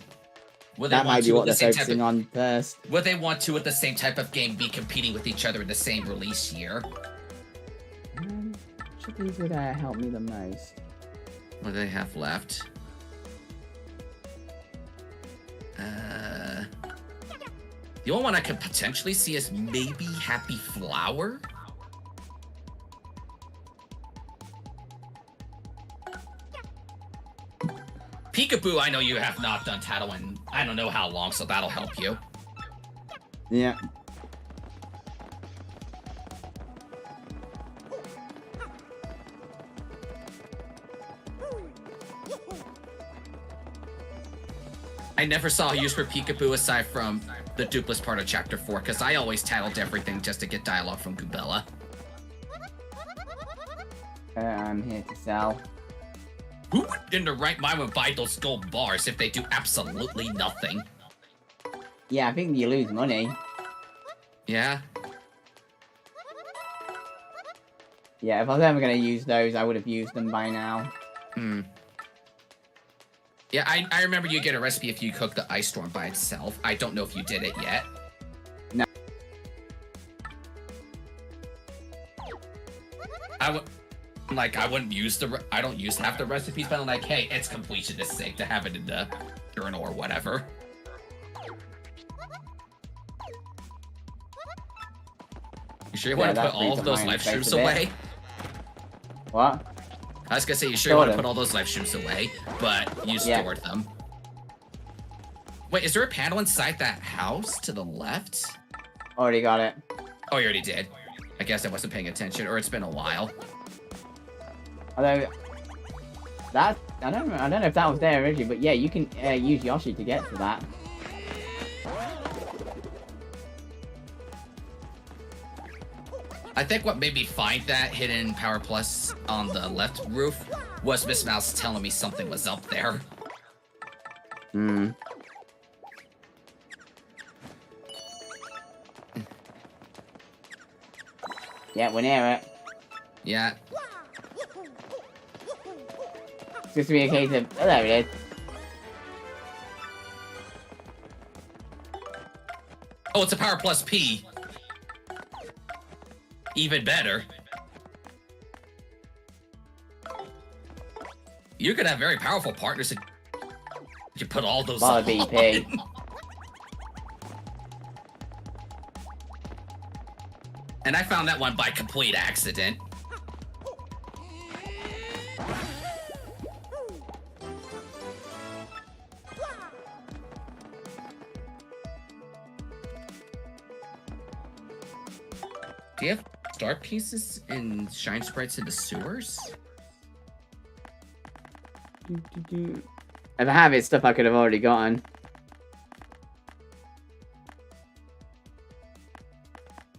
A: That might be what they're focusing on first.
B: Would they want to, with the same type of game, be competing with each other in the same release year?
A: Which of these would help me the most?
B: What do they have left? The only one I could potentially see is maybe Happy Flower? Peekaboo, I know you have not done Tattle in I don't know how long, so that'll help you.
A: Yeah.
B: I never saw a use for Peekaboo aside from the Dupless part of Chapter 4, because I always tattled everything just to get dialogue from Goobella.
A: I'm here to sell.
B: Who in the right mind would buy those gold bars if they do absolutely nothing?
A: Yeah, I think you lose money.
B: Yeah?
A: Yeah, if I was ever going to use those, I would have used them by now.
B: Yeah, I remember you get a recipe if you cook the Ice Storm by itself. I don't know if you did it yet.
A: No.
B: I wouldn't use I don't use half the recipes, but I'm like, hey, it's completionist sake to have it in the journal or whatever. You sure you want to put all of those live streams away?
A: What?
B: I was gonna say, you sure you want to put all those live streams away, but you stored them. Wait, is there a panel inside that house to the left?
A: Already got it.
B: Oh, you already did. I guess I wasn't paying attention, or it's been a while.
A: Although, That I don't know if that was there originally, but yeah, you can use Yoshi to get to that.
B: I think what made me find that hidden Power Plus on the left roof was Miss Mouse telling me something was up there.
A: Hmm. Yeah, we're near it.
B: Yeah.
A: It's just to be a case of... Oh, there it is.
B: Oh, it's a Power Plus P. Even better. You're gonna have very powerful partners if you put all those
A: Ball
B: on.
A: BP.
B: And I found that one by complete accident. Do you have star pieces and shine sprites in the sewers?
A: If I have it, stuff I could have already gotten.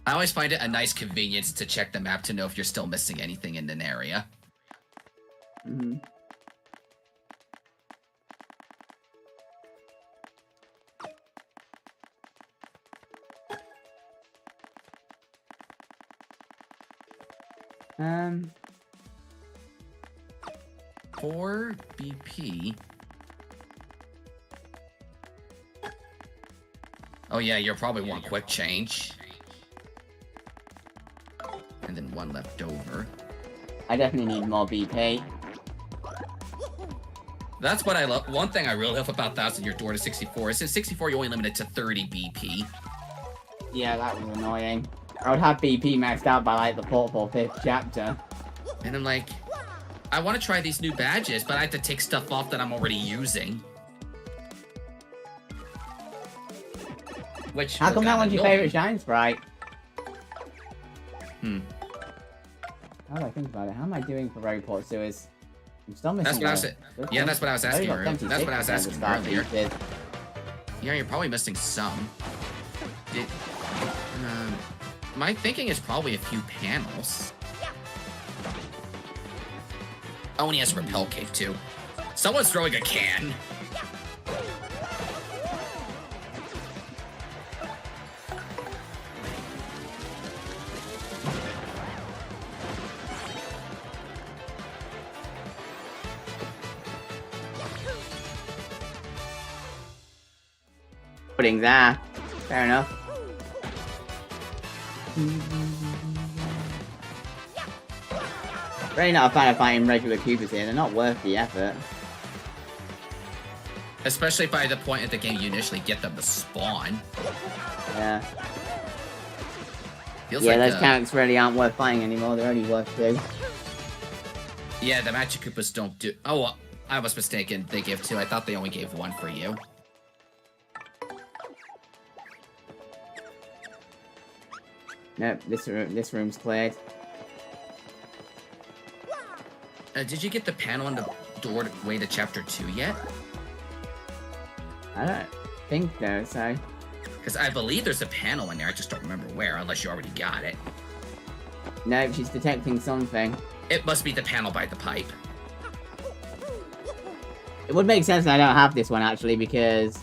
B: I always find it a nice convenience to check the map to know if you're still missing anything in an area.
A: Mm-hmm.
B: For BP. Oh yeah, you'll probably want quick change. And then one left over.
A: I definitely need more BP.
B: That's what I love. One thing I really love about 1000 Year Door to 64 is in 64 you only limit it to 30 BP.
A: Yeah, that was annoying. I would have BP maxed out by like the 4th or 5th chapter.
B: And I'm like, I want to try these new badges, but I have to take stuff off that I'm already using. Which
A: How come that one's your favorite shine sprite?
B: Hmm.
A: How do I think about it? How am I doing for Rogueport Sewers? I'm still missing.
B: That's what I was. Yeah, that's what I was asking. That's what I was asking earlier. Yeah, you're probably missing some. My thinking is probably a few panels. Oh, and he has a repel cake too. Someone's throwing a can.
A: Putting there. Fair enough. Really not a fan of fighting regular Koopas here. They're not worth the effort.
B: Especially by the point of the game you initially get them to spawn.
A: Yeah.
B: Feels
A: yeah,
B: like
A: those characters really aren't worth fighting anymore. They're only worth 2.
B: Yeah, the Magic Koopas don't do... Oh, well, I was mistaken. They give 2. I thought they only gave 1 for you.
A: Nope, this room's cleared.
B: Did you get the panel on the doorway to Chapter 2 yet?
A: I don't think so.
B: Because I believe there's a panel in there, I just don't remember where, unless you already got it.
A: Nope, she's detecting something.
B: It must be the panel by the pipe.
A: It would make sense that I don't have this one, actually, because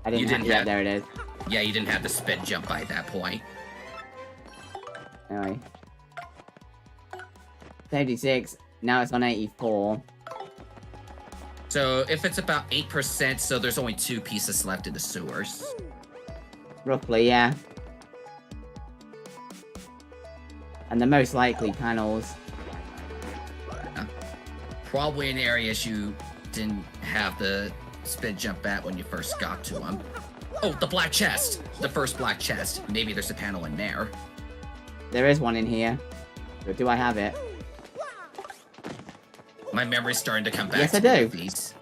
A: I didn't have... Yeah, there it is.
B: Yeah, you didn't have the spin jump by that point.
A: Anyway. 36. Now it's on 84.
B: So, if it's about 8%, so there's only 2 pieces left in the sewers.
A: Roughly, yeah. And the most likely panels.
B: Probably in areas you didn't have the spin jump at when you first got to them. Oh, the black chest! The first black chest. Maybe there's a panel in there.
A: There is one in here. But do I have it?
B: My memory's starting to come back.
A: Yes,
B: to
A: I do.
B: Movies.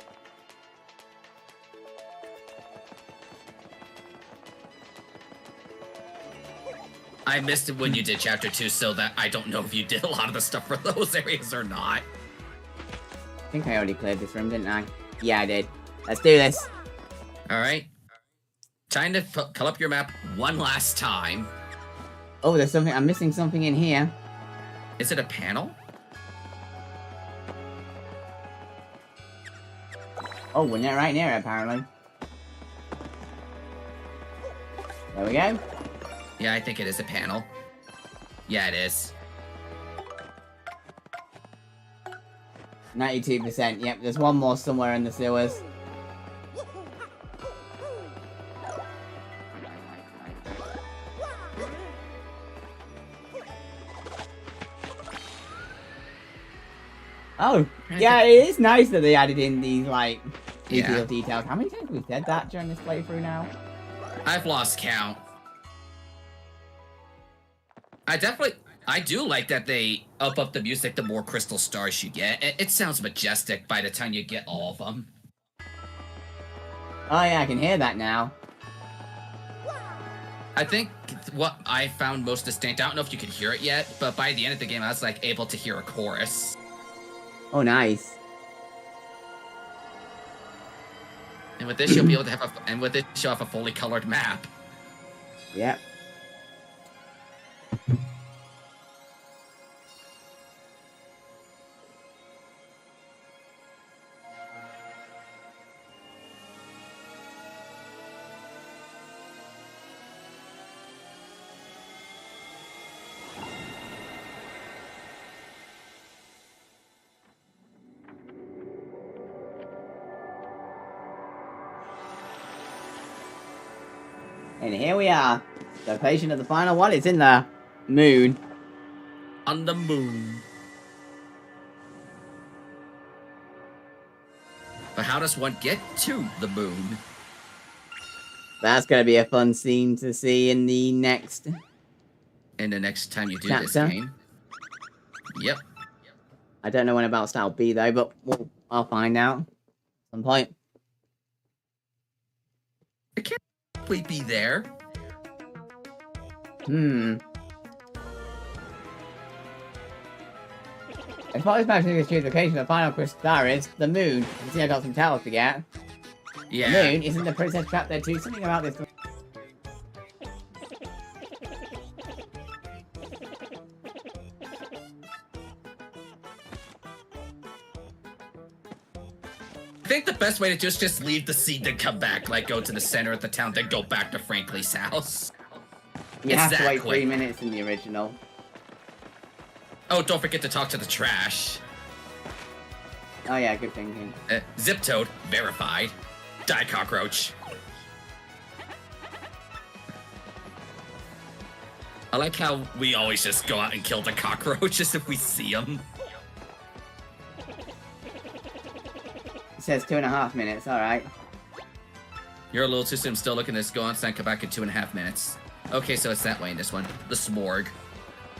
B: I missed it when you did Chapter 2, so that I don't know if you did a lot of the stuff for those areas or not.
A: think I already cleared this room, didn't I? Yeah, I did. Let's do this.
B: All right. Time to pull up your map one last time.
A: Oh, there's something. I'm missing something in here.
B: Is it a panel?
A: Oh, we're right near it, apparently. There we go.
B: Yeah, I think it is a panel. Yeah, it is.
A: 92%. Yep, there's one more somewhere in the sewers. Oh, yeah, it is nice that they added in these, like, details. How many times have we said that during this playthrough now?
B: I've lost count. I do like that they up the music the more crystal stars you get. It sounds majestic by the time you get all of them.
A: Oh yeah, I can hear that now.
B: I think what I found most distinct, I don't know if you could hear it yet, but by the end of the game, I was like able to hear a chorus.
A: Oh, nice.
B: And with this, you'll be able to have you'll have a fully colored map.
A: Yep. And here we are. The location of the final one is in the moon.
B: On the moon. But how does one get to the moon?
A: That's going to be a fun scene to see in the next...
B: In the next time you do
A: chapter.
B: This game. Yep.
A: I don't know when about that'll be though, but I'll find out at some point.
B: It can't possibly be there.
A: As far as matching this location, the final crystal star is the moon. You see, I got some towels to get.
B: Yeah.
A: The moon, isn't the princess trapped there too? Something about this.
B: I think the best way to do is just leave the scene, then come back, like go to the center of the town, then go back to Frankly's house.
A: You have to wait 3 minutes in the original.
B: Oh, don't forget to talk to the trash.
A: Oh yeah, good thinking.
B: Zip Toad, verified. Die cockroach. I like how we always just go out and kill the cockroaches if we see them.
A: It says 2.5 minutes, alright.
B: You're a little too soon. I'm still looking at this. Go on, and come back in 2.5 minutes. Okay, so it's that way in this one. The smorg.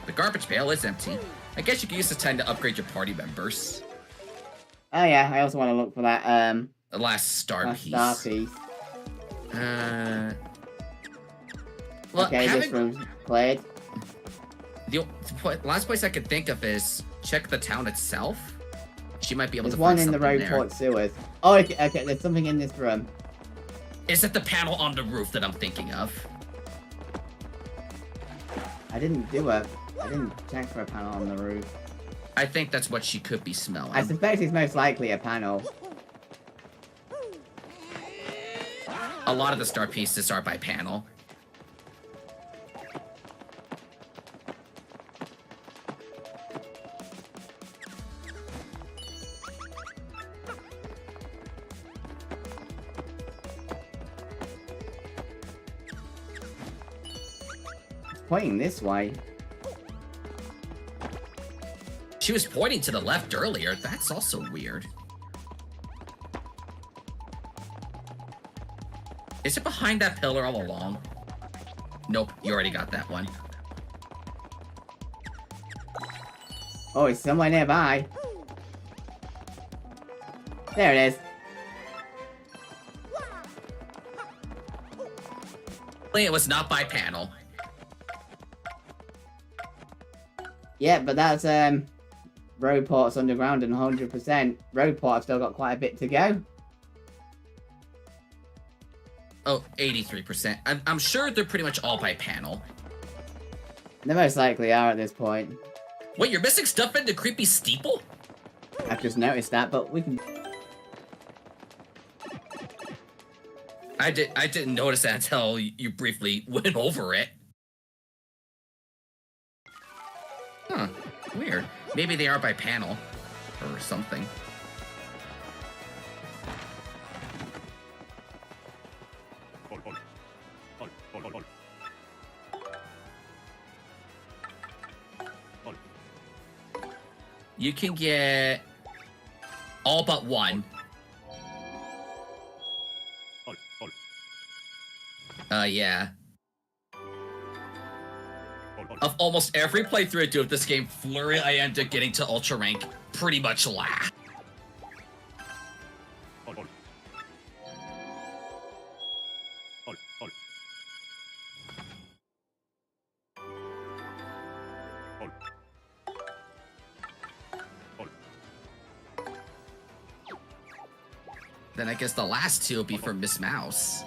B: The garbage pail is empty. I guess you can use this time to upgrade your party members.
A: Oh yeah, I also want to look for that,
B: The last star piece.
A: Star piece.
B: Well,
A: okay, this room's cleared.
B: The last place I could think of is check the town itself. She might be able
A: There's
B: to
A: one
B: find
A: in the
B: something
A: Rogueport sewers. Oh, okay, there's something in this room.
B: Is it the panel on the roof that I'm thinking of?
A: I didn't check for a panel on the roof.
B: I think that's what she could be smelling.
A: I suspect it's most likely a panel.
B: A lot of the star pieces are by panel.
A: Pointing this way.
B: She was pointing to the left earlier. That's also weird. Is it behind that pillar all along? Nope, you already got that one.
A: Oh, it's somewhere nearby. There it is.
B: It was not by panel.
A: Yeah, but that's Roadport's underground and 100%. Roadport, I've still got quite a bit to go.
B: Oh, 83%. I'm sure they're pretty much all by panel.
A: They most likely are at this point.
B: Wait, you're missing stuff in the creepy steeple?
A: I've just noticed that, but we can...
B: I didn't notice that until you briefly went over it. Huh, weird. Maybe they are by panel or something. You can get all but one. Yeah. Of almost every playthrough I do of this game, Flurry, I end up getting to Ultra Rank pretty much last. Then I guess the last two will be for Miss Mouse.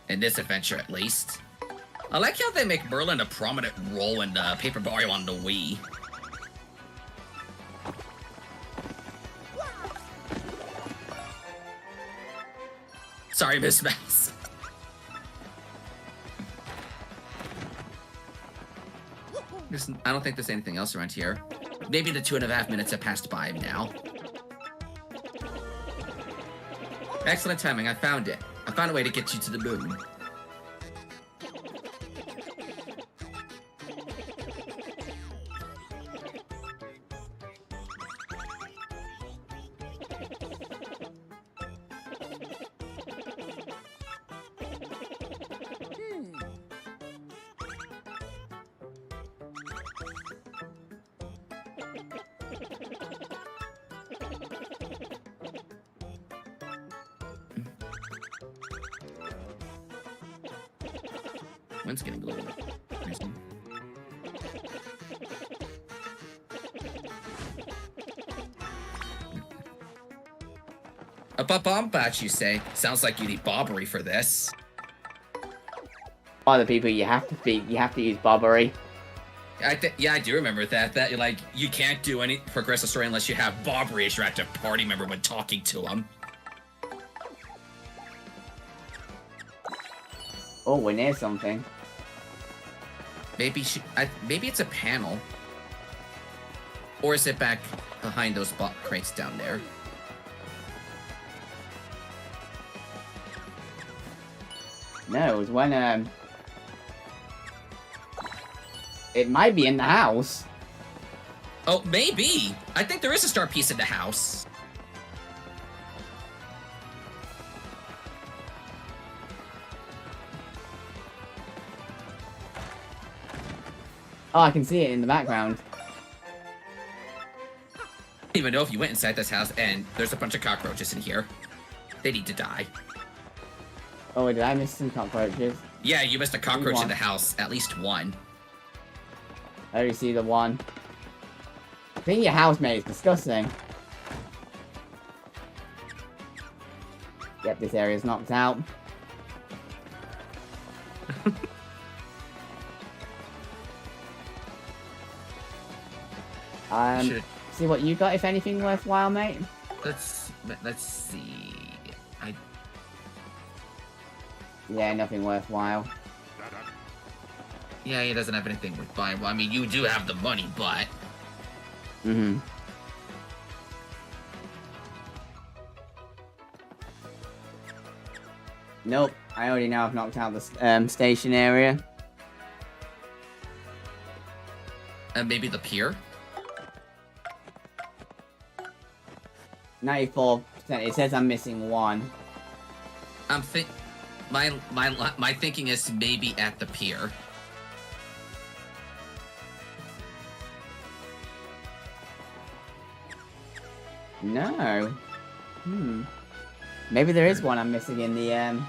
B: In this adventure, at least. I like how they make Merlin a prominent role in Paper Mario on the Wii. Sorry, Miss Mouse. I don't think there's anything else around here. Maybe the 2.5 minutes have passed by now. Excellent timing, I found it. I found a way to get you to the moon. Wind's getting a little crazy. A Bob-Omb, you say? Sounds like you need Bobbery for this.
A: All the people you have to feed, you have to use Bobbery.
B: Yeah, I do remember that. That, like, you can't do any progressive story unless you have Bobbery as your active party member when talking to him.
A: Oh, we're near something.
B: Maybe maybe it's a panel. Or is it back behind those crates down there?
A: No, it was when, it might be in the house.
B: Oh, maybe. I think there is a star piece in the house.
A: Oh, I can see it in the background.
B: I don't even know if you went inside this house and there's a bunch of cockroaches in here. They need to die.
A: Oh, did I miss some cockroaches?
B: Yeah, you missed a cockroach in the house. At least one.
A: I already see the one. I think your housemate is disgusting. Yep, this area's knocked out. See what you got, if anything worthwhile, mate?
B: Let's see.
A: Yeah, nothing worthwhile.
B: Yeah, he doesn't have anything worthwhile. Well, I mean, you do have the money, but...
A: Mm-hmm. Nope, I already know I've knocked out the station area.
B: And maybe the pier?
A: 94%. It says I'm missing one.
B: My thinking is maybe at the pier.
A: No. Maybe there is one I'm missing in the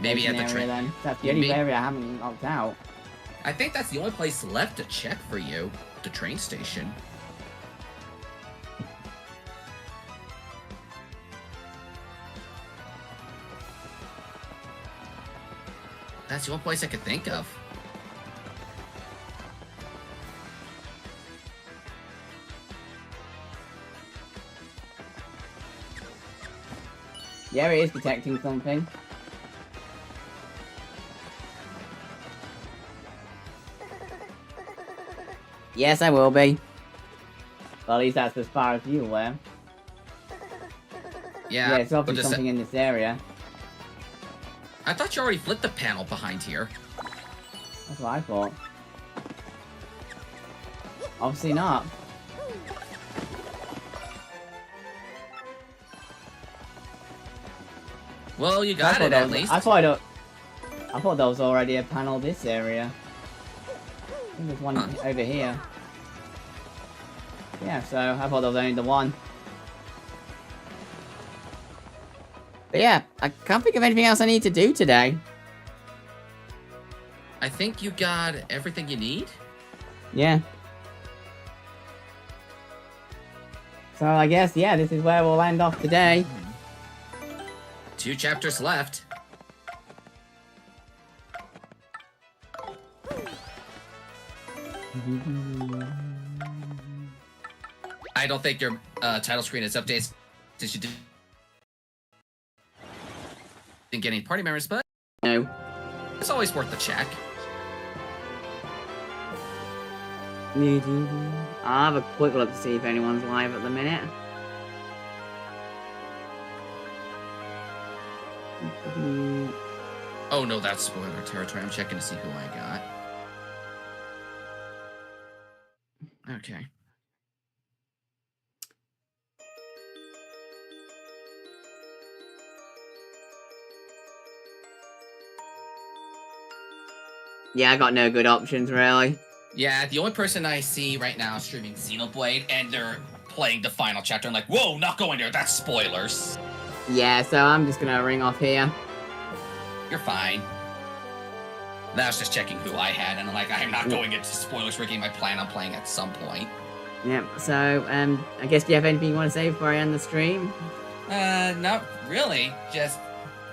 B: Maybe at the
A: area
B: train.
A: then. That's the only
B: Maybe.
A: area I haven't locked out.
B: I think that's the only place left to check for you. The train station. That's the only place I could think of.
A: Yeah, it is detecting something. Yes, I will be. Well, at least that's as far as you were.
B: Yeah,
A: It's obviously something in this area.
B: I thought you already flipped the panel behind here.
A: That's what I thought. Obviously not.
B: Well, you got it at least.
A: I thought there was already a panel this area. I think there's one over here. Yeah, so I thought there was only the one. But yeah, I can't think of anything else I need to do today.
B: I think you got everything you need.
A: Yeah. So I guess, yeah, this is where we'll end off today.
B: 2 chapters left. I don't think your title screen is updated since you didn't get any party members, but
A: No.
B: it's always worth a check.
A: I'll have a quick look to see if anyone's live at the minute.
B: Oh no, that's spoiler territory. I'm checking to see who I got. Okay.
A: Yeah, I got no good options, really.
B: Yeah, the only person I see right now is streaming Xenoblade, and they're playing the final chapter. I'm like, whoa, not going there. That's spoilers.
A: Yeah, so I'm just gonna ring off here.
B: You're fine. That was just checking who I had, and I'm like, I'm not going into spoilers for a game I plan on playing at some point.
A: Yep, so, I guess do you have anything you want to say before I end the stream?
B: Not really. Just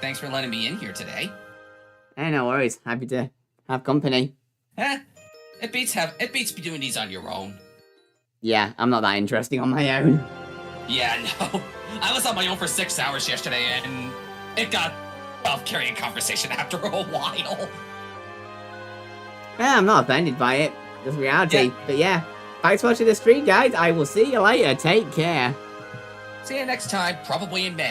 B: thanks for letting me in here today.
A: Hey, no worries. Happy to have company.
B: It beats doing these on your own.
A: Yeah, I'm not that interesting on my own.
B: Yeah, no. I was on my own for 6 hours yesterday, and it got self-carrying conversation after a while.
A: Yeah, I'm not offended by it. Just reality.
B: Yeah.
A: But yeah, thanks for watching the stream, guys. I will see you later. Take care.
B: See you next time, probably in May.